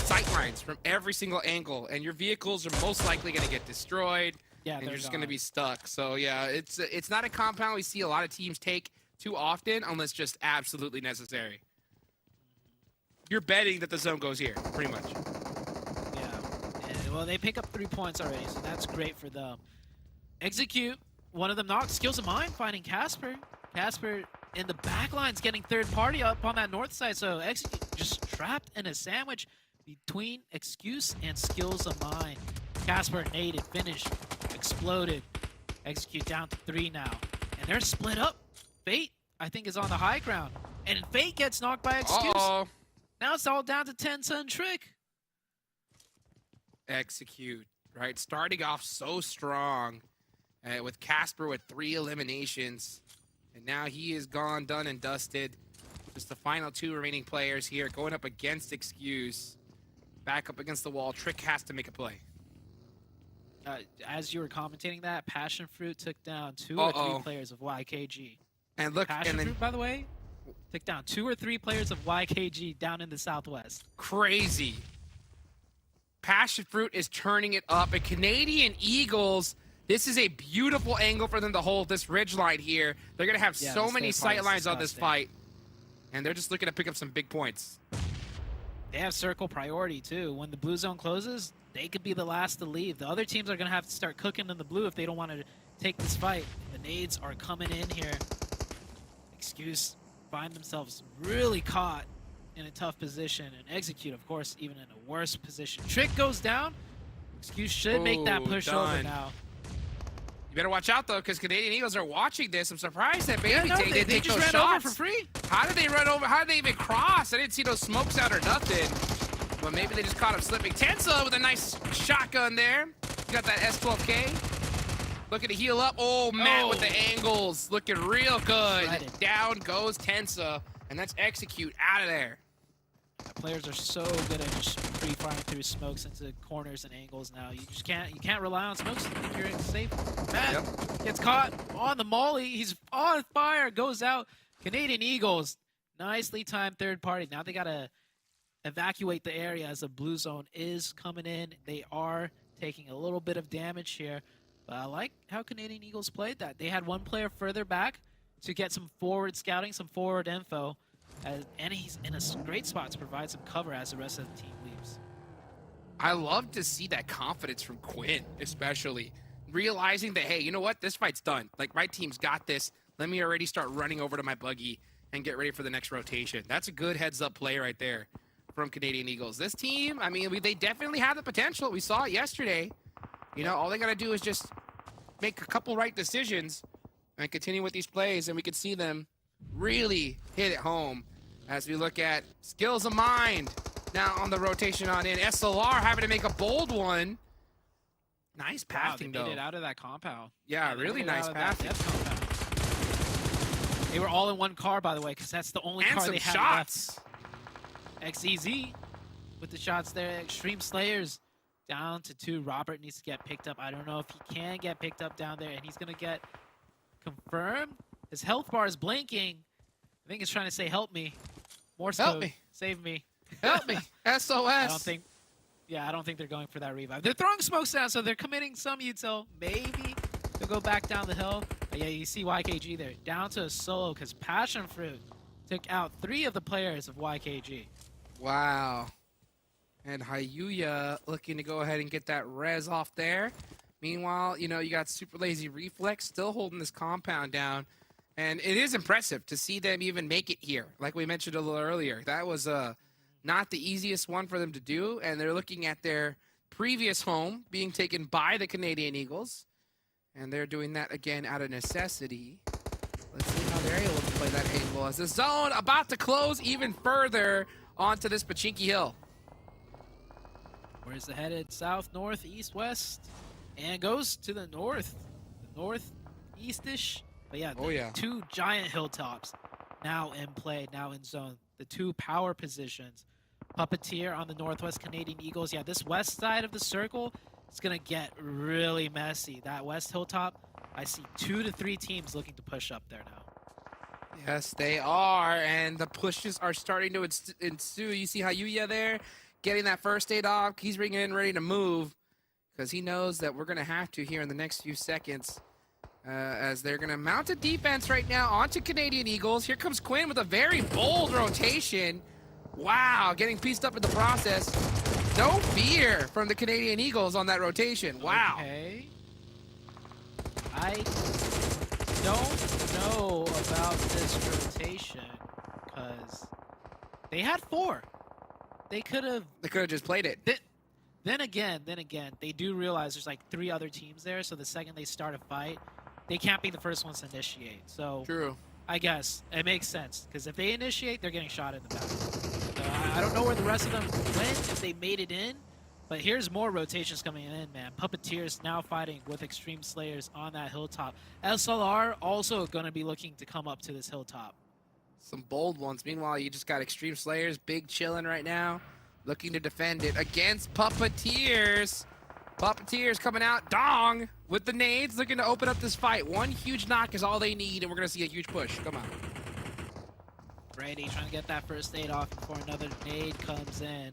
sight lines from every single angle, and your vehicles are most likely going to get destroyed. Yeah, and you're just going to be stuck. So yeah, it's not a compound we see a lot of teams take too often unless just absolutely necessary. You're betting that the zone goes here, pretty much. Yeah. And, well, they pick up 3 points already, so that's great for them. Execute. One of them knocked. Skills of Mine finding Casper. Casper in the back line's getting third party up on that north side, so Execute just trapped in a sandwich between Excuse and Skills of Mine. Casper naded, finished, exploded. Execute down to 3 now. And they're split up. Fate, I think, is on the high ground. And Fate gets knocked by Excuse. Uh-oh. Now it's all down to 10-son Trick. Execute, right? Starting off so strong with Casper with 3 eliminations. And now he is gone, done, and dusted. Just the final 2 remaining players here going up against Excuse. Back up against the wall. Trick has to make a play. As you were commentating that, Passionfruit took down 2 or 3 players of YKG. And look, Passionfruit, by the way, took down 2 or 3 players of YKG down in the southwest. Crazy. Passionfruit is turning it up. And Canadian Eagles, this is a beautiful angle for them to hold this ridgeline here. They're going to have so many sight lines on this fight. And they're just looking to pick up some big points. They have circle priority, too. When the blue zone closes, they could be the last to leave. The other teams are going to have to start cooking in the blue if they don't want to take this fight. The nades are coming in here. Excuse find themselves really caught in a tough position, and Execute, of course, even in a worse position. Trick goes down. Excuse should make that push over now. You better watch out, though, because Canadian Eagles are watching this. I'm surprised that Baby they take just those ran over shots. for free. How did they run over? How did they even cross? I didn't see those smokes out or nothing. But maybe they just caught him slipping. Tensa with a nice shotgun there. Got that S12K. Looking to heal up. Oh, Matt with the angles. Looking real good. Shredded. Down goes Tensa. And that's Execute out of there. Players are so good at just free-firing through smokes into corners and angles now. You just can't rely on smokes to think you're safe. Matt gets caught on the molly. He's on fire. Goes out. Canadian Eagles, nicely timed third party. Now they got a evacuate the area as the blue zone is coming in. They are taking a little bit of damage here, but I like how Canadian Eagles played that. They had one player further back to get some forward scouting, some forward info, and he's in a great spot to provide some cover as the rest of the team leaves. I love to see that confidence from Quinn, especially realizing that, hey, you know what? This fight's done. Like, my team's got this. Let me already start running over to my buggy and get ready for the next rotation. That's a good heads-up play right there from Canadian Eagles. This team, I mean, they definitely have the potential. We saw it yesterday. You know, all they got to do is just make a couple right decisions and continue with these plays, and we could see them really hit it home as we look at skills of mind now on the rotation on in. SLR having to make a bold one. Nice passing, they though. made it out of that compound. Yeah, they really made it nice out of that passing. death compound. They were all in one car, by the way, because that's the only And car some they had shots. left. XEZ with the shots there. Extreme Slayers down to 2. Robert needs to get picked up. I don't know if he can get picked up down there, and he's going to get confirmed. His health bar is blinking. I think it's trying to say, help me. Morse Help code. me. Save me. Help me. SOS. I don't think they're going for that revive. They're throwing smokes down, so they're committing some util. Maybe they'll go back down the hill. But yeah, you see YKG there. Down to a solo because PASSIONFRUIT took out 3 of the players of YKG. Wow. And Hayuya looking to go ahead and get that res off there. Meanwhile, you know, you got Super Lazy Reflex still holding this compound down. And it is impressive to see them even make it here. Like we mentioned a little earlier. That was not the easiest one for them to do. And they're looking at their previous home being taken by the Canadian Eagles. And they're doing that again out of necessity. Let's see how they're able to play that angle as the zone about to close even further onto this Pachinki Hill. Where's it headed? South, north, east, west, and goes to the north, northeast-ish. But yeah, the 2 giant hilltops now in play, now in zone. The 2 power positions. Puppeteer on the northwest, Canadian Eagles. Yeah, this west side of the circle is going to get really messy. That west hilltop, I see 2 to 3 teams looking to push up there now. Yes, they are, and the pushes are starting to ensue. You see Hayuya there getting that first aid off. He's bringing in ready to move because he knows that we're going to have to here in the next few seconds as they're going to mount a defense right now onto Canadian Eagles. Here comes Quinn with a very bold rotation. Wow, getting pieced up in the process. No fear from the Canadian Eagles on that rotation. Wow. Okay. I don't know about this rotation because they had 4. They could have just played it. Then again, they do realize there's like 3 other teams there, so the second they start a fight, they can't be the first ones to initiate. So True. I guess it makes sense because if they initiate, they're getting shot in the back. So I don't know where the rest of them went, if they made it in, but here's more rotations coming in, man. Puppeteers now fighting with Extreme Slayers on that hilltop. SLR also going to be looking to come up to this hilltop. Some bold ones. Meanwhile, you just got Extreme Slayers, big chilling right now, looking to defend it against Puppeteers. Puppeteers coming out, Dong, with the nades, looking to open up this fight. One huge knock is all they need, and we're going to see a huge push. Come on. Brady trying to get that first aid off before another nade comes in.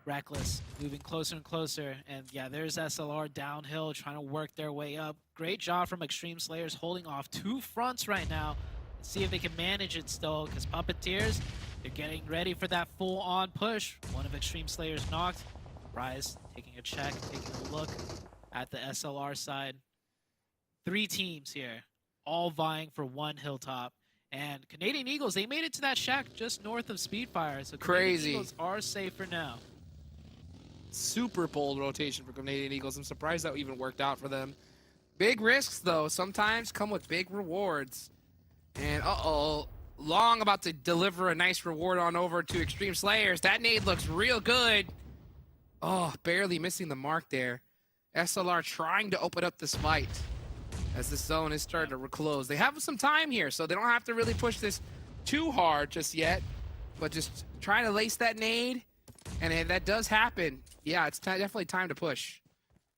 Reckless moving closer and closer, and yeah, there's SLR downhill trying to work their way up. Great job from Extreme Slayers holding off 2 fronts right now. Let's see if they can manage it still, because Puppeteers, they're getting ready for that full-on push. One of Extreme Slayers knocked. Rise taking a check, taking a look at the SLR side. 3 teams here, all vying for 1 hilltop. And Canadian Eagles, they made it to that shack just north of Speedfire, so Crazy. Canadian Eagles are safe for now. Super bold rotation for Canadian Eagles. I'm surprised that even worked out for them. Big risks, though, sometimes come with big rewards. And, uh-oh, Long about to deliver a nice reward on over to Extreme Slayers. That nade looks real good. Oh, barely missing the mark there. SLR trying to open up this fight as the zone is starting to reclose. They have some time here, so they don't have to really push this too hard just yet, but just trying to lace that nade. And if that does happen, yeah, it's definitely time to push.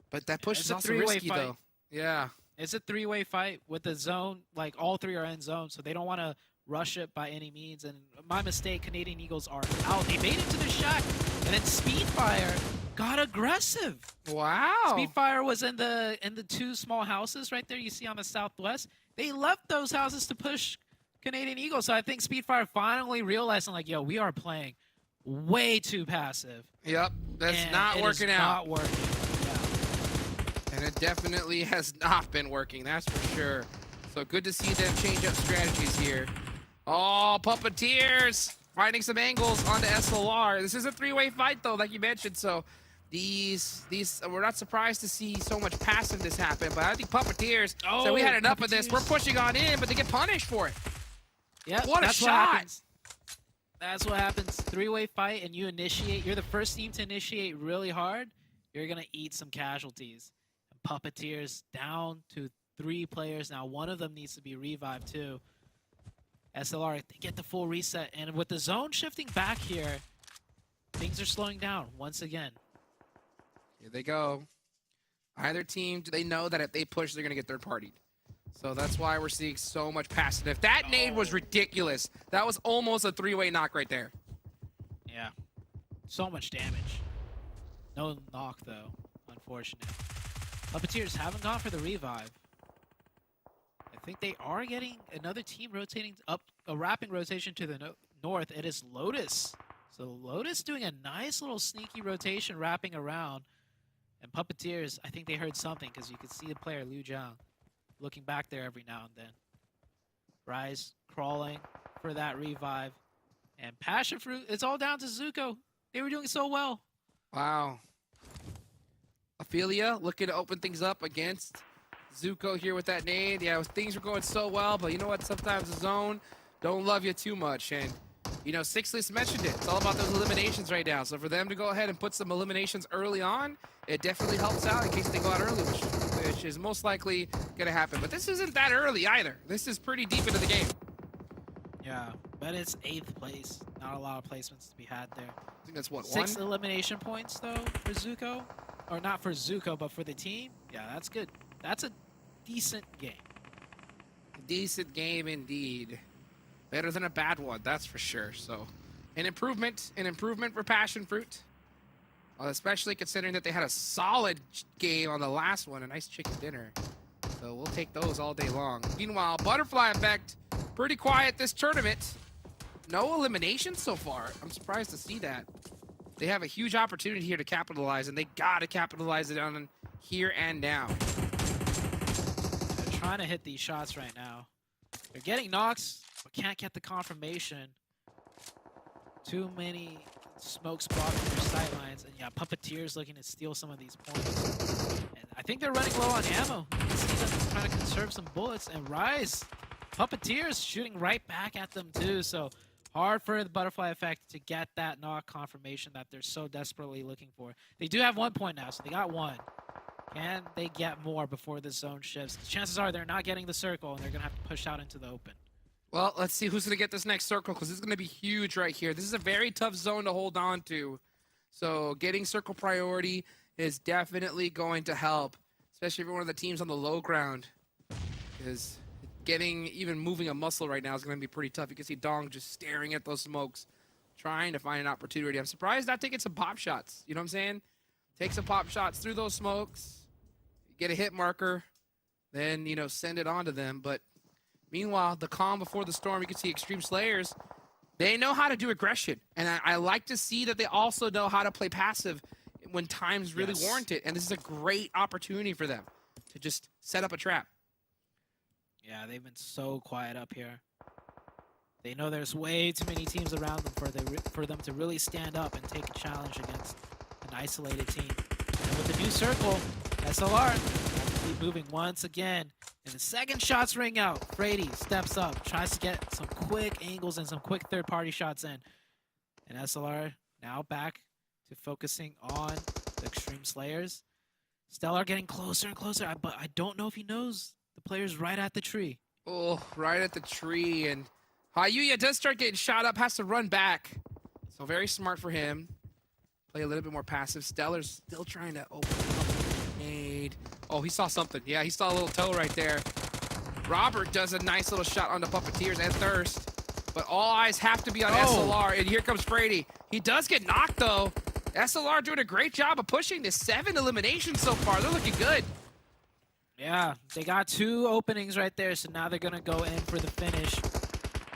But that push is also risky, though. Yeah. It's a 3-way fight with the zone. Like, all 3 are in zone, so they don't want to rush it by any means. And my mistake, Canadian Eagles are out. They made it to the shack, and then Speedfire got aggressive. Wow. Speedfire was in the two small houses right there you see on the southwest. They left those houses to push Canadian Eagles. So I think Speedfire finally realizing, like, yo, we are playing way too passive. Yep, that's and not it working is out. Not working. Yeah. And it definitely has not been working, that's for sure. So good to see them change up strategies here. Oh, Puppeteers finding some angles onto SLR. This is a three-way fight, though, like you mentioned. So these we're not surprised to see so much passiveness happen. But I think Puppeteers said we had enough of this. We're pushing on in, but they get punished for it. Yeah, What a shot! That's what happens. Three-way fight, and you initiate. You're the first team to initiate really hard. You're gonna eat some casualties. And Puppeteers down to 3 players now. One of them needs to be revived too. SLR, they get the full reset, and with the zone shifting back here, things are slowing down once again. Here they go. Either team, do they know that if they push, they're gonna get third-partied? So that's why we're seeing so much passive. That nade was ridiculous. That was almost a three-way knock right there. Yeah, so much damage. No knock though, unfortunate. Puppeteers haven't gone for the revive. I think they are getting another team rotating up, a wrapping rotation to the north. It is LOTUS. So LOTUS doing a nice little sneaky rotation wrapping around. And Puppeteers, I think they heard something because you could see the player Liu Jiang looking back there every now and then. Rise crawling for that revive. And PASSIONFRUIT, it's all down to Zuko. They were doing so well. Wow. Ophelia looking to open things up against Zuko here with that nade. Yeah, things were going so well, but you know what? Sometimes the zone don't love you too much. And, you know, Sixless mentioned it. It's all about those eliminations right now. So for them to go ahead and put some eliminations early on, it definitely helps out in case they go out early, which is most likely going to happen. But this isn't that early either. This is pretty deep into the game. Yeah, but it's 8th place. Not a lot of placements to be had there. I think that's what, 6 one? elimination points, though, for Zuko. Or not for Zuko, but for the team. Yeah, that's good. That's a decent game. Decent game indeed. Better than a bad one, that's for sure. So, an improvement for PASSIONFRUIT. Especially considering that they had a solid game on the last one, a nice chicken dinner. So we'll take those all day long. Meanwhile, Butterfly Effect, pretty quiet this tournament. No eliminations so far. I'm surprised to see that. They have a huge opportunity here to capitalize, and they gotta capitalize it on here and now. They're trying to hit these shots right now. They're getting knocks, but can't get the confirmation. Too many smoke spots on their sightlines, and yeah, Puppeteers looking to steal some of these points. And I think they're running low on ammo. You can see them trying to conserve some bullets, and Rise, Puppeteers shooting right back at them too, so hard for the Butterfly Effect to get that knock confirmation that they're so desperately looking for. They do have 1 point now, so they got 1. Can they get more before the zone shifts? Chances are they're not getting the circle, and they're going to have to push out into the open. Well, let's see who's going to get this next circle, because this is going to be huge right here. This is a very tough zone to hold on to. So getting circle priority is definitely going to help, especially if you're one of the teams on the low ground. Because even moving a muscle right now is going to be pretty tough. You can see Dong just staring at those smokes, trying to find an opportunity. I'm surprised not taking some pop shots. You know what I'm saying? Take some pop shots through those smokes, get a hit marker, then, you know, send it on to them. But meanwhile, the calm before the storm, you can see Extreme Slayers, they know how to do aggression. And I like to see that they also know how to play passive when times really warrant it. And this is a great opportunity for them to just set up a trap. Yeah, they've been so quiet up here. They know there's way too many teams around them for them to really stand up and take a challenge against an isolated team. And with the new circle, SLR keep moving once again. And the second shots ring out. Frady steps up, tries to get some quick angles and some quick third-party shots in. And SLR now back to focusing on the Extreme Slayers. Stellar getting closer and closer, but I don't know if he knows the player's right at the tree. Oh, right at the tree. And Hayuya does start getting shot up, has to run back. So very smart for him. Play a little bit more passive. Stellar's still trying to open up. Nade. Oh, he saw something. Yeah, he saw a little toe right there. Robert does a nice little shot on the Puppeteers and Thirst. but all eyes have to be on SLR, and here comes Frady. He does get knocked, though. SLR doing a great job of pushing this 7 eliminations so far. They're looking good. Yeah, they got 2 openings right there, so now they're going to go in for the finish.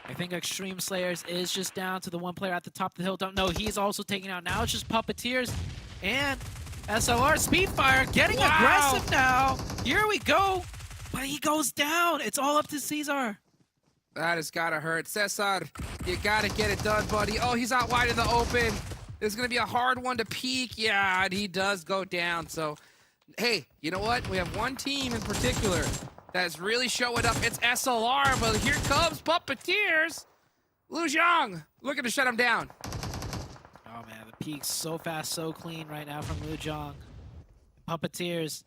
I think Extreme Slayers is just down to the one player at the top of the hill. Don't know, he's also taken out. Now it's just Puppeteers and SLR Speedfire getting aggressive now. Here we go. But he goes down. It's all up to Caesar. That has got to hurt. Cesar, you got to get it done, buddy. Oh, he's out wide in the open. It's going to be a hard one to peek. Yeah, and he does go down. So, hey, you know what? We have one team in particular that's really showing up. It's SLR, but here comes Puppeteers. Lu Zhang looking to shut him down. Oh, man, the peak's so fast, so clean right now from Lu Zhang. Puppeteers,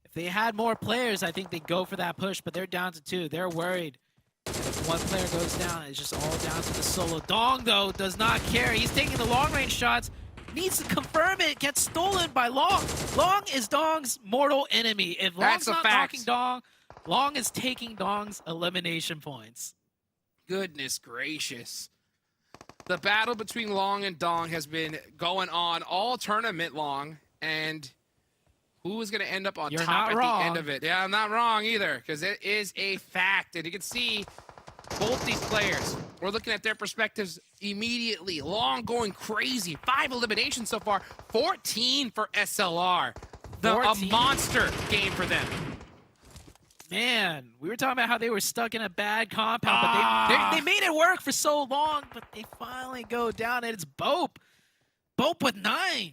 if they had more players, I think they'd go for that push, but they're down to 2. They're worried. If one player goes down, it's just all down to the solo. Dong, though, does not care. He's taking the long-range shots. Needs to confirm it. Gets stolen by Long. Long is Dong's mortal enemy. If Long's not knocking Dong, Long is taking Dong's elimination points. Goodness gracious. The battle between Long and Dong has been going on all tournament long, and who is going to end up on top at the end of it? Yeah, I'm not wrong either, because it is a fact. And you can see both these players. We're looking at their perspectives immediately. Long going crazy. 5 eliminations so far. 14 for SLR. A monster game for them. Man, we were talking about how they were stuck in a bad compound, but they made it work for so long, but they finally go down, and it's BOPE. BOPE with 9.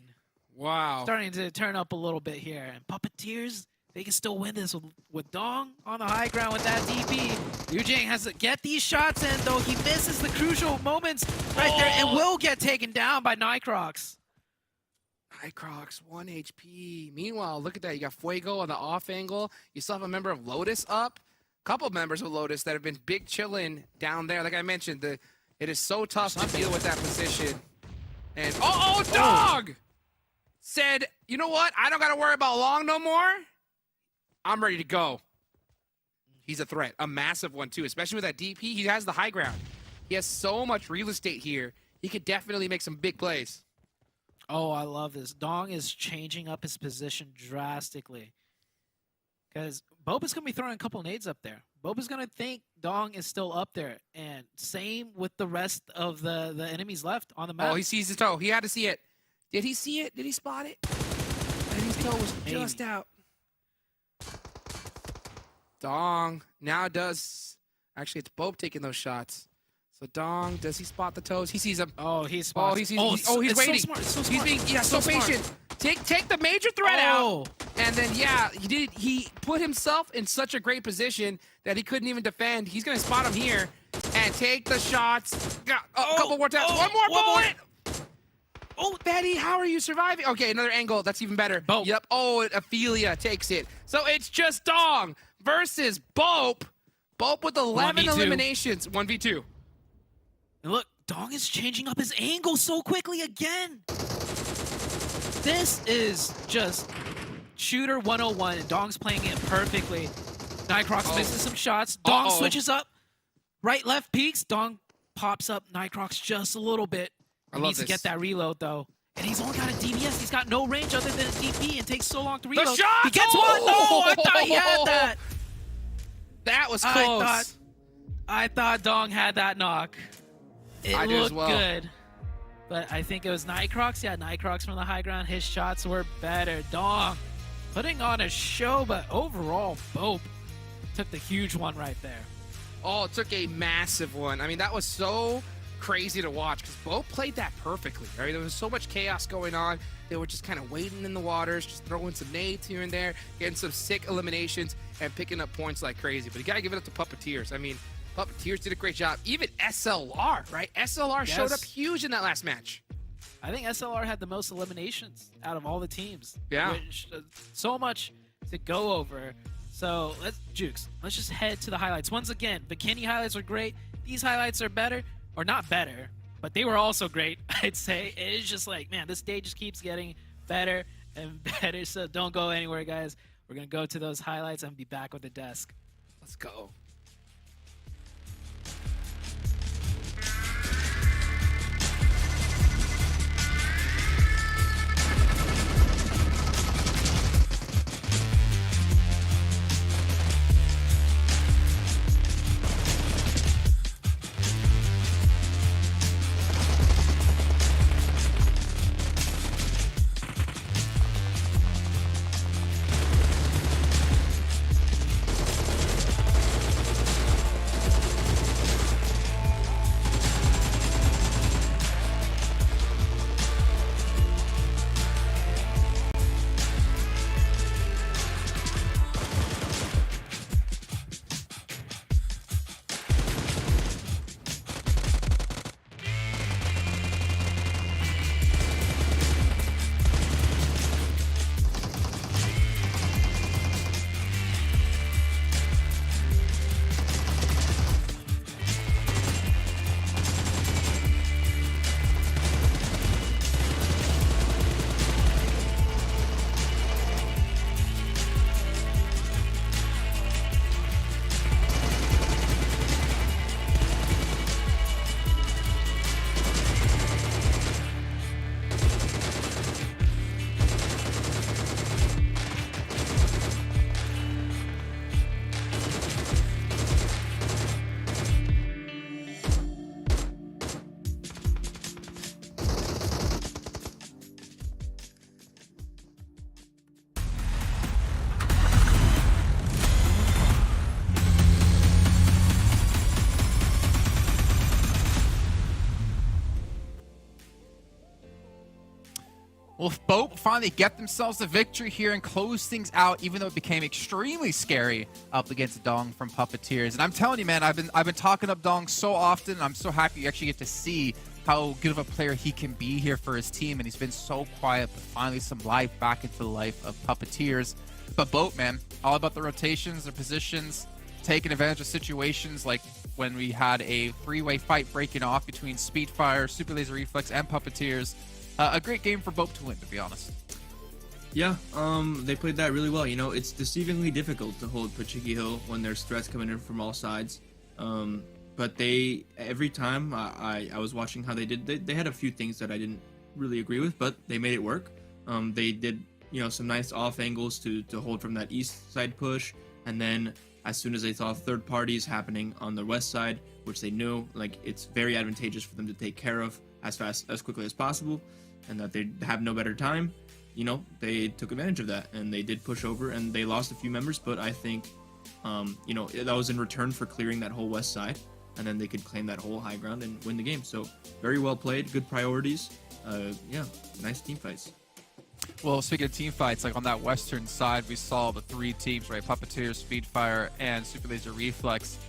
Wow. Starting to turn up a little bit here. And Puppeteers, they can still win this with Dong on the high ground with that DP. Yujing has to get these shots in, though he misses the crucial moments right there and will get taken down by Nycrox. Nycrox, 1 HP. Meanwhile, look at that. You got Fuego on the off angle. You still have a member of Lotus up. A couple members of Lotus that have been big chilling down there. Like I mentioned, it is so tough to deal with that position. And Dog! Said, you know what? I don't got to worry about Long no more. I'm ready to go. He's a threat. A massive one, too. Especially with that DP. He has the high ground. He has so much real estate here. He could definitely make some big plays. Oh, I love this. Dong is changing up his position drastically. Because BOPE is going to be throwing a couple nades up there. BOPE is going to think Dong is still up there. And same with the rest of the enemies left on the map. Oh, he sees his toe. He had to see it. Did he see it? Did he spot it? And his toe was just out. Dong now does... Actually, it's BOPE taking those shots. So Dong, does he spot the toes? He sees them. Oh, he spots. Oh, he's waiting. So smart. So he's smart. being so patient. Take the major threat out. And then he put himself in such a great position that he couldn't even defend. He's gonna spot him here and take the shots. A couple more times. One more bullet. Oh, Betty, how are you surviving? Okay, another angle. That's even better. BOPE. Yep. Oh, Ophelia takes it. So it's just Dong versus BOPE. BOPE with 11 1v2. eliminations. 1v2. And look, Dong is changing up his angle so quickly again. This is just shooter 101, and Dong's playing it perfectly. Nycrox misses some shots. Dong switches up. Right, left peeks. Dong pops up Nycrox just a little bit. He needs to get that reload, though. And he's only got a DBS. He's got no range other than a DP and takes so long to reload. The shot! He gets one! No, I thought he had that. That was close. I thought Dong had that knock. It I do looked as well. good. But I think it was Nycrox. Yeah, Nycrox from the high ground. His shots were better. Dong putting on a show, but overall, BOPE took the huge one right there. Oh, it took a massive one. I mean, that was so crazy to watch because BOPE played that perfectly, right? There was so much chaos going on. They were just kind of waiting in the waters, just throwing some nades here and there, getting some sick eliminations, and picking up points like crazy. But you got to give it up to Puppeteers. I mean, Puppeteers did a great job. Even SLR, right? SLR showed up huge in that last match. I think SLR had the most eliminations out of all the teams. Yeah. Which, so much to go over. So, Jukes, let's just head to the highlights. Once again, Vikendi highlights are great. These highlights are better, or not better, but they were also great, I'd say. It's just like, man, this day just keeps getting better and better. So don't go anywhere, guys. We're going to go to those highlights and be back with the desk. Let's go. Well, BOPE finally get themselves a victory here and close things out, even though it became extremely scary up against Dong from Puppeteers. And I'm telling you, man, I've been talking up Dong so often. I'm so happy you actually get to see how good of a player he can be here for his team. And he's been so quiet, but finally some life back into the life of Puppeteers. But BOPE, man, all about the rotations, their positions, taking advantage of situations like when we had a three-way fight breaking off between Speedfire, Super Laser Reflex, and Puppeteers. A great game for BOPE to win, to be honest. Yeah, they played that really well. You know, it's deceivingly difficult to hold Pachiki Hill when there's threats coming in from all sides. But they, every time I was watching how they did, they had a few things that I didn't really agree with, but they made it work. They did, you know, some nice off angles to hold from that east side push, and then as soon as they saw third parties happening on the west side, which they knew, like, it's very advantageous for them to take care of as quickly as possible, and that they have no better time, you know, they took advantage of that, and they did push over, and they lost a few members, but I think, you know, that was in return for clearing that whole west side, and then they could claim that whole high ground and win the game. So very well played, good priorities. Yeah, nice team fights. Well, speaking of team fights, like on that western side, we saw the three teams, right? Puppeteer, Speedfire, and Super Laser Reflex.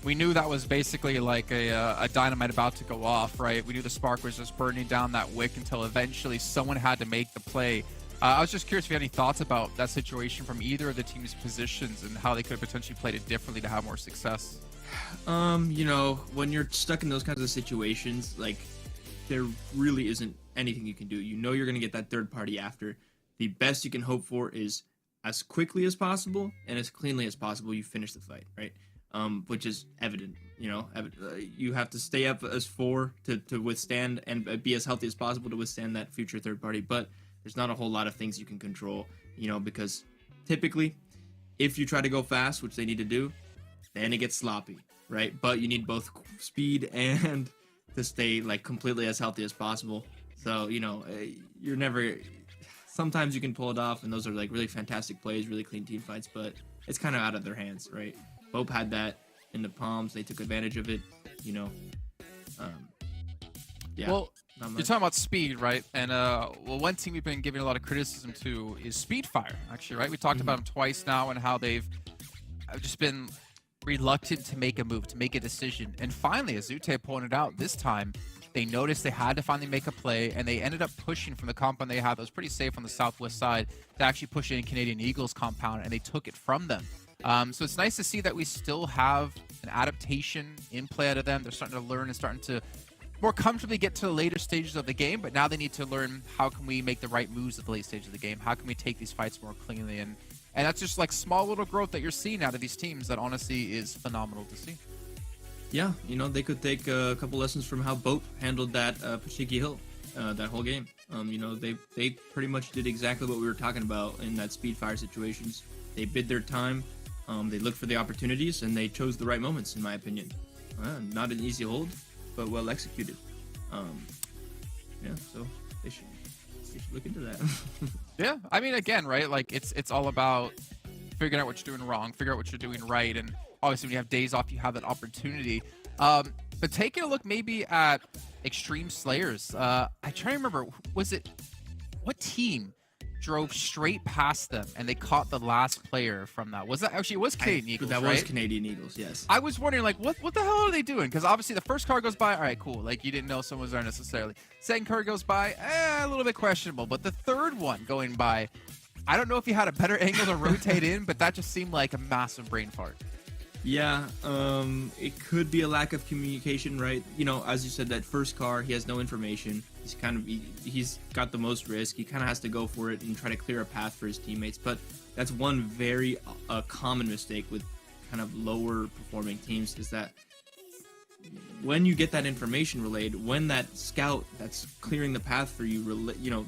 We knew that was basically like a dynamite about to go off, right? We knew the spark was just burning down that wick until eventually someone had to make the play. I was just curious if you had any thoughts about that situation from either of the team's positions and how they could have potentially played it differently to have more success. You know, when you're stuck in those kinds of situations, like, there really isn't anything you can do. You know you're going to get that third party after. The best you can hope for is as quickly as possible and as cleanly as possible you finish the fight, right? Which is evident, you know. You have to stay up as 4 to withstand and be as healthy as possible to withstand that future third party, but there's not a whole lot of things you can control, you know, because typically if you try to go fast, which they need to do, then it gets sloppy, right? But you need both speed and to stay like completely as healthy as possible. So, you know, you're never, sometimes you can pull it off, and those are like really fantastic plays, really clean team fights, but it's kind of out of their hands, right? BOPE had that in the palms. They took advantage of it, you know. Yeah. Well, you're talking about speed, right? And well, one team we've been giving a lot of criticism to is Speedfire, actually, right? We talked about them twice now and how they've just been reluctant to make a move, to make a decision. And finally, as Zute pointed out, this time they noticed they had to finally make a play, and they ended up pushing from the compound they had that was pretty safe on the southwest side to actually push in Canadian Eagles compound, and they took it from them. So it's nice to see that we still have an adaptation in play out of them. They're starting to learn and starting to more comfortably get to the later stages of the game, but now they need to learn how can we make the right moves at the late stage of the game? How can we take these fights more cleanly? And that's just like small little growth that you're seeing out of these teams that honestly is phenomenal to see. Yeah, you know, they could take a couple lessons from how BOPE handled that Pachiki Hill, that whole game. You know, they pretty much did exactly what we were talking about in that Speedfire situations. They bid their time, they looked for the opportunities, and they chose the right moments, in my opinion. Not an easy hold, but well executed. Yeah, so they should look into that. Yeah, I mean, again, right? Like it's all about figuring out what you're doing wrong, figure out what you're doing right, and obviously when you have days off, you have that opportunity. But taking a look maybe at Extreme Slayers, I try to remember, what team drove straight past them and they caught the last player from that? Was that actually, it was Canadian Eagles, That right? was Canadian Eagles, yes. I was wondering, like, what the hell are they doing? Because obviously the first car goes by, all right, cool. Like, you didn't know someone was there necessarily. Second car goes by, a little bit questionable. But the third one going by, I don't know if you had a better angle to rotate in, but that just seemed like a massive brain fart. Yeah, it could be a lack of communication, right? You know, as you said, that first car, he has no information. He's got the most risk. He kind of has to go for it and try to clear a path for his teammates. But that's one very common mistake with kind of lower performing teams, is that when you get that information relayed, when that scout that's clearing the path for you, you know,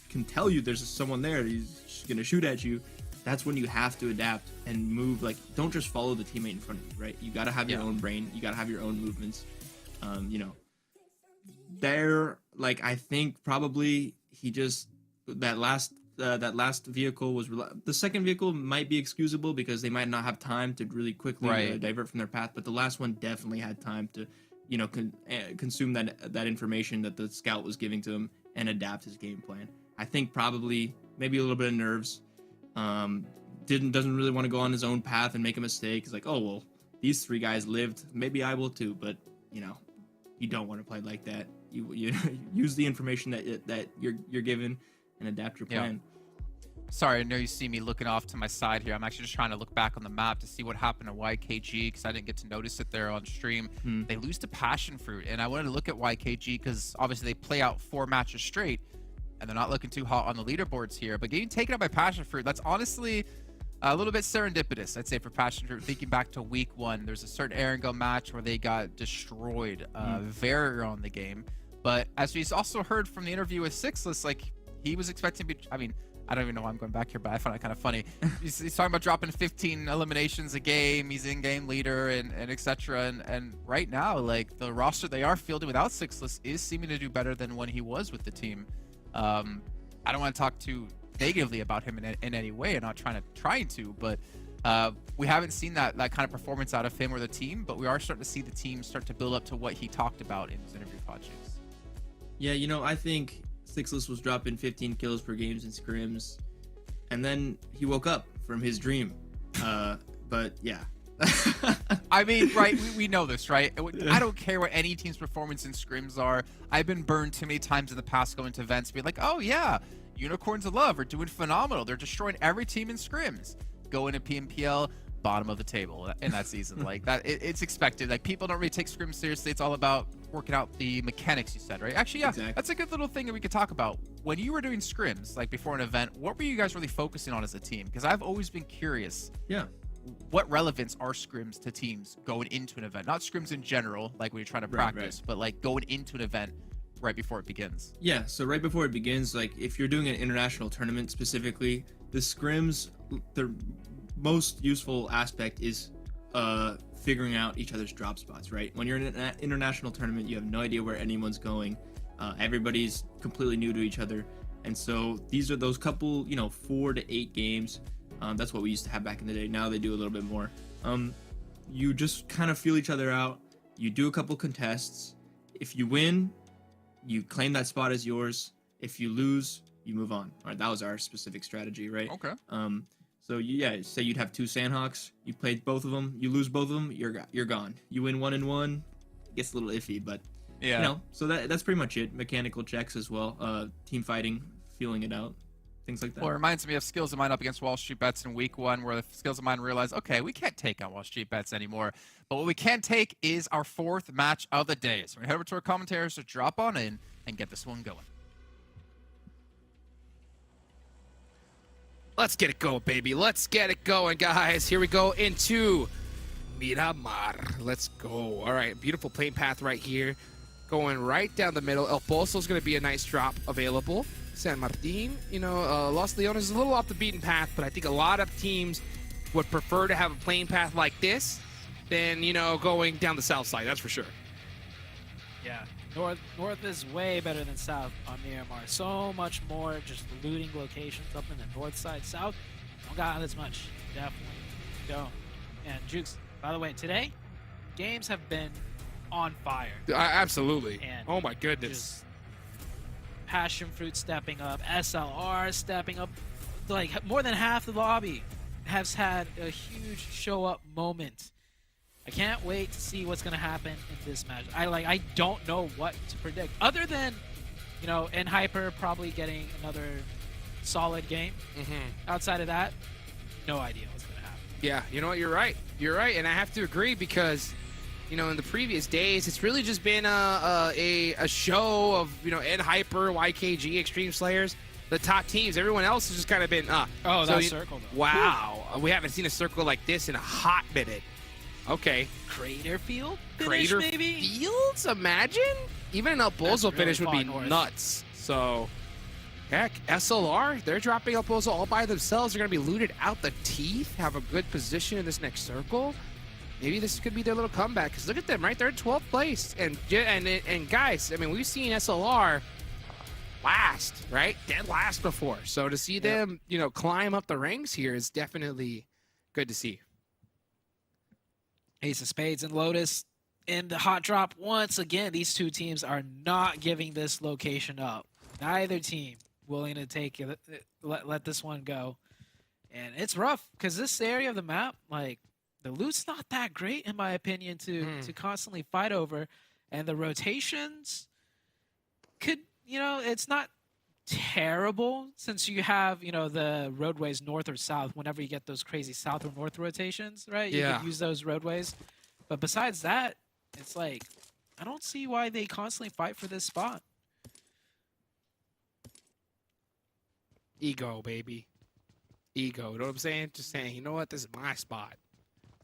can tell you there's someone there, he's gonna shoot at you. That's when you have to adapt and move. Like, don't just follow the teammate in front of you, right? You got to have your own brain. You got to have your own movements. You know, like, I think probably he just, that last vehicle was, the second vehicle might be excusable because they might not have time to really quickly divert from their path. But the last one definitely had time to, you know, consume that information that the scout was giving to him and adapt his game plan. I think probably maybe a little bit of nerves. Doesn't really want to go on his own path and make a mistake. He's like, oh well, these 3 guys lived, maybe I will too. But you know, you don't want to play like that. You use the information that you're given and adapt your plan. Sorry, I know you see me looking off to my side here. I'm actually just trying to look back on the map to see what happened to YKG because I didn't get to notice it there on stream. They lose to PASSIONFRUIT, and I wanted to look at YKG because obviously they play out 4 matches straight, and they're not looking too hot on the leaderboards here. But getting taken out by PASSIONFRUIT, that's honestly a little bit serendipitous, I'd say, for PASSIONFRUIT. Thinking back to week 1, there's a certain Erangel match where they got destroyed very early on in the game. But as we also heard from the interview with Sixless, like, he was expecting to be, I mean, I don't even know why I'm going back here, but I find it kind of funny. He's talking about dropping 15 eliminations a game. He's in-game leader and etc. And right now, like, the roster they are fielding without Sixless is seeming to do better than when he was with the team. I don't want to talk too negatively about him in any way. I'm not trying to, but we haven't seen that kind of performance out of him or the team. But we are starting to see the team start to build up to what he talked about in his interview pod. Yeah, you know, I think Sixless was dropping 15 kills per games in scrims, and then he woke up from his dream. But yeah. I mean, right, we know this, right? I don't care what any team's performance in scrims are. I've been burned too many times in the past going to events being like, oh yeah, Unicorns of Love are doing phenomenal. They're destroying every team in scrims. Go into PMPL, bottom of the table in that season. Like that, it's expected. Like, people don't really take scrims seriously. It's all about working out the mechanics, you said, right? Actually, yeah, exactly. That's a good little thing that we could talk about. When you were doing scrims, like before an event, what were you guys really focusing on as a team? Because I've always been curious. Yeah. What relevance are scrims to teams going into an event? Not scrims in general, like when you're trying to practice, but like going into an event right before it begins. Yeah, so right before it begins, like if you're doing an international tournament specifically, the scrims, the most useful aspect is figuring out each other's drop spots, right? When you're in an international tournament, you have no idea where anyone's going. Everybody's completely new to each other. And so these are those couple, 4 to 8 games. That's what we used to have back in the day. Now they do a little bit more. You just kind of feel each other out. You do a couple contests. If you win, you claim that spot as yours. If you lose, you move on. All right, that was our specific strategy, right? Okay. So yeah, say you'd have 2 Sanhoks. You played both of them. You lose both of them. You're gone. You win 1 and 1. Gets a little iffy, but yeah. So that's pretty much it. Mechanical checks as well. Team fighting, feeling it out. Things like that. Well, it reminds me of Skills of Mine up against Wall Street Bets in week 1, where the Skills of Mine realized, okay, we can't take on Wall Street Bets anymore. But what we can take is our 4th match of the day. So we're going to head over to our commentators to drop on in and get this one going. Let's get it going, baby. Let's get it going, guys. Here we go into Miramar. Let's go. All right, beautiful plane path right here. Going right down the middle. El Pozo is going to be a nice drop available. San Martin, Los Leones is a little off the beaten path, but I think a lot of teams would prefer to have a plane path like this than, going down the south side. That's for sure. Yeah, north is way better than south on Miramar. So much more just looting locations up in the north side. South, don't got as much. Definitely don't. And Jukes, by the way, today, games have been on fire. Absolutely. And oh my goodness. PASSIONFRUIT stepping up, SLR stepping up. Like, more than half the lobby has had a huge show up moment. I can't wait to see what's gonna happen in this match. I don't know what to predict, other than NHyper probably getting another solid game. Outside of that, no idea what's gonna happen. Yeah, you know what, you're right, and I have to agree because in the previous days, it's really just been a show of NHyper, YKG, Extreme Slayers, the top teams. Everyone else has just kind of been circle though. Wow, we haven't seen a circle like this in a hot minute. Okay. Crater Field finish, Crater maybe? Fields, imagine? Even an El Pozo really finish would be north. nuts. So, heck, SLR, they're dropping El Pozo all by themselves. They're going to be looted out the teeth, have a good position in this next circle. Maybe this could be their little comeback. Because look at them, right? They're in 12th place. And guys, I mean, we've seen SLR last, right? Dead last before. So to see them, climb up the ranks here is definitely good to see. Ace of Spades and Lotus in the hot drop once again. These two teams are not giving this location up. Neither team willing to take it, let this one go. And it's rough because this area of the map, like the loot's not that great in my opinion to constantly fight over, and the rotations could, it's not terrible since you have, the roadways north or south whenever you get those crazy south or north rotations, right? You Yeah. could use those roadways. But besides that, it's like, I don't see why they constantly fight for this spot. Ego, baby. Ego. You know what I'm saying? Just saying, you know what? This is my spot.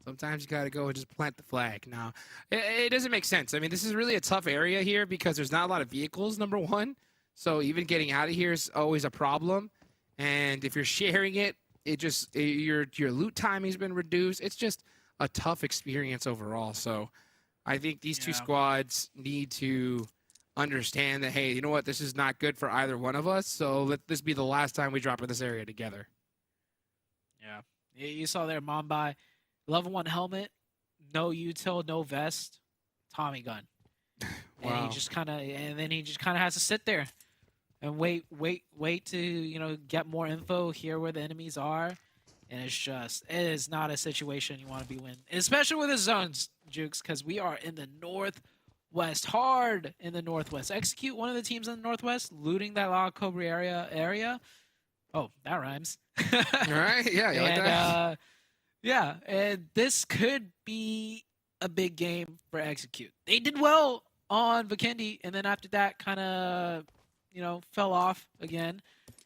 Sometimes you got to go and just plant the flag. Now, it doesn't make sense. I mean, this is really a tough area here because there's not a lot of vehicles, number one. So even getting out of here is always a problem. And if you're sharing it, your loot timing's been reduced. It's just a tough experience overall. So I think these two squads need to understand that, hey, you know what? This is not good for either one of us. So let this be the last time we drop in this area together. Yeah. You saw there, Mumbai, level 1 helmet, no util, no vest, Tommy gun. And Wow. he just kind of, has to sit there and wait to, get more info, hear where the enemies are. And it is not a situation you want to be in, especially with the zones, Jukes, because we are in the northwest, hard in the northwest. Execute one of the teams in the northwest, looting that La Cobra area. Oh, that rhymes. All right. Yeah. You like that? Yeah, and this could be a big game for Execute. They did well on Vikendi, and then after that kind of, fell off again.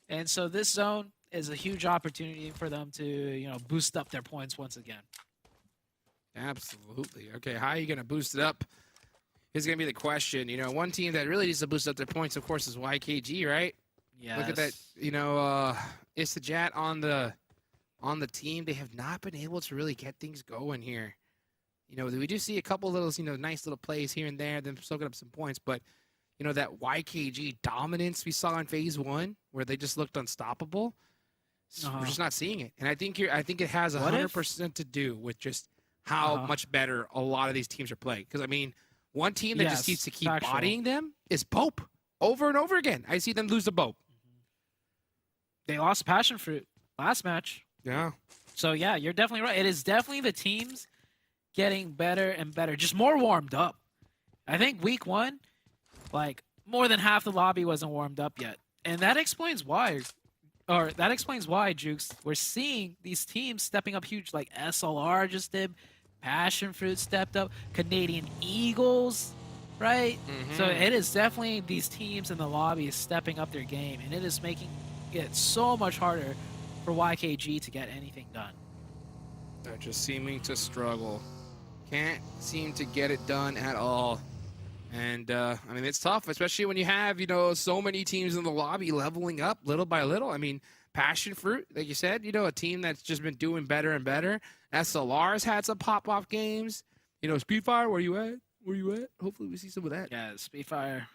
And so this zone is a huge opportunity for them to, boost up their points once again. Absolutely. Okay, how are you going to boost it up is going to be the question. One team that really needs to boost up their points, of course, is YKG, right? Yeah. Look at that. Isajat on the team. They have not been able to really get things going here. We do see a couple little, nice little plays here and there, them soaking up some points, but that YKG dominance we saw in phase 1 where they just looked unstoppable. We're just not seeing it. And I think it has 100% to do with just how much better a lot of these teams are playing. Because, I mean, one team that just needs to keep bodying them is BOPE over and over again. I see them lose to BOPE. They lost PASSIONFRUIT last match. Yeah. So, yeah, you're definitely right. It is definitely the teams getting better and better, just more warmed up. I think week 1, more than half the lobby wasn't warmed up yet. And that explains why. Or that explains why, Jukes. We're seeing these teams stepping up huge, like SLR just did, PASSIONFRUIT stepped up, Canadian Eagles, right? So it is definitely these teams in the lobby is stepping up their game, and it is making it so much harder for YKG to get anything done. They're just seeming to struggle. Can't seem to get it done at all. And, it's tough, especially when you have, so many teams in the lobby leveling up little by little. I mean, PASSIONFRUIT, like you said, a team that's just been doing better and better. SLR's had some pop-off games. Speedfire, where you at? Where you at? Hopefully we see some of that. Yeah, Speedfire.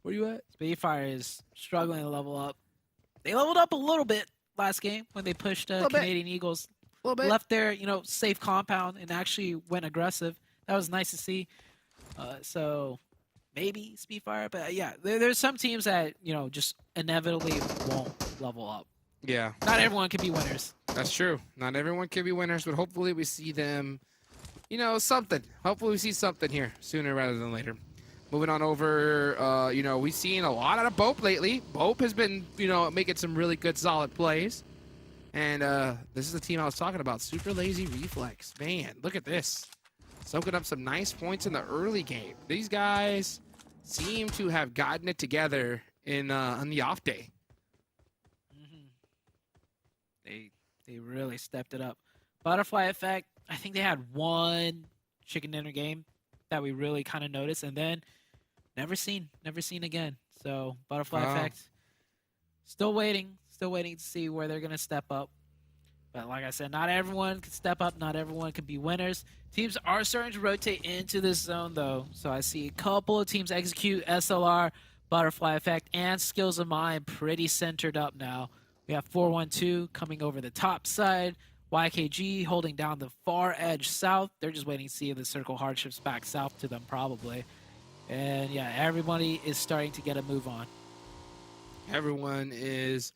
Where you at? Speedfire is struggling to level up. They leveled up a little bit last game when they pushed Canadian Eagles. A little bit. Left their, safe compound and actually went aggressive. That was nice to see. So maybe Speedfire, but yeah, there's some teams that, just inevitably won't level up. Yeah. Not everyone can be winners. That's true. Not everyone can be winners, but hopefully we see them, something. Hopefully we see something here sooner rather than later. Moving on over, we've seen a lot out of BOPE lately. BOPE has been, making some really good, solid plays. And this is the team I was talking about, Super Lazy Reflex. Man, look at this. Soaking up some nice points in the early game. These guys seem to have gotten it together on the off day. They really stepped it up. Butterfly Effect, I think they had one chicken dinner game that we really kind of noticed, and then never seen again. So Butterfly Effect, still waiting to see where they're gonna step up. But like I said, not everyone can step up, not everyone can be winners. Teams are starting to rotate into this zone though. So I see a couple of teams Execute, SLR, Butterfly Effect, and Skills of Mind pretty centered up now. We have 412 coming over the top side. YKG holding down the far edge south. They're just waiting to see if the circle hardships back south to them probably. And yeah, everybody is starting to get a move on. Everyone is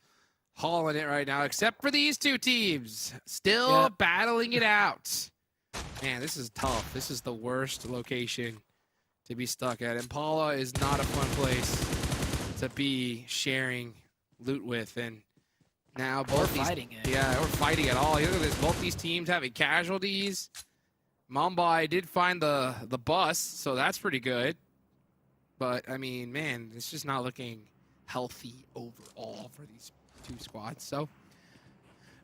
hauling it right now, except for these two teams. Still battling it out. Man, this is tough. This is the worst location to be stuck at. Impala is not a fun place to be sharing loot with. And now both these, fighting it. Yeah, or fighting at all. Look at this. Both these teams having casualties. Mumbai did find the bus, so that's pretty good. But, I mean, man, it's just not looking healthy overall for these two squads. So,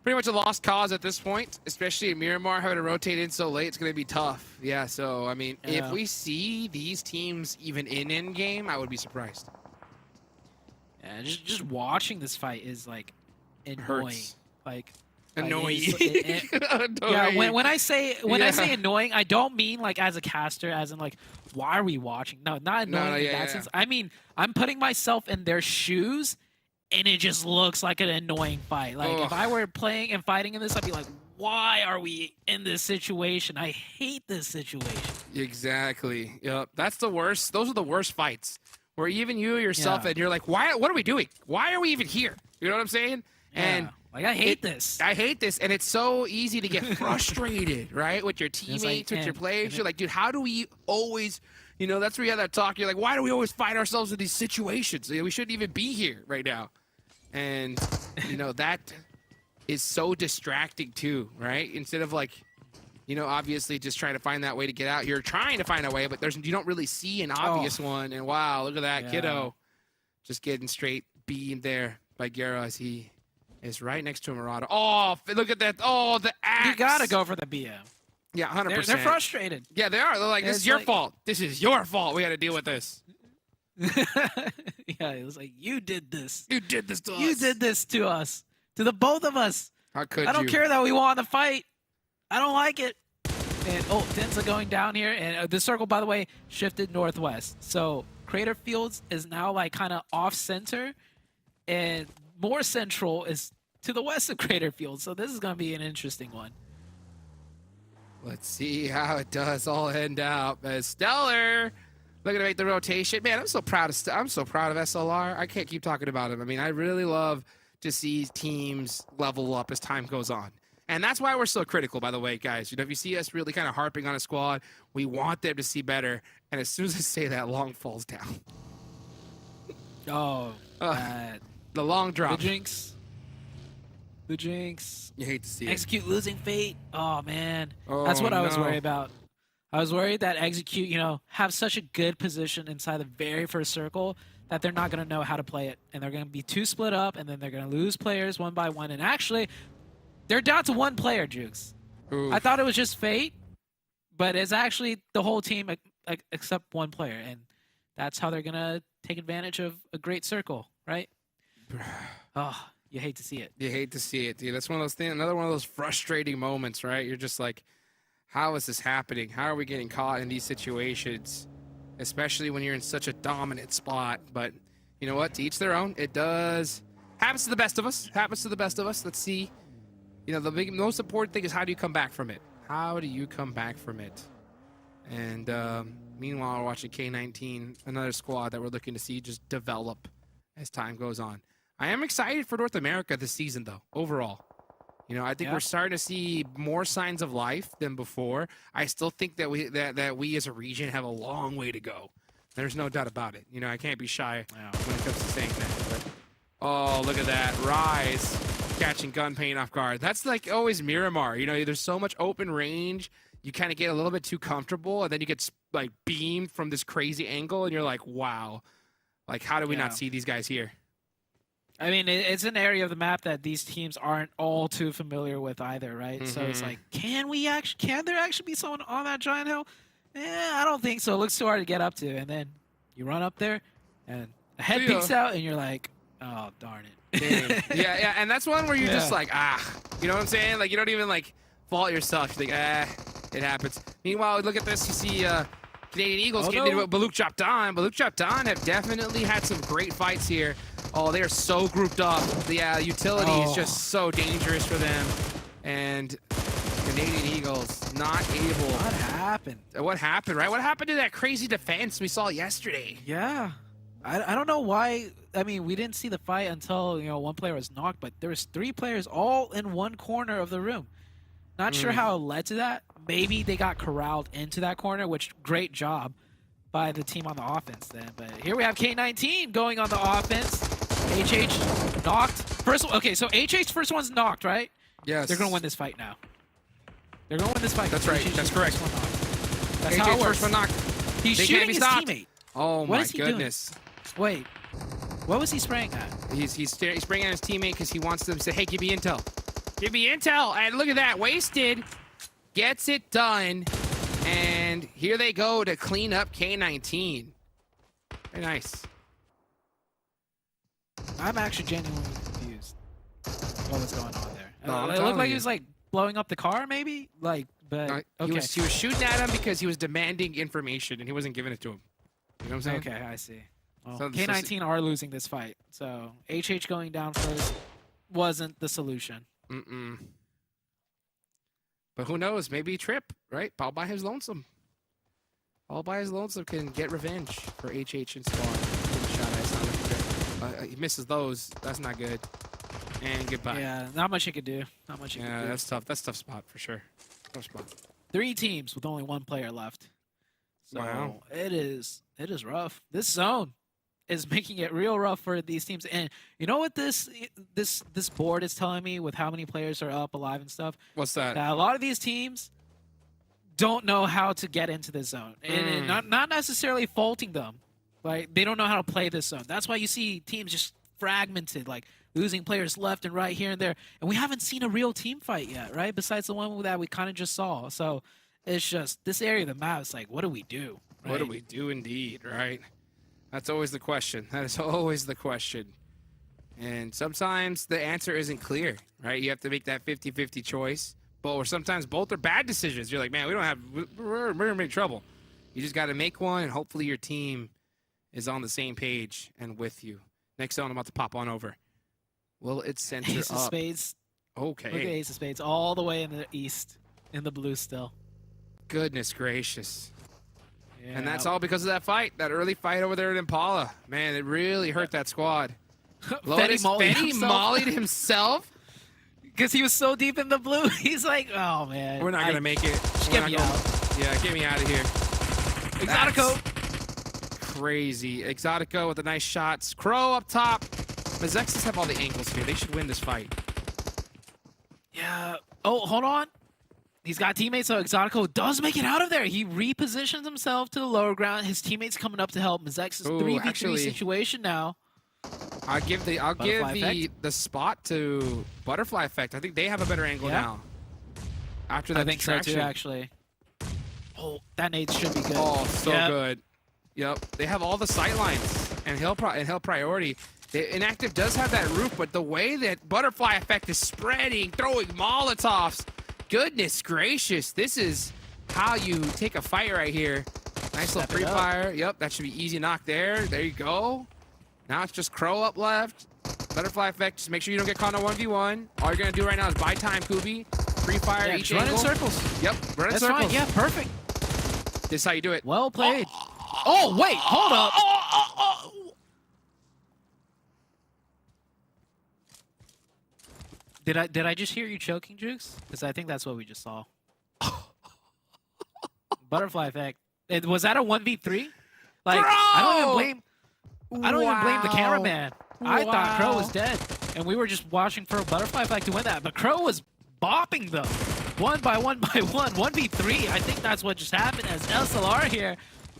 pretty much a lost cause at this point, especially in Miramar having to rotate in so late. It's going to be tough. Yeah, so, I mean, if we see these teams even in endgame, I would be surprised. Yeah, just watching this fight is, like, annoying. Hurts. Like, Annoying. Yeah, when I say annoying, I don't mean like as a caster, as in like, why are we watching? No, not annoying in that sense. I mean, I'm putting myself in their shoes, and it just looks like an annoying fight. Like if I were playing and fighting in this, I'd be like, why are we in this situation? I hate this situation. Exactly. Yep. That's the worst. Those are the worst fights. Where even you yourself and you're like, why? What are we doing? Why are we even here? You know what I'm saying? Yeah. And like, I hate this. I hate this, and it's so easy to get frustrated, right? With your teammates, with your players. You're like, dude, how do we always, you know, that's where you have that talk. You're like, why do we always find ourselves in these situations? You know, we shouldn't even be here right now. And, you know, that is so distracting too, right? Instead of like, you know, obviously just trying to find that way to get out. You're trying to find a way, but you don't really see an obvious one. And wow, look at that kiddo. Just getting straight beamed there by Gera as he is right next to a Marauder. Oh, look at that. Oh, the axe. You gotta go for the BM. Yeah, 100%. They're frustrated. Yeah, they are. They're like, this is your fault. This is your fault. We got to deal with this. Yeah, it was like, you did this. You did this to us. You did this to us. To the both of us. How could I don't care that we won the fight. I don't like it. And, Denza going down here. And the circle, by the way, shifted northwest. So Crater Fields is now like kind of off-center. And more central is to the west of Crater Fields. So this is going to be an interesting one. Let's see how it does all end out. As Stellar looking to make the rotation. Man, I'm so proud of SLR. I can't keep talking about him. I mean, I really love to see teams level up as time goes on. And that's why we're so critical, by the way, guys. You know, if you see us really kind of harping on a squad, we want them to see better. And as soon as I say that, Long falls down. Oh, the long drop. The Jinx. The Jinx. You hate to see it. Execute losing Fate. Oh, man. That's what I was worried about. I was worried that Execute, you know, have such a good position inside the very first circle that they're not going to know how to play it. And they're going to be too split up, and then they're going to lose players one by one. And actually, they're down to one player, Jukes. Oof. I thought it was just Fate, but it's actually the whole team except one player. And that's how they're going to take advantage of a great circle, right? Oh, you hate to see it. You hate to see it, dude. That's one of those things, another one of those frustrating moments, right? You're just like, how is this happening? How are we getting caught in these situations? Especially when you're in such a dominant spot. But you know what? To each their own. It does. Happens to the best of us. Happens to the best of us. Let's see. You know, the most important thing is, how do you come back from it? How do you come back from it? And meanwhile, we're watching K19, another squad that we're looking to see just develop as time goes on. I am excited for North America this season, though, overall. You know, I think we're starting to see more signs of life than before. I still think that we as a region have a long way to go. There's no doubt about it. You know, I can't be shy when it comes to saying that. But, oh, look at that. Rise catching Gunpain off guard. That's like always Miramar. You know, there's so much open range. You kind of get a little bit too comfortable, and then you get like beamed from this crazy angle, and you're like, wow. Like, how do we not see these guys here? I mean, it's an area of the map that these teams aren't all too familiar with either, right? Mm-hmm. So it's like, can there actually be someone on that giant hill? I don't think so. It looks too hard to get up to. And then you run up there, and a head peeks out, and you're like, oh, darn it. yeah, and that's one where you're just like, you know what I'm saying? Like, you don't even, like, fault yourself. You think, it happens. Meanwhile, look at this. You see Canadian Eagles getting into it. BULUC CHABTAN. BULUC CHABTAN have definitely had some great fights here. Oh, they are so grouped up. The utility is just so dangerous for them. And Canadian Eagles not able. What happened? What happened, right? What happened to that crazy defense we saw yesterday? Yeah. I don't know why. I mean, we didn't see the fight until, you know, one player was knocked, but there was 3 players all in one corner of the room. Not sure how it led to that. Maybe they got corralled into that corner, which great job by the team on the offense then. But here we have K19 going on the offense. HH knocked. Okay, so HH first one's knocked, right? Yes. They're going to win this fight now. They're going to win this fight. That's right. HH That's is correct. first one knocked. That's AJ how it works. first one knocked. He's They can't shooting be his stopped. teammate. Oh What my is he doing? goodness. Wait, what was he spraying at? He's bringing his teammate because he wants them to say, hey, give me intel. Give me intel. And look at that. Wasted. Gets it done. And here they go to clean up K19. Very nice. I'm actually genuinely confused what was going on there. No, I'm It telling looked like you. he was like blowing up the car, maybe? Like, but He okay. was shooting at him because he was demanding information and he wasn't giving it to him. You know what I'm saying? Okay, I see. Well, So- K19 are losing this fight, so HH going down first wasn't the solution. Mm-mm. But who knows? Maybe Trip, right? All by his lonesome. All by his lonesome can get revenge for HH and Squad. Good shot at Sanhok. He misses those. That's not good. And goodbye. Yeah, not much he could do. Not much he could Yeah, do. that's tough. That's a tough spot for sure. Tough spot. 3 teams with only 1 player left. So Wow. it is rough. This zone is making it real rough for these teams. And you know what this board is telling me with how many players are up, alive, and stuff? What's that? That a lot of these teams don't know how to get into this zone, and not necessarily faulting them. Like, they don't know how to play this zone. That's why you see teams just fragmented, like losing players left and right here and there. And we haven't seen a real team fight yet, right? Besides the one that we kind of just saw. So it's just this area of the map is like, what do we do? What do right? we do indeed, right? That's always the question. That is always the question. And sometimes the answer isn't clear, right? You have to make that 50-50 choice. Or sometimes both are bad decisions. You're like, man, we're in big trouble. You just got to make one, and hopefully your team is on the same page and with you. Next zone, I'm about to pop on over. Will it center Ace of up? Spades. Look at Okay. Ace of Spades all the way in the east, in the blue still. Goodness gracious. Yeah. And that's all because of that fight, that early fight over there at Impala. Man, it really hurt that squad. Lotus Fetty mollied himself. Because he was so deep in the blue. He's like, oh, man. We're not going to make it. Just We're get me not out. gonna- Yeah, get me out of here. Exotico. Crazy. Exotico with the nice shots. Crow up top. MEZEXIS have all the angles here. They should win this fight. Yeah. Oh, hold on. He's got teammates, so Exotico does make it out of there. He repositions himself to the lower ground. His teammates coming up to help. MEZEXIS Ooh, 3v3 actually- situation now. I'll give Butterfly the spot to Butterfly Effect. I think they have a better angle Yeah. now. After that I think so, distraction. too, actually. Oh, that nade should be good. Oh, so Yep. good. Yep. They have all the sight lines and hill priority. Inactive does have that roof, but the way that Butterfly Effect is spreading, throwing Molotovs, goodness gracious, this is how you take a fight right here. Nice Step little it up. pre-fire. Yep, that should be easy knock there. There you go. Now it's just Crow up left. Butterfly Effect, just make sure you don't get caught on a 1v1. All you're going to do right now is buy time, Kubi. Pre-fire Yeah, each just run in angle. circles. Yep, run in That's circles. fine. Yeah, perfect. This is how you do it. Well played. Oh, wait, hold up. Did I just hear you choking, Jukes? Because I think that's what we just saw. Butterfly Effect. Was that a 1v3? Like, I don't even blame the cameraman. I thought Crow was dead, and we were just watching for a Butterfly Effect to win that. But Crow was bopping them, one by one by one, 1v3. I think that's what just happened as SLR here.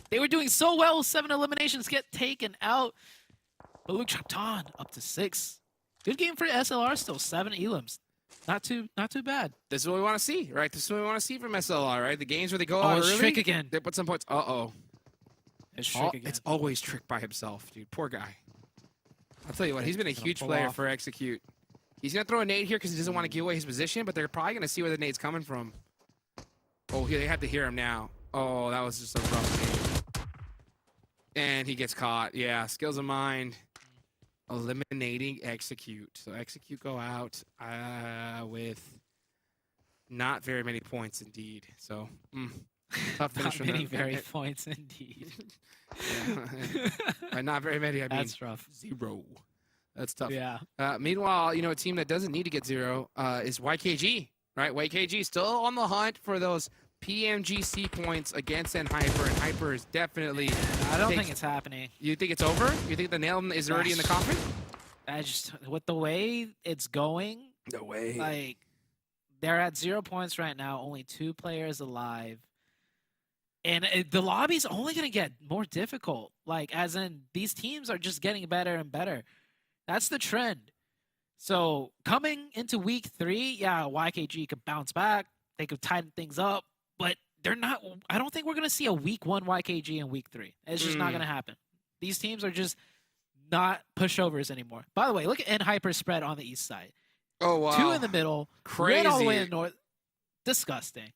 They were doing so well. 7 eliminations get taken out. BULUC CHABTAN up to 6. Good game for SLR still. 7 elims. Not too bad. This is what we want to see, right? This is what we want to see from SLR, right? The games where they go Oh, out it's early, Trick again. they put some points. Uh-oh. It's Trick again. It's always Trick by himself, dude. Poor guy. I'll tell you what, he's been a Gonna huge pull player off. for Execute. He's going to throw a nade here because he doesn't want to give away his position, but they're probably going to see where the nade's coming from. Oh, here they have to hear him now. Oh, that was just a rough nade. And he gets caught. Yeah, skills of mind. Eliminating Execute. So Execute go out with not very many points indeed. So Tough finish Not from many them. very points indeed. Yeah. By not very many, I mean That's rough. 0. That's tough. Yeah. Meanwhile, a team that doesn't need to get 0 is YKG, right? YKG still on the hunt for those PMGC points against Hyper, and Hyper is definitely. I don't think it's happening. You think it's over? You think the nail is already in the coffin? I just, with the way it's going, No way. like, they're at 0 points right now, only 2 players alive. And the lobby's only going to get more difficult. Like, as in, these teams are just getting better and better. That's the trend. So, coming into week 3, yeah, YKG could bounce back. They could tighten things up. But they're not, I don't think we're going to see a week 1 YKG in week 3. It's just not going to happen. These teams are just not pushovers anymore. By the way, look at Hyper spread on the east side. Oh, wow. 2 in the middle. Crazy. Red all the way in the north. Disgusting.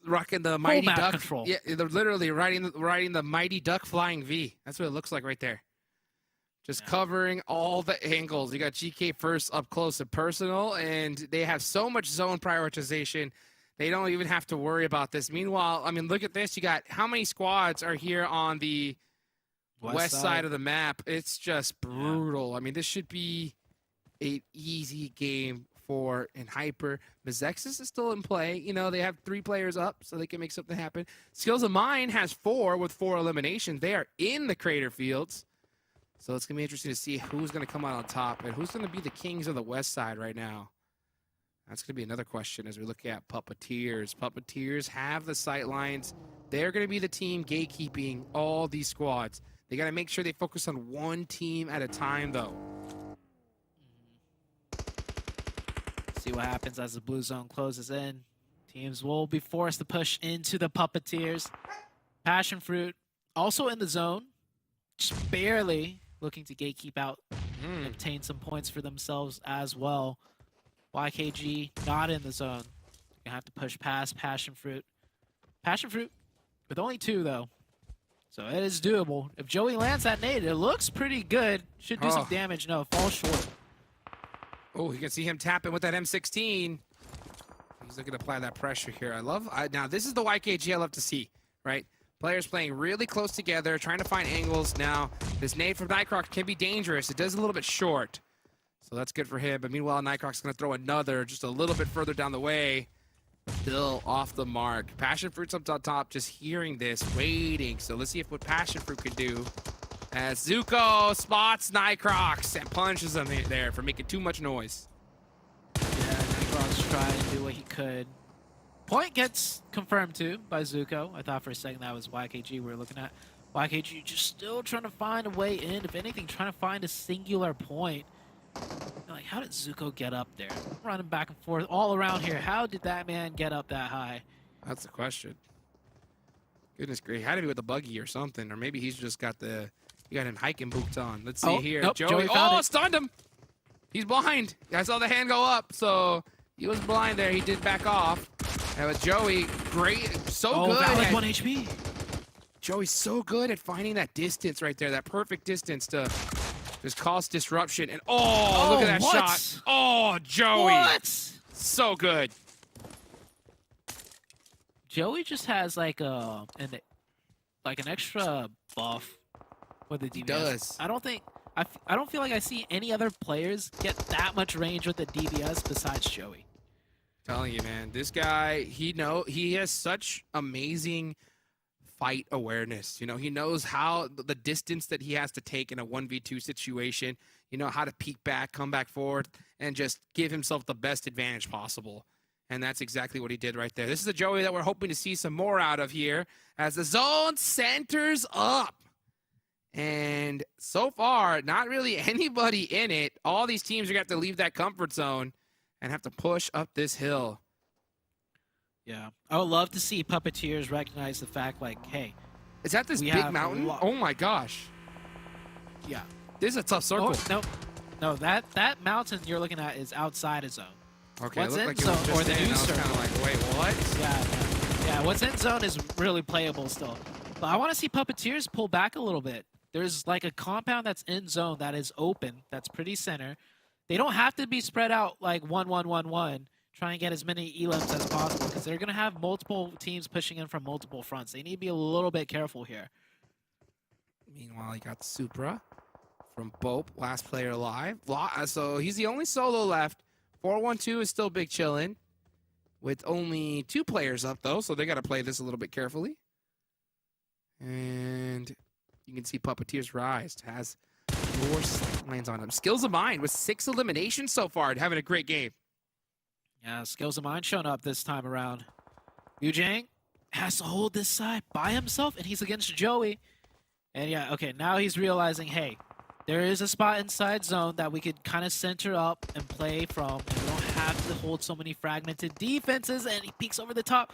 Rocking the Mighty map Duck. control. Yeah, they're literally riding the Mighty Duck flying V. That's what it looks like right there. Just covering all the angles. You got GK first up close and personal, and they have so much zone prioritization. They don't even have to worry about this. Meanwhile, I mean, look at this. You got how many squads are here on the west side of the map? It's just brutal. I mean, this should be an easy game for Hyper. MEZEXIS is still in play. They have 3 players up, so they can make something happen. Skills of Mine has 4 with 4 eliminations. They are in the crater fields. So it's going to be interesting to see who's going to come out on top and who's going to be the kings of the west side right now. That's going to be another question as we look at Puppeteers. Puppeteers have the sight lines. They're going to be the team gatekeeping all these squads. They got to make sure they focus on one team at a time, though. See what happens as the blue zone closes in. Teams will be forced to push into the Puppeteers. PASSIONFRUIT also in the zone, just barely looking to gatekeep out and obtain some points for themselves as well. YKG not in the zone. Gonna have to push past PASSIONFRUIT. PASSIONFRUIT with only 2 though, so it is doable. If Joey lands that nade, it looks pretty good. Should do some damage. No, falls short. Oh, you can see him tapping with that M16. He's looking to apply that pressure here. Now this is the YKG I love to see, right? Players playing really close together, trying to find angles. Now, this nade from Nightcroc can be dangerous. It does a little bit short. So that's good for him. But meanwhile, Nightcroc's going to throw another just a little bit further down the way. Still off the mark. PASSIONFRUIT's up on top, just hearing this, waiting. So let's see what PASSIONFRUIT can do. As Zuko spots Nightcrocs and punches him there for making too much noise. Yeah, Nightcroc's trying to do what he could. Point gets confirmed too by Zuko. I thought for a second that was YKG we were looking at. YKG just still trying to find a way in. If anything, trying to find a singular point. Like, how did Zuko get up there? Running back and forth all around here. How did that man get up that high? That's the question. Goodness gracious. Had to be with the buggy or something. Or maybe he's just got him hiking boots on. Let's see here. Nope, Joey found it. Stunned him. He's blind. I saw the hand go up, so he was blind there. He did back off. And with Joey, great, so good. Valid at, 1 HP. Joey's so good at finding that distance right there, that perfect distance to just cause disruption. And look at that shot. Oh, Joey. What? So good. Joey just has like an extra buff with the DBS. He does. I don't feel like I see any other players get that much range with the DBS besides Joey. Telling you, man, this guy, he has such amazing fight awareness. He knows how the distance that he has to take in a 1v2 situation, how to peek back, come back forward, and just give himself the best advantage possible. And that's exactly what he did right there. This is the Joey that we're hoping to see some more out of here as the zone centers up. And so far, not really anybody in it. All these teams are going to have to leave that comfort zone and have to push up this hill. Yeah. I would love to see Puppeteers recognize the fact, like, hey. Is that this we big have mountain? Oh my gosh. Yeah. This is a tough circle. No, that mountain you're looking at is outside of zone. Okay, What's it in looked like zone, it was or the just in. new I was circle. kind of like, wait, what? Yeah, what's in zone is really playable still. But I want to see Puppeteers pull back a little bit. There's like a compound that's in zone that is open, that's pretty center. They don't have to be spread out like 1-1-1-1, try and get as many elims as possible because they're going to have multiple teams pushing in from multiple fronts. They need to be a little bit careful here. Meanwhile, you got Supra from BOPE, last player alive. So he's the only solo left. 4-1-2 is still big chillin', with only 2 players up, though, so they got to play this a little bit carefully. And you can see Puppeteer's Rise has 4 sightlines on him. Skills of Mind with 6 eliminations so far, having a great game. Yeah, Skills of Mind showing up this time around. Yujang has to hold this side by himself, and he's against Joey. And yeah, okay, now he's realizing, hey, there is a spot inside zone that we could kind of center up and play from, and we don't have to hold so many fragmented defenses, and he peeks over the top.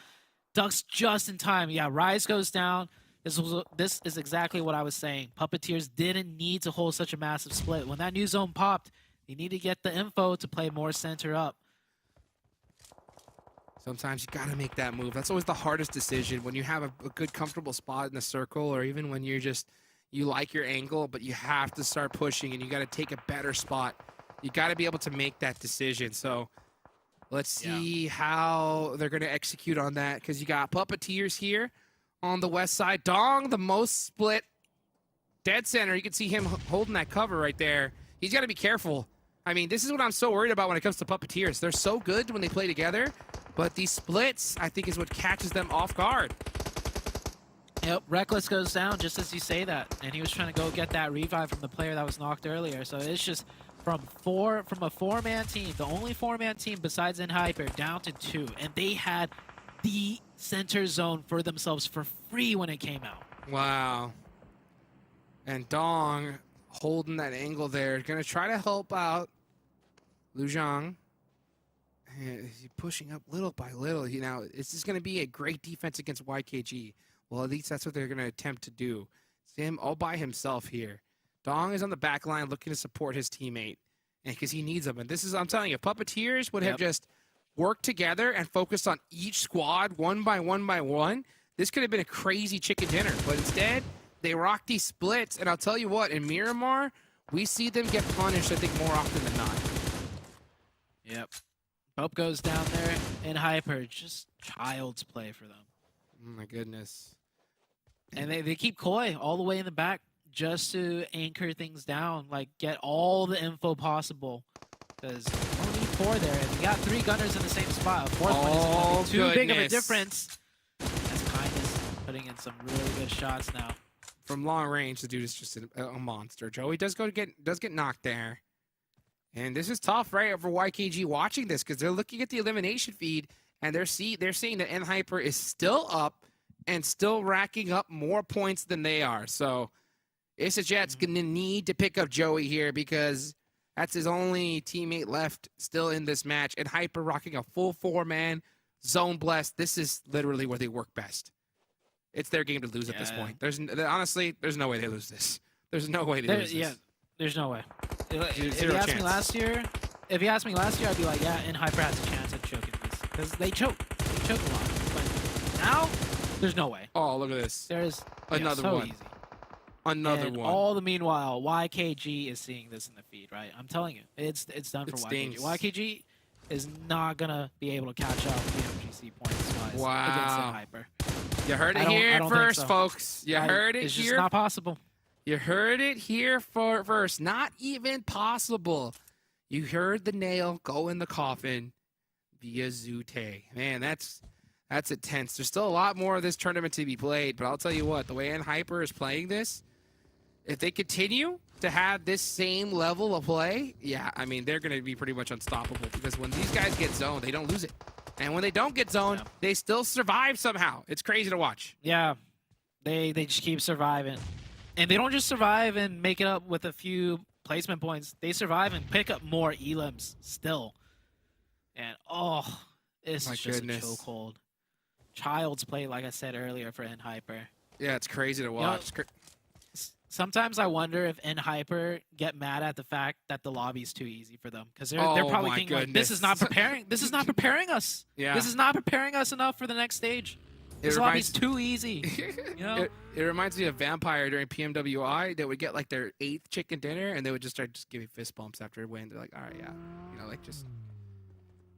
Ducks just in time. Yeah, Rise goes down. This is exactly what I was saying. Puppeteers didn't need to hold such a massive split. When that new zone popped, they need to get the info to play more center up. Sometimes you got to make that move. That's always the hardest decision when you have a good, comfortable spot in the circle, or even when you're just, you like your angle, but you have to start pushing and you got to take a better spot. You got to be able to make that decision. So let's see how they're going to execute on that, because you got Puppeteers here on the west side. Dong, the most split dead center. You can see him holding that cover right there. He's got to be careful. I mean, this is what I'm so worried about when it comes to Puppeteers. They're so good when they play together, but these splits, I think, is what catches them off guard. Yep, Reckless goes down just as you say that, and he was trying to go get that revive from the player that was knocked earlier. So it's just from a 4-man team, the only 4-man team besides NHyper, down to 2, and they had the center zone for themselves for free when it came out. Wow. And Dong holding that angle there, gonna try to help out Lu Zhang. And he's pushing up little by little. You know, this is gonna be a great defense against YKG. Well, at least that's what they're gonna attempt to do. See him all by himself here. Dong is on the back line looking to support his teammate, and because he needs them. And this is, I'm telling you, Puppeteers would have just worked together and focused on each squad one by one. This could have been a crazy chicken dinner, but instead they rock these splits. And I'll tell you what, in Miramar, we see them get punished, I think, more often than not. Yep. Pope goes down there in Hyper. Just child's play for them. Oh my goodness. And they keep coy all the way in the back just to anchor things down, like get all the info possible. Because you don't need 4 there. And you got 3 gunners in the same spot. A 4th one is going to be too big of a difference. That's Kindness putting in some really good shots now. From long range, the dude is just a monster. Joey does get knocked there. And this is tough, right, for YKG watching this, because they're looking at the elimination feed, and they're seeing that NHyper is still up and still racking up more points than they are. So Isajet's going to need to pick up Joey here, because that's his only teammate left still in this match. And Hyper rocking a full 4-man zone blessed. This is literally where they work best. It's their game to lose at this point. Honestly, there's no way they lose this. There's no way they lose this. Yeah, there's no way. If Zero you asked chance. me last year, I'd be like, yeah, NHyper has a chance at choking this, because they choke a lot. But now, there's no way. Oh, look at this. There's Another so one. easy. Another And one. all the meanwhile, YKG is seeing this in the feed, right? I'm telling you, it's done for YKG. stings. YKG is not gonna be able to catch up PMGC points wise Wow. against NHyper. You heard I it don't here think first, so. folks. You heard it It's just here. not possible. You heard it here first. Not even possible. You heard the nail go in the coffin via Zute. Man, that's intense. There's still a lot more of this tournament to be played, but I'll tell you what, the way NHyper is playing this, if they continue to have this same level of play, yeah, I mean, they're going to be pretty much unstoppable, because when these guys get zoned, they don't lose it. And when they don't get zoned, they still survive somehow. It's crazy to watch. Yeah, they just keep surviving. And they don't just survive and make it up with a few placement points. They survive and pick up more elims still. And, it's My just goodness. a chokehold. Child's play, like I said earlier, for NHyper. Yeah, it's crazy to watch. Sometimes I wonder if NHyper get mad at the fact that the lobby's too easy for them, because they're Oh probably my thinking like, goodness. this is not preparing us. Yeah. This is not preparing us enough for the next stage. This lobby's too easy. You know? It reminds me of Vampire during PMWI. They would get like their 8th chicken dinner, and they would just start giving fist bumps after a win. They're like, all right, yeah, like just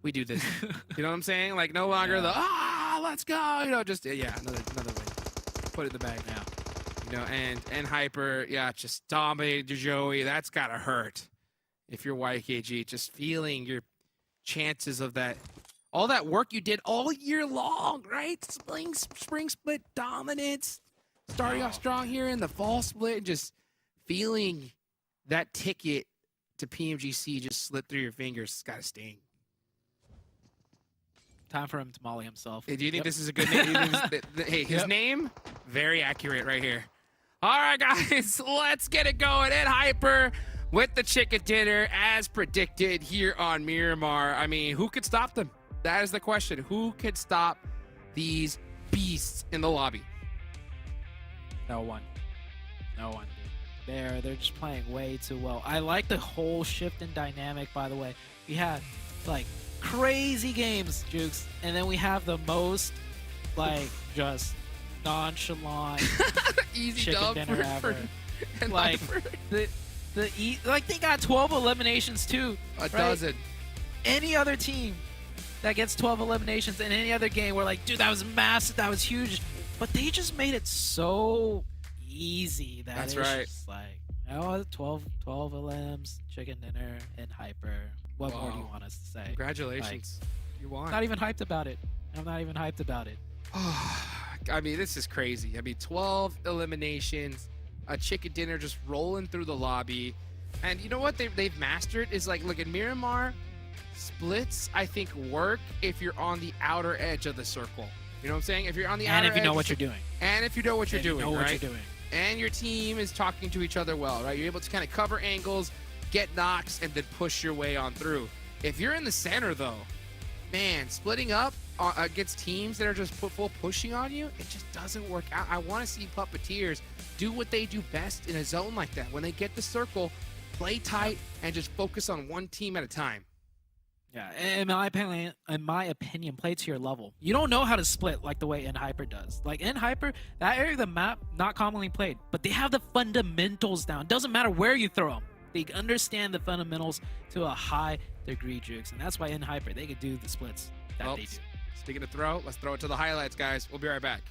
we do this. You know what I'm saying? Like no longer the let's go. You know, just another win. Put it in the bag now. You know, and Hyper, just dominated Joey. That's gotta hurt. If you're YKG, just feeling your chances of that, all that work you did all year long, right? Spring split dominance, starting off strong here in the fall split, and just feeling that ticket to PMGC just slip through your fingers. It's gotta sting. Time for him to molly himself. Hey, do you think this is a good name? Hey, his name, very accurate right here. All right, guys, let's get it going. And Hyper with the chicken dinner as predicted here on Miramar. I mean, who could stop them? That is the question. Who could stop these beasts in the lobby? No one. No one. They're just playing way too well. I like the whole shift in dynamic, by the way. We had like crazy games, Jukes, and then we have the most like just nonchalant Easy chicken dub dinner ever. and Like Hyper. like they got 12 eliminations too. A dozen. Any other team that gets 12 eliminations in any other game, we're like, dude, that was massive, that was huge. But they just made it so easy that That's it's right. just like, 12 elims, chicken dinner, and Hyper. What more do you Wow. want us to say? Congratulations. You won. Not even hyped about it. I'm not even hyped about it. I mean, this is crazy. I mean, 12 eliminations, a chicken dinner just rolling through the lobby. And you know what they've mastered is like, look, at Miramar, splits, I think, work if you're on the outer edge of the circle. You know what I'm saying? If you're on the outer And if you know edge, what you're doing. and if you know what you're And you doing, know right? what you're doing. And your team is talking to each other well, right? You're able to kind of cover angles, get knocks, and then push your way on through. If you're in the center, though, man, splitting up against teams that are just full pushing on you, it just doesn't work out. I want to see Puppeteers do what they do best in a zone like that. When they get the circle, play tight, and just focus on one team at a time. Yeah, in my opinion, play to your level. You don't know how to split like the way Hyper does. Like Hyper, that area of the map, not commonly played, but they have the fundamentals down. Doesn't matter where you throw them. They understand the fundamentals to a high degree, Jukes, and that's why Hyper, they could do the splits that Well, they do. Speaking of throw, let's throw it to the highlights, guys. We'll be right back.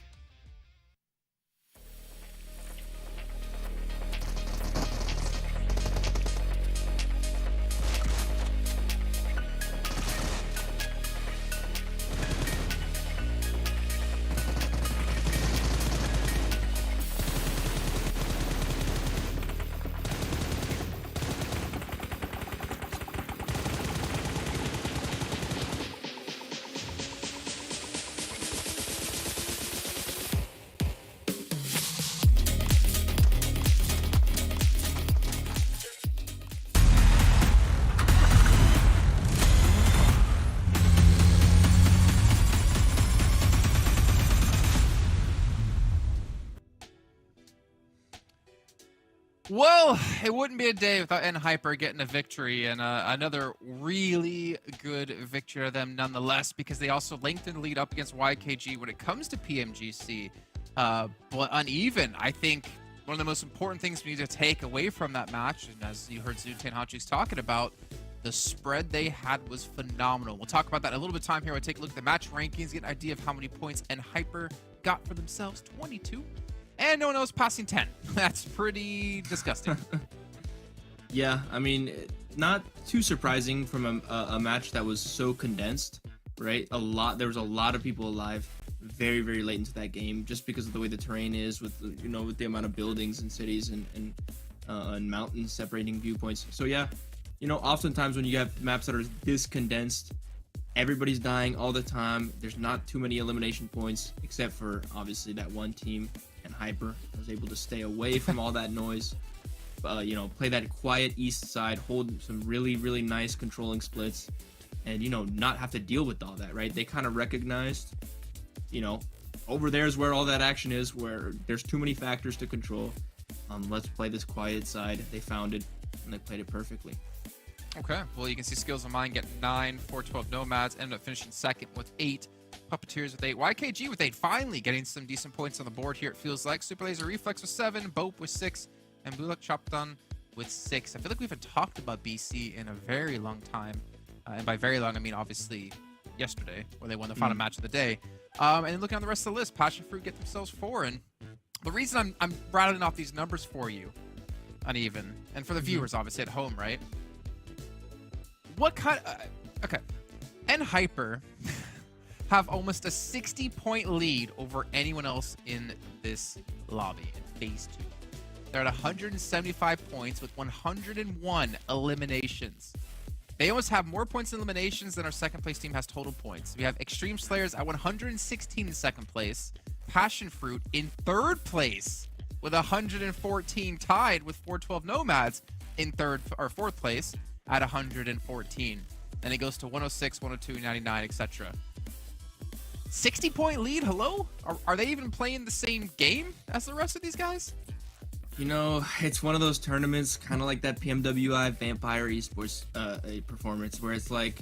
Well, it wouldn't be a day without Hyper getting a victory, and another really good victory of them nonetheless, because they also lengthened the lead up against YKG when it comes to PMGC. But uneven, I think one of the most important things we need to take away from that match, and as you heard Zute and Hachis talking about, the spread they had was phenomenal. We'll talk about that in a little bit of time here. We'll take a look at the match rankings, get an idea of how many points Hyper got for themselves, 22. And no one else passing 10. That's pretty disgusting. Yeah, I mean, not too surprising from a match that was so condensed, right? There was a lot of people alive very, very late into that game, just because of the way the terrain is, with with the amount of buildings and cities and mountains separating viewpoints. So yeah, oftentimes when you have maps that are this condensed, everybody's dying all the time. There's not too many elimination points, except for obviously that one team. And Hyper was able to stay away from all that noise, play that quiet east side, hold some really, really nice controlling splits, and, not have to deal with all that, right? They kind of recognized, over there's where all that action is, where there's too many factors to control. Let's play this quiet side. They found it, and they played it perfectly. Okay, well, you can see Skills of Mine get 9, 412 Nomads, ended up finishing second with 8. Puppeteers with 8, YKG with 8, finally getting some decent points on the board here, it feels like. Super Laser Reflex with 7, BOPE with 6, and BULUC CHABTAN with 6. I feel like we haven't talked about BC in a very long time. and by very long I mean obviously yesterday, where they won the final match of the day. And then looking on the rest of the list, PASSIONFRUIT get themselves 4. And the reason I'm rattling off these numbers for you, Uneven, and for the viewers obviously at home, right? What kind? Okay, NHyper have almost a 60-point lead over anyone else in this lobby in Phase 2. They're at 175 points with 101 eliminations. They almost have more points in eliminations than our second place team has total points. We have Extreme Slayers at 116 in second place. PASSIONFRUIT in third place with 114, tied with 412 NOMADS in fourth place at 114. Then it goes to 106, 102, 99, etc. 60-point lead. Hello? Are they even playing the same game as the rest of these guys? You know, it's one of those tournaments, kind of like that PMWI Vampire Esports performance, where it's like,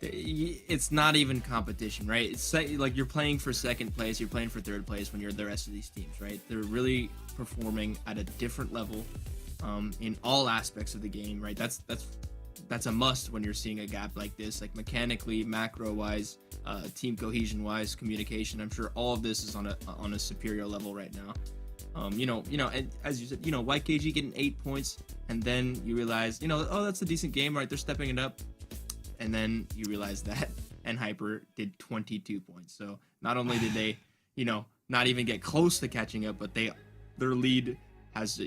it's not even competition, right? It's like you're playing for second place, you're playing for third place when you're the rest of these teams, right? They're really performing at a different level in all aspects of the game, right? That's a must when you're seeing a gap like this, like mechanically, macro-wise, team cohesion-wise, communication. I'm sure all of this is on a superior level right now. And as you said, YKG getting 8 points, and then you realize, oh, that's a decent game, right? They're stepping it up, and then you realize that NHyper did 22 points. So not only did they, not even get close to catching up, but their lead has,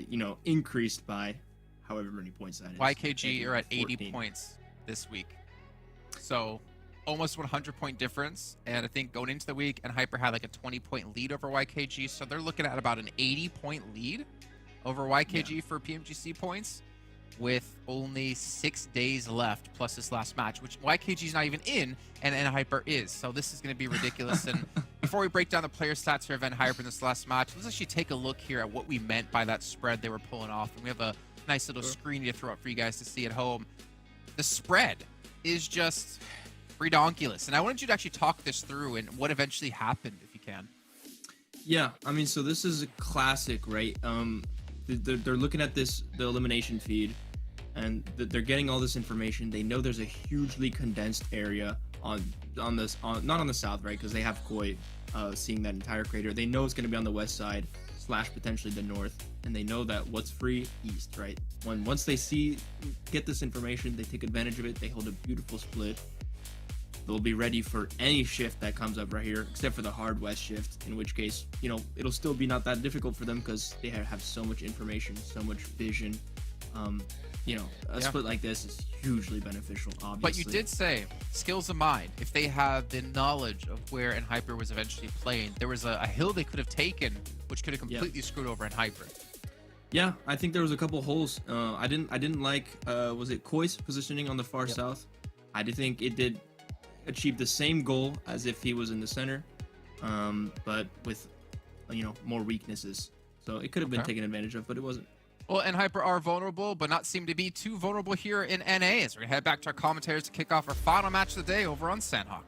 increased by however many points that is. YKG are at 80 points this week, so almost 100-point difference. And I think going into the week, NHyper had like a 20-point lead over YKG, so they're looking at about an 80-point lead over YKG for PMGC points, with only 6 days left plus this last match, which YKG's not even in, and NHyper is. So this is going to be ridiculous. And before we break down the player stats here of NHyper in this last match, let's actually take a look here at what we meant by that spread they were pulling off. And we have a nice little screen to throw up for you guys to see at home. The spread is just redonkulous, and I wanted you to actually talk this through and what eventually happened, if you can. Yeah, I mean, so this is a classic, right? They're looking at the elimination feed, and they're getting all this information. They know there's a hugely condensed area not on the south, right? Because they have Koi seeing that entire crater. They know it's going to be on the west side / potentially the north, and they know that what's free east, right? Once they get this information, they take advantage of it. They hold a beautiful split. They'll be ready for any shift that comes up right here, except for the hard west shift, in which case, it'll still be not that difficult for them because they have so much information, so much vision. A split like this is hugely beneficial, obviously. But you did say, skills of mind, if they have the knowledge of where NHyper was eventually playing, there was a hill they could have taken, which could have completely screwed over NHyper. Yeah, I think there was a couple holes. I didn't like, was it Koi's positioning on the far south? I did think it did achieve the same goal as if he was in the center, but with more weaknesses. So it could have been taken advantage of, but it wasn't. Well, NHyper are vulnerable, but not seem to be too vulnerable here in NA, as we're gonna head back to our commentators to kick off our final match of the day over on Sanhok.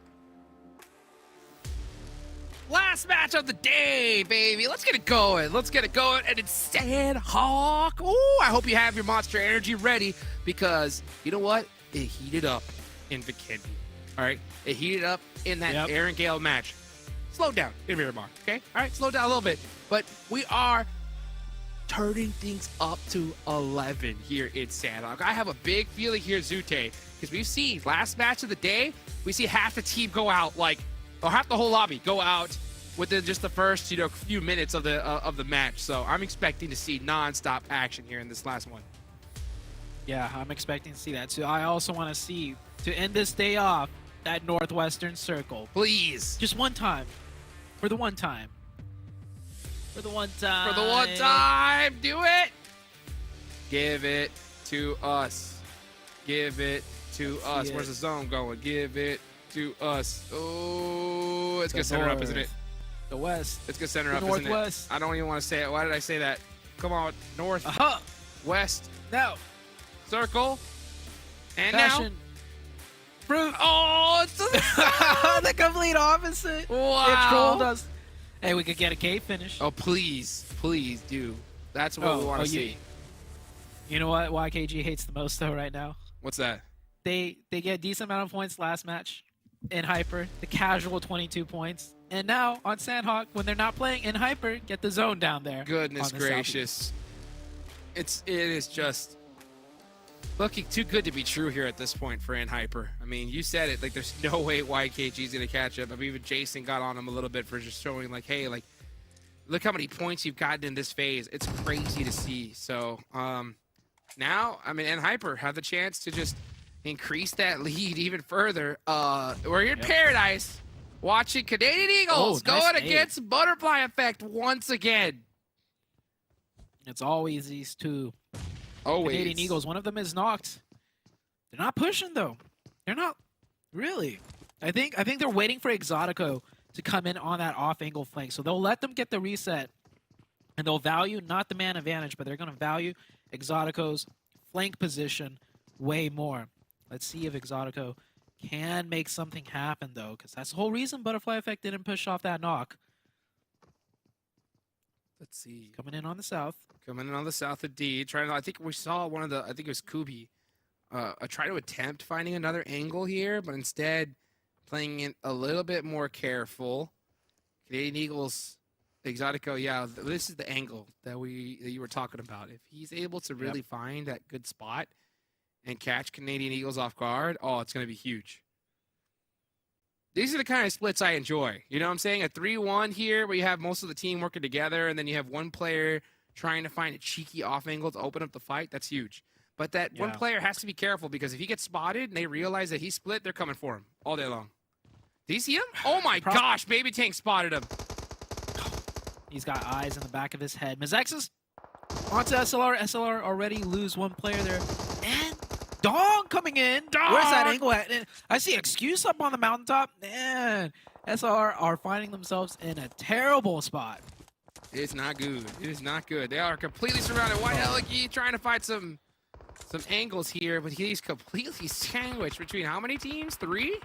Last match of the day, baby. Let's get it going. And it's Sanhok. Ooh, I hope you have your Monster Energy ready, because you know what? It heated up in Vikendi. All right? It heated up in that Erangel match. Slow down in Miramar, okay? All right, slow down a little bit. But we are turning things up to 11 here in Sanhok. I have a big feeling here, Zute, because we've seen last match of the day, we see half the team go out, or half the whole lobby go out within just the first, few minutes of the match. So I'm expecting to see non-stop action here in this last one. Yeah, I'm expecting to see that too. I also want to see, to end this day off, that northwestern circle. Please. Just one time. For the one time. For the one time. Do it. Give it to us. Where's the zone going? Give it to us. Oh, it's going to center up, isn't it? The west. It's going to center up, isn't it? I don't even want to say it. Why did I say that? Come on. North. West. No. Circle. And Passion. now. Fruit. Oh, it's the complete opposite. Wow. It trolled us. Hey, we could get a cave finish. Oh, please do. That's what we want to see. You know what YKG hates the most though right now? What's that? they get a decent amount of points last match in Hyper, the casual 22 points. And now on Sanhok, when they're not playing in Hyper, get the zone down there. Goodness on the gracious. It is just looking too good to be true here at this point for Hyper. I mean, you said it, like there's no way YKG's gonna catch up. I mean, even Jason got on him a little bit for just showing like, hey, like look how many points you've gotten in this phase. It's crazy to see. So now, I mean, Hyper have the chance to just increase that lead even further. We're in paradise watching Canadian Eagles nice going aim. against Butterfly Effect once again. It's always these two Always. Canadian Eagles. One of them is knocked. They're not pushing though. They're not really. I think they're waiting for Exotico to come in on that off-angle flank. So they'll let them get the reset, and they'll value not the man advantage, but they're going to value Exotico's flank position way more. Let's see if Exotico can make something happen though, because that's the whole reason Butterfly Effect didn't push off that knock. Let's see. Coming in on the south. Coming in on the south of D. Trying to, I think we saw one of the, I think it was Kubi, try to attempt finding another angle here, but instead playing it a little bit more careful. Canadian Eagles, Exotico, yeah, this is the angle that you were talking about. If he's able to really find that good spot and catch Canadian Eagles off guard, oh, it's going to be huge. These are the kind of splits I enjoy. You know what I'm saying? A 3-1 here where you have most of the team working together, and then you have one player trying to find a cheeky off angle to open up the fight. That's huge. But that one player has to be careful, because if he gets spotted and they realize that he's split, they're coming for him all day long. Did you see him? Oh my gosh, Baby Tank spotted him. He's got eyes in the back of his head. MEZEXIS onto SLR. SLR already lose one player there. And Dog coming in. Dog! Where's that angle at? And I see Excuse up on the mountaintop. Man, SLR are finding themselves in a terrible spot. It's not good. It is not good. They are completely surrounded. White Elegy trying to find some angles here, but he's completely sandwiched between how many teams? 3?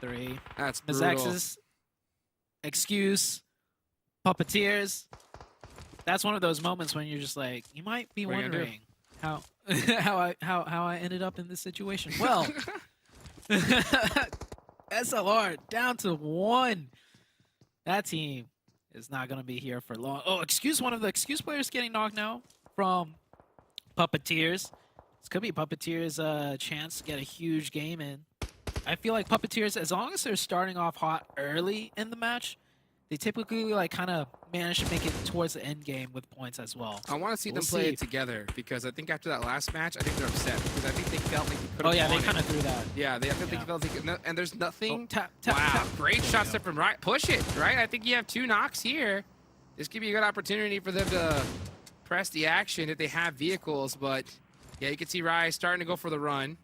3. That's brutal. MEZEXIS, Excuse, Puppeteers. That's one of those moments when you're just like, you might be What are you gonna do? wondering how I ended up in this situation. Well, SLR down to 1. That team is not going to be here for long. Oh, Excuse, one of the Excuse players getting knocked now from Puppeteers. This could be Puppeteers' chance to get a huge game in. I feel like Puppeteers, as long as they're starting off hot early in the match, they typically like kind of manage to make it towards the end game with points as well. I want to see We'll them play see. it together, because I think after that last match, I think they're upset, because I think they felt like they could have Oh yeah, they won kind it. of threw that. Yeah, I think they felt like, and there's nothing. Oh, tap, tap, Wow, tap. great shot step from right. Push it, right? I think you have 2 knocks here. This could be a good opportunity for them to press the action if they have vehicles, but yeah, you can see Rai starting to go for the run.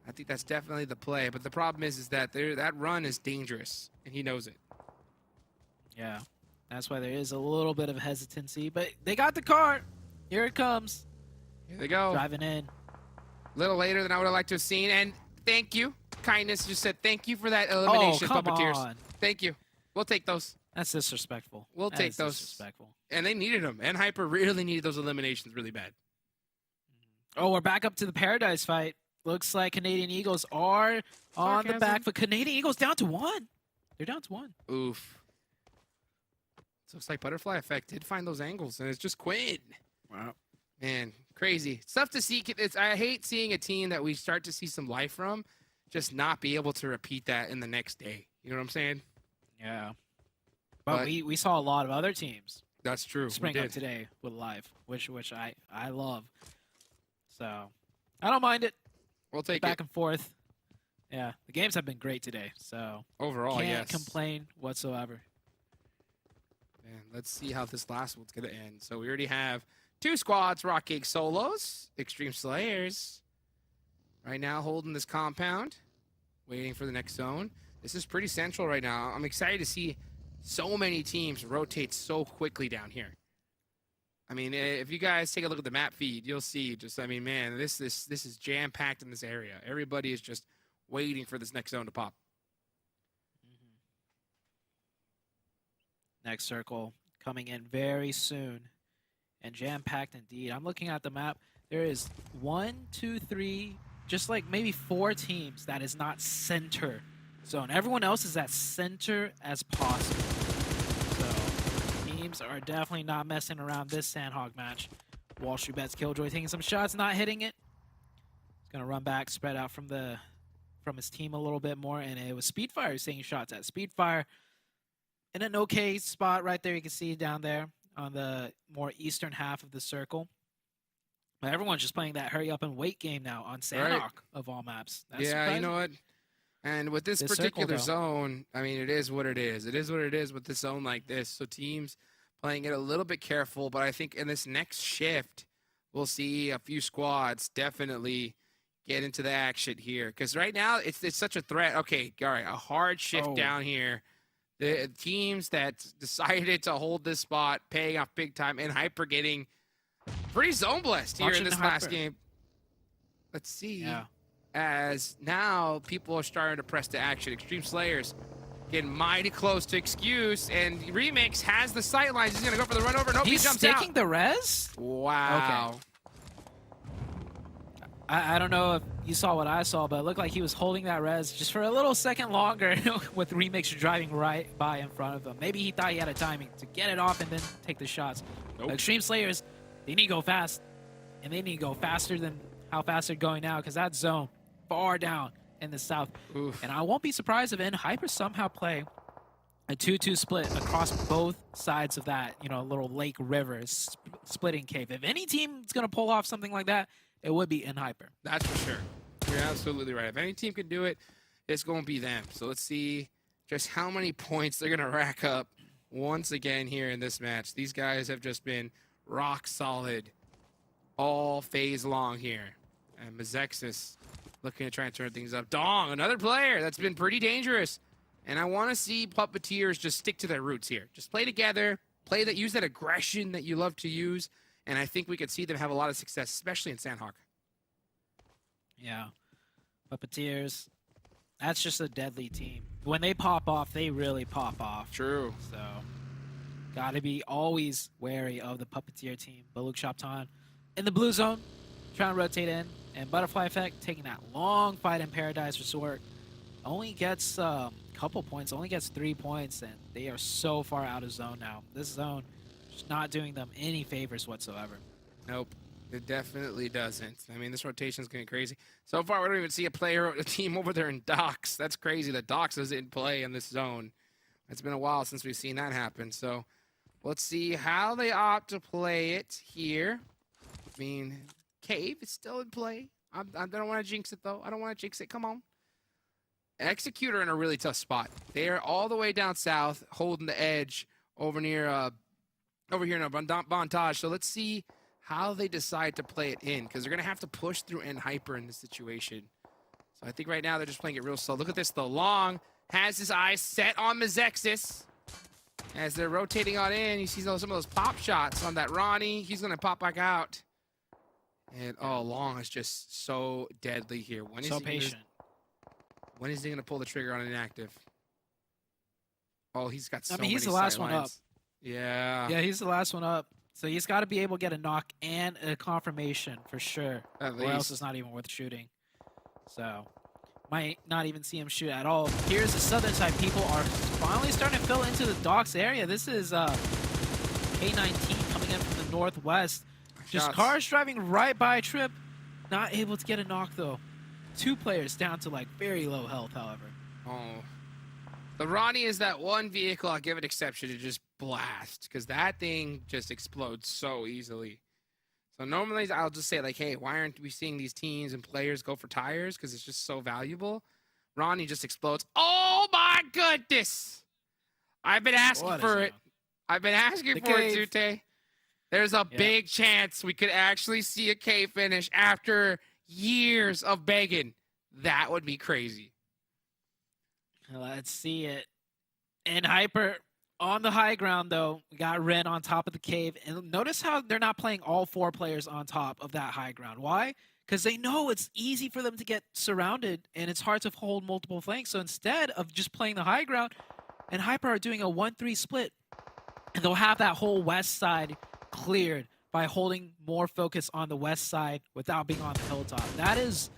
I think that's definitely the play, but the problem is that that run is dangerous, and he knows it. Yeah, that's why there is a little bit of hesitancy, but they got the car. Here it comes. Here they go. Driving in. A little later than I would have liked to have seen, and thank you. Kindness just said thank you for that elimination, come Puppeteers. on. Thank you. We'll take those. That's disrespectful. We'll That take is those. Disrespectful. And they needed them. And Hyper really needed those eliminations really bad. Oh, we're back up to the Paradise fight. Looks like Canadian Eagles are on the back, but Canadian Eagles down to 1. They're down to 1. Oof. So looks like Butterfly Effect did find those angles, and it's just Quinn. Wow. Man, crazy. It's tough to see. I hate seeing a team that we start to see some life from just not be able to repeat that in the next day. You know what I'm saying? Yeah. But But- we saw a lot of other teams That's true. spring we up did. today with live, which I love. So I don't mind it. We'll take Back it and forth. Yeah, the games have been great today, so overall, can't yes. complain whatsoever. Man, let's see how this last one's going to end. So we already have 2 squads, Rock Cake Solos, Extreme Slayers. Right now holding this compound, waiting for the next zone. This is pretty central right now. I'm excited to see so many teams rotate so quickly down here. I mean, if you guys take a look at the map feed, you'll see just, I mean, man, this is jam-packed in this area. Everybody is just waiting for this next zone to pop. Next circle coming in very soon and jam-packed indeed. I'm looking at the map. There is 1, 2, 3, just like maybe 4 teams that is not center zone. Everyone else is as center as possible. So teams are definitely not messing around this Sanhok match. Wall Street Bets Killjoy taking some shots, not hitting it. He's gonna run back, spread out from his team a little bit more, and it was Speedfire who's taking shots at Speedfire in an okay spot right there. You can see down there on the more eastern half of the circle. But everyone's just playing that hurry up and wait game now on Sanhok of all maps. That's Yeah, surprising. you know what? And with this This particular circle, though. zone, I mean, it is what it is. It is what it is with this zone like this. So teams playing it a little bit careful, but I think in this next shift, we'll see a few squads definitely get into the action here. Because right now, it's such a threat. Okay, all right, a hard shift down here. The teams that decided to hold this spot, paying off big time, and Hyper getting pretty zone blessed here in this last game. Let's see. Yeah. As now people are starting to press to action. Extreme Slayers getting mighty close to excuse, and Remix has the sight lines. He's gonna go for the run over. Nope, he He's jumps sticking out. the res? Wow. I don't know if you saw what I saw, but it looked like he was holding that res just for a little second longer with Remix driving right by in front of him. Maybe he thought he had a timing to get it off and then take the shots. Nope. But Extreme Slayers, they need to go fast, and they need to go faster than how fast they're going now, because that zone far down in the south. Oof. And I won't be surprised if Hyper somehow play a 2-2 split across both sides of that, little lake river splitting cave. If any team is going to pull off something like that, it would be Hyper. That's for sure. You're absolutely right. If any team can do it, it's going to be them. So let's see just how many points they're going to rack up once again here in this match. These guys have just been rock solid all phase long here. And MEZEXIS looking to try and turn things up. Dong, another player that's been pretty dangerous. And I want to see Puppeteers just stick to their roots here. Just play together, use that aggression that you love to use. And I think we could see them have a lot of success, especially in Sanhok. Yeah. Puppeteers, that's just a deadly team. When they pop off, they really pop off. True. So, gotta be always wary of the Puppeteer team. BULUC CHABTAN in the blue zone, trying to rotate in. And Butterfly Effect taking that long fight in Paradise Resort. Only gets a couple points, only gets 3 points, and they are so far out of zone now. This zone is not doing them any favors whatsoever. Nope, it definitely doesn't. I mean, this rotation's getting crazy. So far, we don't even see a team over there in Docks. That's crazy that Docks is in play in this zone. It's been a while since we've seen that happen. So let's see how they opt to play it here. I mean, Cave is still in play. I don't want to jinx it, though. I don't want to jinx it. Come on. Executor in a really tough spot. They are all the way down south, holding the edge over here in a Bontage. So let's see how they decide to play it in, because they're going to have to push through Hyper in this situation. So I think right now they're just playing it real slow. Look at this, though. Long has his eyes set on MEZEXIS. As they're rotating on in, you see some of those pop shots on that Ronnie. He's going to pop back out. And, Long is just so deadly here. When is So he patient. When is he going to pull the trigger on an inactive? Oh, he's got so I mean, he's many the last sight one up. lines. Yeah. Yeah, he's the last one up. So he's got to be able to get a knock and a confirmation for sure. At Or else least. it's not even worth shooting. So might not even see him shoot at all. Here's the southern side. People are finally starting to fill into the docks area. This is K19 coming in from the northwest. Just Shots. cars driving right by Trip. Not able to get a knock though. 2 players down to like very low health, however. Oh. The Ronnie is that one vehicle I'll give it exception to just blast, because that thing just explodes so easily. So normally I'll just say like, hey, why aren't we seeing these teams and players go for tires? Because it's just so valuable. Ronnie just explodes. Oh my goodness! I've been asking What is for that? it. I've been asking The for cave. it, Zute. There's a Yeah. big chance we could actually see a K finish after years of begging. That would be crazy. Let's see it. And Hyper on the high ground, though. We got Ren on top of the cave. And notice how they're not playing all 4 players on top of that high ground. Why? Because they know it's easy for them to get surrounded, and it's hard to hold multiple flanks. So instead of just playing the high ground, and Hyper are doing a 1-3 split, and they'll have that whole west side cleared by holding more focus on the west side without being on the hilltop. That is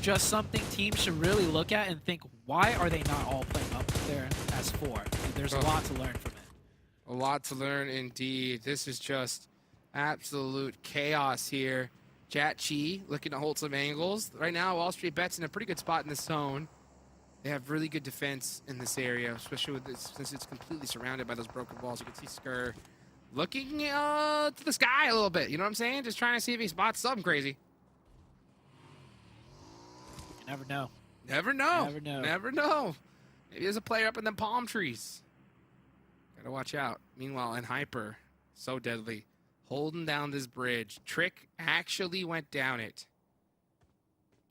just something teams should really look at and think, why are they not all playing up there as 4? And there's a lot to learn from it. A lot to learn indeed. This is just absolute chaos here. Chi looking to hold some angles. Right now, Wall Street Bet's in a pretty good spot in the zone. They have really good defense in this area, especially with this, since it's completely surrounded by those broken walls. You can see Skur looking to the sky a little bit. You know what I'm saying? Just trying to see if he spots something crazy. You never know. Never know. Never know. Never know. Maybe there's a player up in the palm trees. Gotta watch out. Meanwhile, in Hyper, so deadly, holding down this bridge. Trick actually went down it.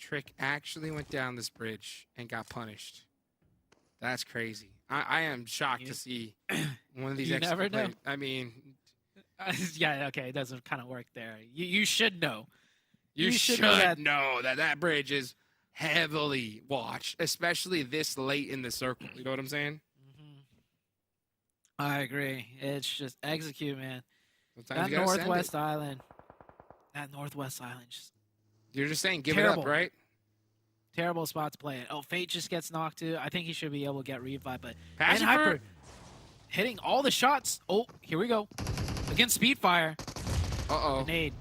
Trick actually went down this bridge and got punished. That's crazy. I am shocked to see one of these. You never know. I mean, yeah, okay, it doesn't kind of work there. You should know. you should know know that that bridge is heavily watched, especially this late in the circle. You know what I'm saying? I agree. It's just execute, man. Sometimes That you gotta send Northwest it. Island. That Northwest Island, just You're just saying, give Terrible. it up, right? terrible spot to play it. Oh, Fate just gets knocked too. I think he should be able to get revived, but Passion Hyper Fruit. hitting all the shots. Oh, here we go. Against Speedfire. Uh-oh. Grenade.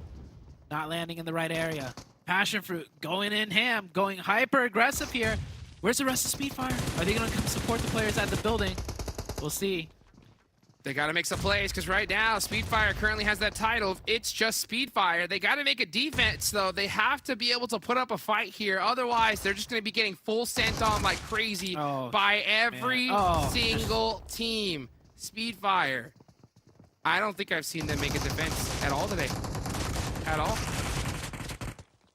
Not landing in the right area. Passion Fruit going in ham, going hyper aggressive here. Where's the rest of Speedfire? Are they going to come support the players at the building? We'll see. They got to make some plays because right now, Speedfire currently has that title of It's Just Speedfire. They got to make a defense, though. They have to be able to put up a fight here. Otherwise, they're just going to be getting full sent on like crazy by every single team. Speedfire. I don't think I've seen them make a defense at all today. At all.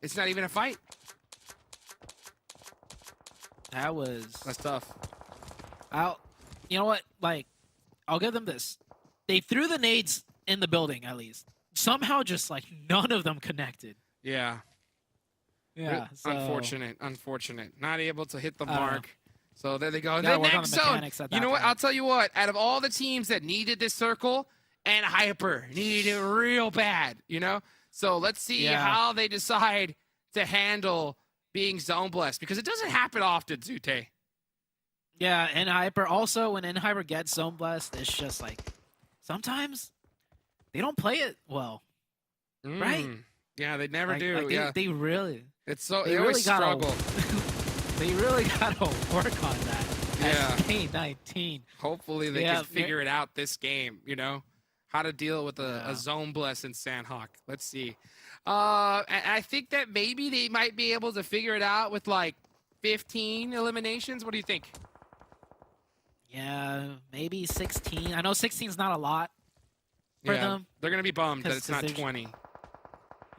It's not even a fight. That's tough. You know what? Like, I'll give them this. They threw the nades in the building, at least. Somehow, just like none of them connected. Yeah. Yeah. So, Unfortunate. Not able to hit the I don't know. mark. So there they go. Gotta The work on next the zone. mechanics at You that know what? point. I'll tell you what. Out of all the teams that needed this circle, and Hyper needed it real bad, you know? So let's see how they decide to handle being zone blessed, because it doesn't happen often, Zute. Yeah, and Hyper. Also, when Hyper gets zone blessed, it's just like sometimes they don't play it well, right? Yeah, they never do. Like yeah, they really. it's so They they always really struggle. They really gotta work on that. Yeah. K19. Hopefully they can figure it out this game. You know how to deal with a zone bless in Sanhok. Let's see. I think that maybe they might be able to figure it out with like 15 eliminations. What do you think? Yeah, maybe 16. I know 16 is not a lot for them. They're gonna be bummed that 'cause it's not there's- 20.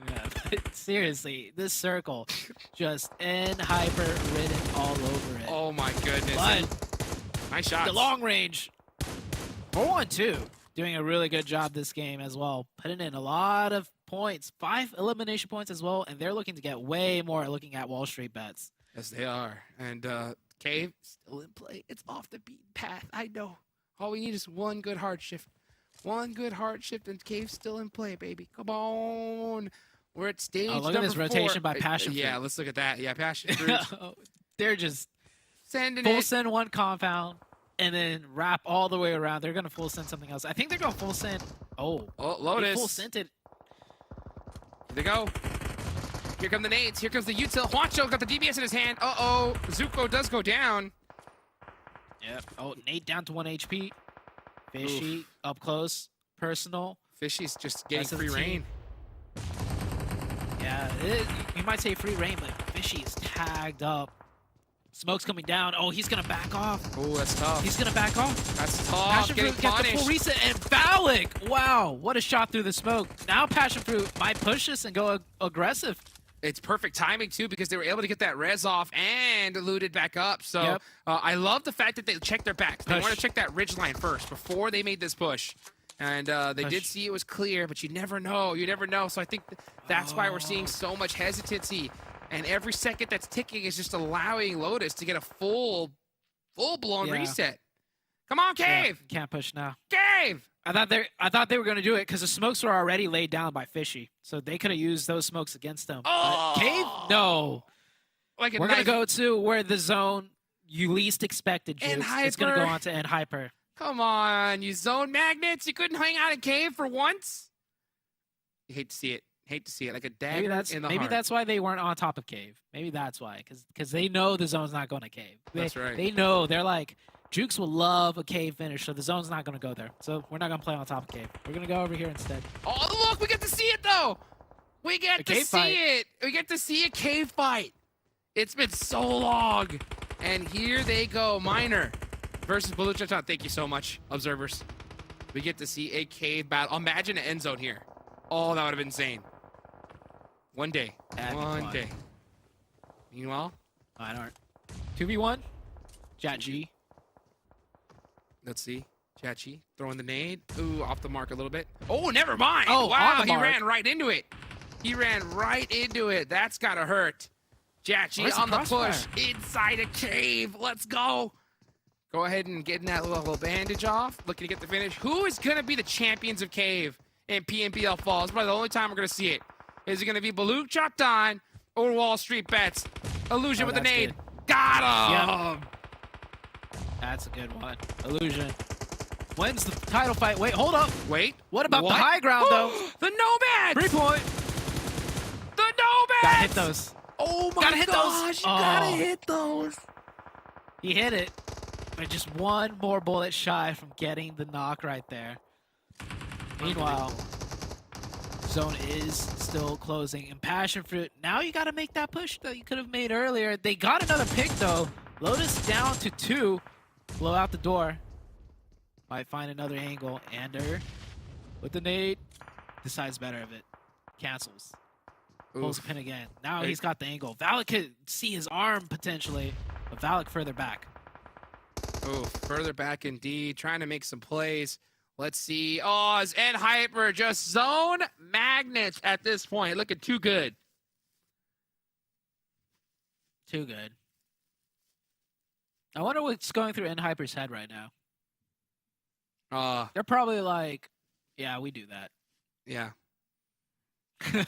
Yeah, but seriously, this circle just Hyper written all over it. Oh my goodness! But nice shots. the long range, 4-1-2, doing a really good job this game as well, putting in a lot of points, 5 elimination points as well, and they're looking to get way more looking at Wall Street Bets. Yes, they are. And Cave still in play. It's off the beaten path. I know. All we need is one good hard shift. One good hard shift, and Cave's still in play, baby. Come on. We're at stage Look at this number rotation 4. by Passion Yeah, Fruit. let's look at that. Yeah, Passion Fruit. They're just Sending full it. send one compound and then wrap all the way around. They're going to full send something else. I think they're going to full send. Oh, Lotus. they full sent it. Here they go. Here come the nades. Here comes the util. Juancho got the DBS in his hand. Uh-oh. Zuko does go down. Yep. Oh, Nate down to 1 HP. Fishy up close. Personal. Fishy's just getting Rest of free the reign. team. Yeah, you might say free reign, but Fishy is tagged up. Smoke's coming down. Oh, he's going to back off. Oh, that's tough. He's going to back off. That's tough. Passion Getting Fruit gets the full punished. reset, and BOPE! Wow, what a shot through the smoke. Now Passion Fruit might push this and go aggressive. It's perfect timing, too, because they were able to get that res off and looted back up. So I love the fact that they checked their backs. They want to check that ridge line first before they made this push. And they did see it was clear, but you never know. You never know. So I think that's why we're seeing so much hesitancy. And every second that's ticking is just allowing Lotus to get a full-blown reset. Come on, Cave! Yeah, can't push now. Cave! I thought they were going to do it because the smokes were already laid down by Fishy. So they could have used those smokes against them. Oh! Cave? No. like a We're knife. gonna go to where the zone you least expected, Jukes. It's gonna go Hyper. on to end hyper. Come on, you zone magnets. You couldn't hang out in cave for once. You hate to see it. Hate to see it. Like a dagger in the heart. That's why they weren't on top of cave. Maybe that's why, because they know the zone's not going to cave. That's right. They know, they're like, Jukes will love a cave finish, so the zone's not going to go there. So we're not going to play on top of cave. We're going to go over here instead. Oh, look, we get to see it though. We get to see it. We get to see a cave fight. It's been so long. And here they go, Miner versus BULUC. CHABTAN. Thank you so much, observers. We get to see a cave battle. Imagine an end zone here. Oh, that would have been insane. One day. One day. Meanwhile, Mine aren't. 2v1. Chat G. let's see. Chachi throwing the nade. Ooh, off the mark a little bit. Oh, never mind. Oh, wow, on the he mark. ran right into it. He ran right into it. That's gotta hurt. Chachi Where's the on the push crossfire? inside a cave. Let's go. Go ahead and get that little bandage off. Looking to get the finish. Who is gonna be the champions of cave in PMPL Fall? It's probably the only time we're gonna see it. Is it gonna be BULUC, CHABTAN, or Wall Street Bets? Illusion Oh, with the that's nade. good. Got him. That's a good one. Illusion. Wins the title fight. Wait, hold up. Wait. What about the high ground, though? The Nomads. 3 point. The Nomads. Gotta hit those. Oh my Gotta hit those. gosh, you gotta Oh. hit those. He hit it, but just one more bullet shy from getting the knock right there. Meanwhile, zone is still closing. And PASSIONFRUIT, now you gotta make that push that you could have made earlier. They got another pick though. LOTUS down to 2. Blow out the door. Might find another angle. Ander with the nade. Decides better of it. Cancels. Pulls the pin again. Now he's got the angle. Valak could see his arm potentially, but Valak further back. Oh, further back indeed. Trying to make some plays. Let's see. Oh, is NHyper just zone magnets at this point? Looking too good. Too good. I wonder what's going through NHyper's head right now. They're probably like, yeah, we do that. Yeah.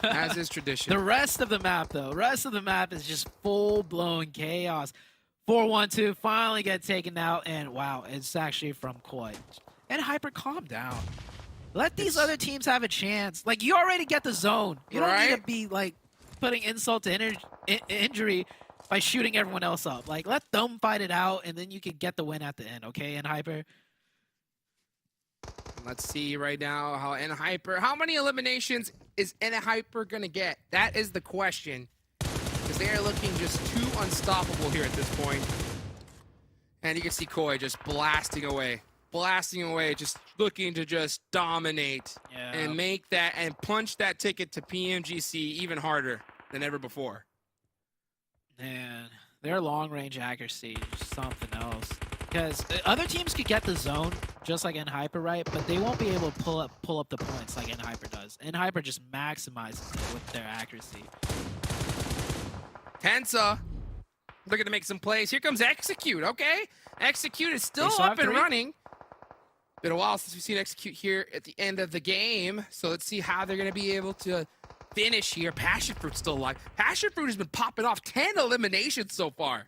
As is tradition. The rest of the map, though, rest of the map is just full-blown chaos. 4-1-2 finally get taken out, and wow, it's actually from Koi. NHyper, calm down. Let these other teams have a chance. Like, you already get the zone. You don't need to be, like, putting insult to injury by shooting everyone else up. Like, let them fight it out, and then you can get the win at the end, okay, NHyper? Let's see right now how NHyper, how many eliminations is NHyper going to get? That is the question. Because they are looking just too unstoppable here at this point. And you can see Koi just blasting away, just looking to just dominate and make that and punch that ticket to PMGC even harder than ever before. Man, their long-range accuracy is something else. Because other teams could get the zone, just like NHyper, right? But they won't be able to pull up the points like NHyper does. NHyper just maximizes it with their accuracy. Tensa looking to make some plays. Here comes Execute, okay? Execute is still still up have and 3? running. Been a while since we've seen Execute here at the end of the game. So let's see how they're going to be able to finish here. PASSIONFRUIT's still alive. PASSIONFRUIT has been popping off 10 eliminations so far.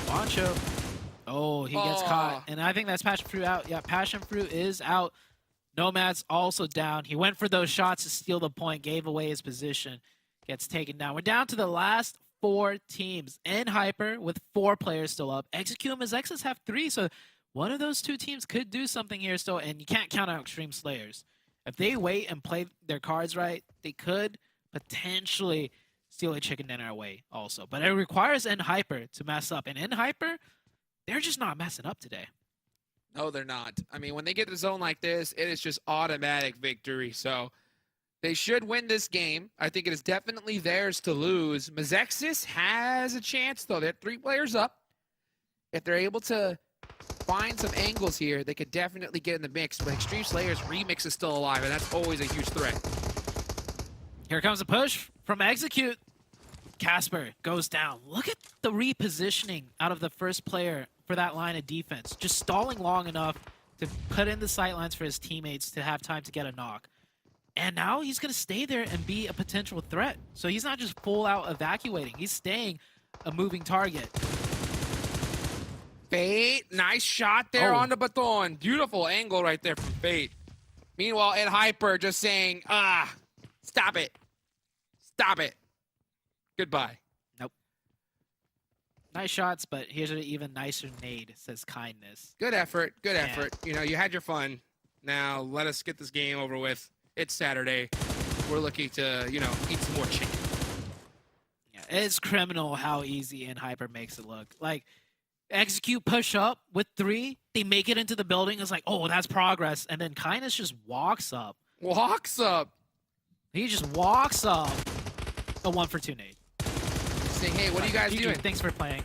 Wancho. Oh, he gets caught. And I think that's PASSIONFRUIT out. Yeah, PASSIONFRUIT is out. NOMADS also down. He went for those shots to steal the point, gave away his position. Gets taken down. We're down to the last 4 teams. NHyper with 4 players still up. Execute and MEZEXIS have 3, so one of those 2 teams could do something here still, and you can't count out Extreme Slayers. If they wait and play their cards right, they could potentially steal a chicken dinner away also. But it requires NHyper to mess up, and NHyper, they're just not messing up today. No, they're not. I mean, when they get the zone like this, it is just automatic victory. So they should win this game. I think it is definitely theirs to lose. MEZEXIS has a chance, though. They're 3 players up. If they're able to find some angles here, they could definitely get in the mix. But Extreme Slayers remix is still alive, and that's always a huge threat. Here comes a push from Execute. Casper goes down. Look at the repositioning out of the first player for that line of defense. Just stalling long enough to put in the sightlines for his teammates to have time to get a knock. And now he's going to stay there and be a potential threat. So he's not just full out evacuating. He's staying a moving target. Fate, nice shot there Oh. on the baton. Beautiful angle right there from Fate. Meanwhile, Ed Hyper just saying, stop it. Stop it. Goodbye. Nope. Nice shots, but here's an even nicer nade, says Kindness. Good effort. Good Yeah. effort. You know, you had your fun. Now let us get this game over with. It's Saturday. We're looking to, you know, eat some more chicken. Yeah, it's criminal how easy and Hyper makes it look. Like, execute push up with 3, they make it into the building. It's like, oh, that's progress. And then Kindness just walks up. Walks up. He just walks up. A 1 for 2 nade. Saying, hey, what are you guys GG, doing? Thanks for playing.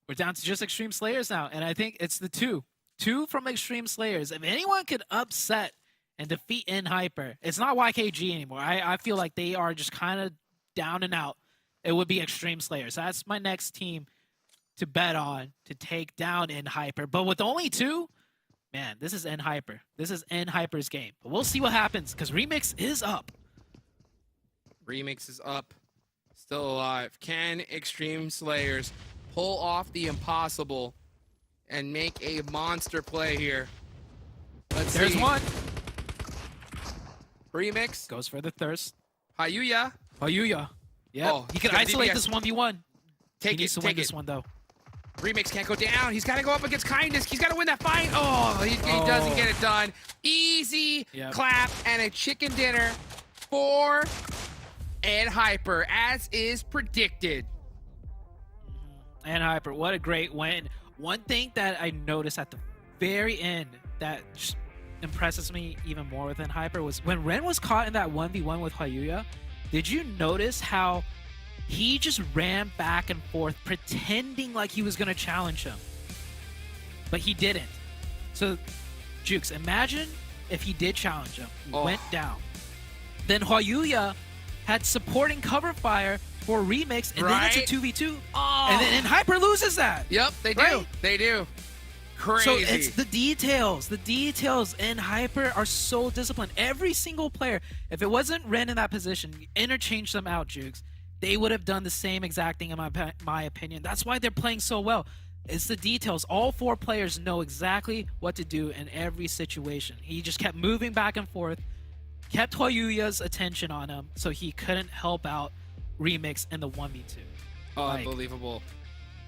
We're down to just Extreme Slayers now, and I think it's the 2. 2 from Extreme Slayers. If anyone could upset and defeat N Hyper, it's not YKG anymore. I feel like they are just kind of down and out. It would be Extreme Slayers. That's my next team to bet on to take down N Hyper. But with only 2, man, this is N Hyper. This is N Hyper's game. But we'll see what happens because Remix is up. Remix is up. Still alive. Can Extreme Slayers pull off the impossible and make a monster play here? Let's There's see. one. Remix. Goes for the thirst. Hayuya. Hayuya. Yeah, Oh, he can got isolate DPS. this 1v1. Take He needs it. to win Take this it. one, though. Remix can't go down. He's got to go up against Kindness. He's got to win that fight. Oh, he doesn't get it done. Easy Yep. clap and a chicken dinner for Ed Hyper, as is predicted. And Hyper, what a great win. One thing that I noticed at the very end that just impresses me even more than Hyper was when Ren was caught in that 1v1 with Hayuya. Did you notice how he just ran back and forth pretending like he was going to challenge him? But he didn't. So, Jukes, imagine if he did challenge him. He Oh. went down. Then Hayuya had supporting cover fire for Remix, and then it's a Right. 2v2. Oh. And Hyper loses that. Yep, they do. Right. They do. Crazy. So it's the details. The details in Hyper are so disciplined. Every single player, if it wasn't Ren in that position, interchange them out, Jukes, they would have done the same exact thing in my opinion. That's why they're playing so well. It's the details. All 4 players know exactly what to do in every situation. He just kept moving back and forth, kept Hoyuya's attention on him, so he couldn't help out Remix in the 1v2. Like, Unbelievable.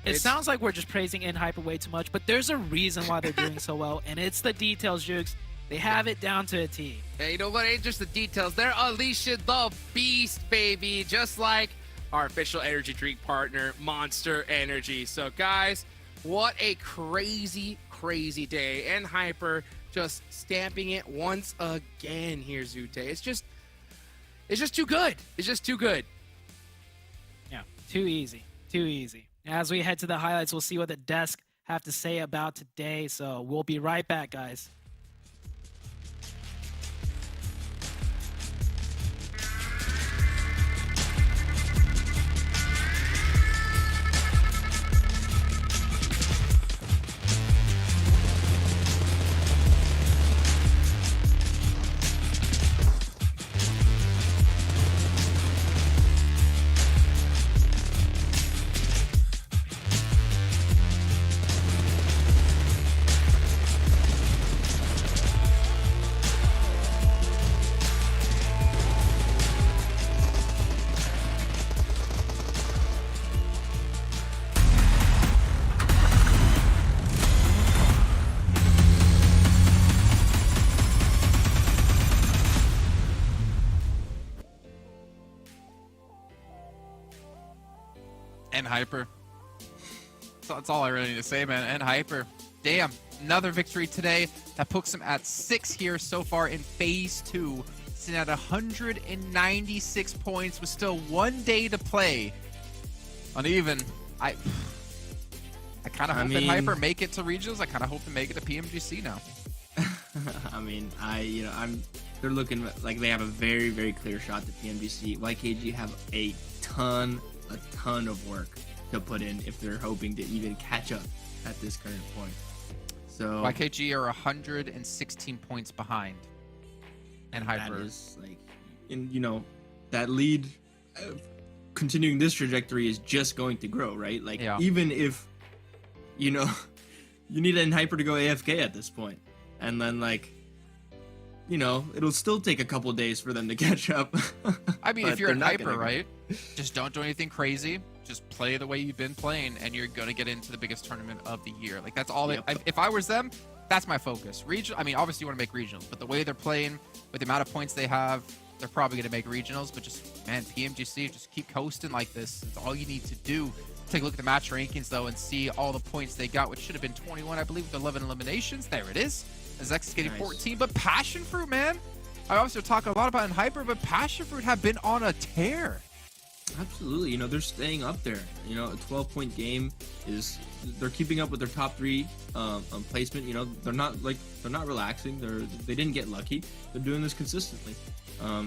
it It's- sounds like we're just praising In Hyper way too much, but there's a reason why they're doing so well, and it's the details, Jukes. They have it down to a T. Yeah, you know what? Ain't just the details. They're unleashing the beast, baby. Just like our official energy drink partner, Monster Energy. So, guys, what a crazy, crazy day. And Hyper just stamping it once again here, Zute. It's just too good. It's just too good. Yeah, too easy. Too easy. As we head to the highlights, we'll see what the desk have to say about today. So we'll be right back, guys. And Hyper. So that's all I really need to say, man. And Hyper. Damn. Another victory today. That puts him at 6 here so far in Phase 2. Sitting at 196 points with still 1 day to play. Uneven. I kind of hope that mean- Hyper make it to regionals. I kind of hope to make it to PMGC now. I mean, they're looking like they have a very, very clear shot to PMGC. YKG have a ton of work to put in if they're hoping to even catch up at this current point. So YKG are 116 points behind. And Hyper. That is like, and that lead, continuing this trajectory is just going to grow, right? Like even if, you need an Hyper to go AFK at this point, and then like, it'll still take a couple days for them to catch up. I mean, if you're a Hyper, right? Just don't do anything crazy. Just play the way you've been playing, and you're gonna get into the biggest tournament of the year. Like that's all. If I was them, that's my focus. Regional. I mean, obviously you want to make regionals, but the way they're playing, with the amount of points they have, they're probably gonna make regionals. But just PMGC, just keep coasting like this. It's all you need to do. Take a look at the match rankings though, and see all the points they got, which should have been 21, I believe, with 11 eliminations. There it is. MEZEXIS is getting 14, but PASSIONFRUIT, man. I obviously talk a lot about in Hyper, but PASSIONFRUIT have been on a tear. Absolutely, they're staying up there. A 12-point game they're keeping up with their top 3 placement. They're not relaxing. They didn't get lucky. They're doing this consistently.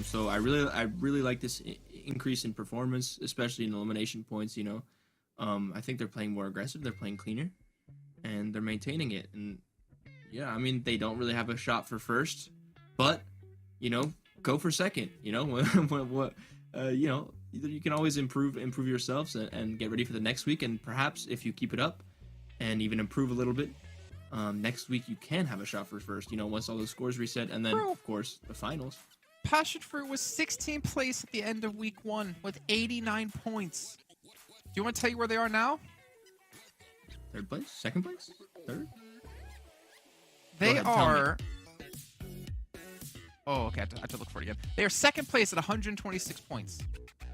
So I really like this increase in performance, especially in elimination points. I think they're playing more aggressive. They're playing cleaner, and they're maintaining it. And yeah, I mean, they don't really have a shot for first, but go for second. You can always improve yourselves and get ready for the next week. And perhaps if you keep it up and even improve a little bit, next week you can have a shot for first. Once all the scores reset, and then of course the finals. PASSIONFRUIT was 16th place at the end of week 1 with 89 points. Do you want to tell you where they are now? Third place? Second place? Third? They are... Oh, okay. I have to look for it again. They are second place at 126 points.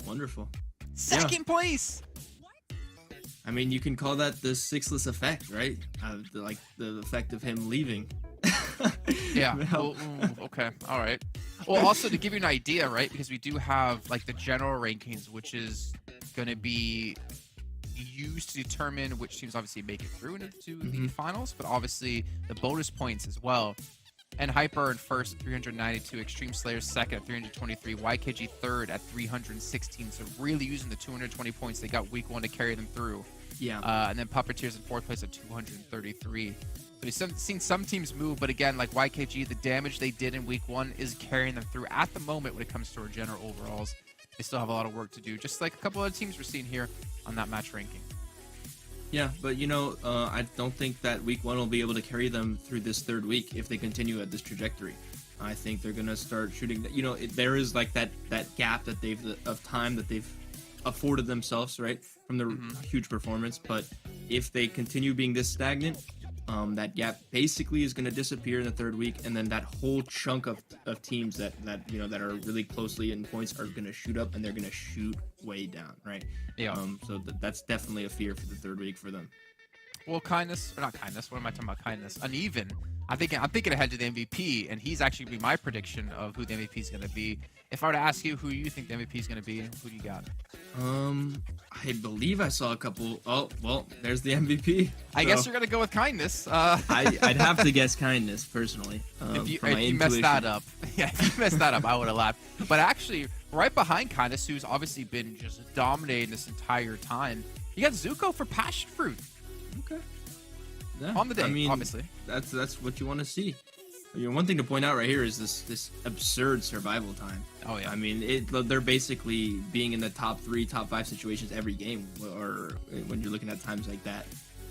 Wonderful. Second place! I mean, you can call that the sixless effect, right? Like the effect of him leaving. Yeah. Well, okay. All right. Well, also to give you an idea, right? Because we do have like the general rankings, which is going to be used to determine which teams obviously make it through into the finals, but obviously the bonus points as well. And Hyper in first, 392. Extreme Slayers second at 323. YKG third at 316. So really using the 220 points they got week 1 to carry them through. Yeah. And then Puppeteers in fourth place at 233. So we've seen some teams move, but again, like YKG, the damage they did in week 1 is carrying them through at the moment when it comes to our general overalls. They still have a lot of work to do, just like a couple other teams we're seeing here on that match ranking. Yeah, but I don't think that week 1 will be able to carry them through this third week if they continue at this trajectory. I think they're gonna start shooting that. There is like that gap that of time that they've afforded themselves, right, from the huge performance. But if they continue being this stagnant, that gap basically is going to disappear in the third week, and then that whole chunk of teams that are really closely in points are going to shoot up, and they're going to shoot way down, right? Yeah. So that's definitely a fear for the third week for them. Well, kindness, or not kindness. What am I talking about? Kindness. Uneven. I'm thinking ahead to the MVP, and he's actually be my prediction of who the MVP is going to be. If I were to ask you who you think the MVP is going to be, who do you got? I believe I saw a couple. Oh, well, there's the MVP. I guess you're going to go with kindness. I'd have to guess kindness personally. If you messed that up, yeah, if you messed that up, I would have laughed. But actually, right behind kindness, who's obviously been just dominating this entire time, you got Zuko for PASSIONFRUIT. Okay. Yeah, on the day, obviously. That's what you want to see. One thing to point out right here is this absurd survival time. Oh yeah. I mean, they're basically being in the top 3, top 5 situations every game, or when you're looking at times like that.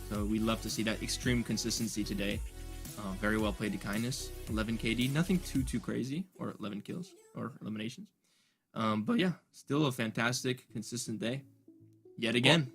So we love to see that extreme consistency today. Very well played to kindness. 11 KD, nothing too crazy, or 11 kills or eliminations. But yeah, still a fantastic, consistent day. Yet again.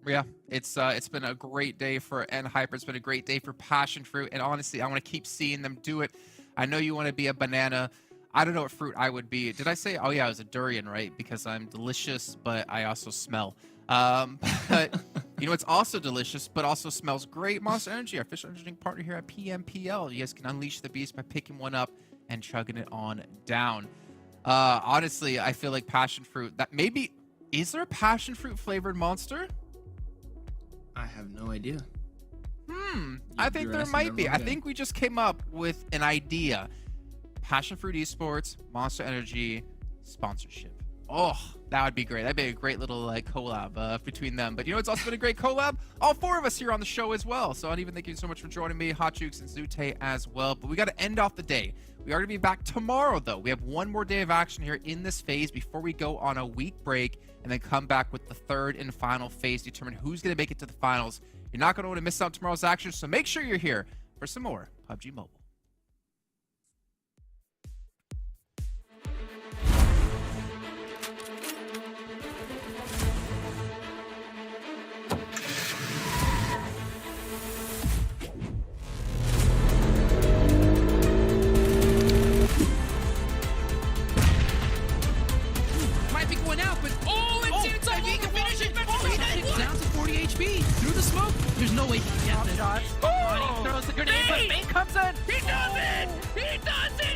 Yeah, it's been a great day for Hyper. It's been a great day for PASSIONFRUIT, and honestly, I want to keep seeing them do it. I know you want to be a banana. I don't know what fruit I would be. Did I say? Oh yeah, I was a durian, right? Because I'm delicious, but I also smell. But it's also delicious, but also smells great. Monster Energy, our official energy drink partner here at PMPL. You guys can unleash the beast by picking one up and chugging it on down. Honestly, I feel like PASSIONFRUIT. That maybe is there a PASSIONFRUIT flavored monster? I have no idea. I think there might be. I think we just came up with an idea. PASSIONFRUIT Esports, Monster Energy, sponsorship. Oh, that would be great. That'd be a great little like collab between them. But you know, it's also been a great collab. All 4 of us here on the show as well. So Uneven, thank you so much for joining me, Hot Jukes and Zute as well. But we got to end off the day. We are going to be back tomorrow, though. We have one more day of action here in this phase before we go on a week break and then come back with the 3rd and final phase to determine who's going to make it to the finals. You're not going to want to miss out on tomorrow's action, so make sure you're here for some more PUBG Mobile. Might be going out, but it's up. He can finish it. Down to 40 HP through the smoke. There's no way he can get this. He throws the grenade, but Bane comes in. He does it! He does it!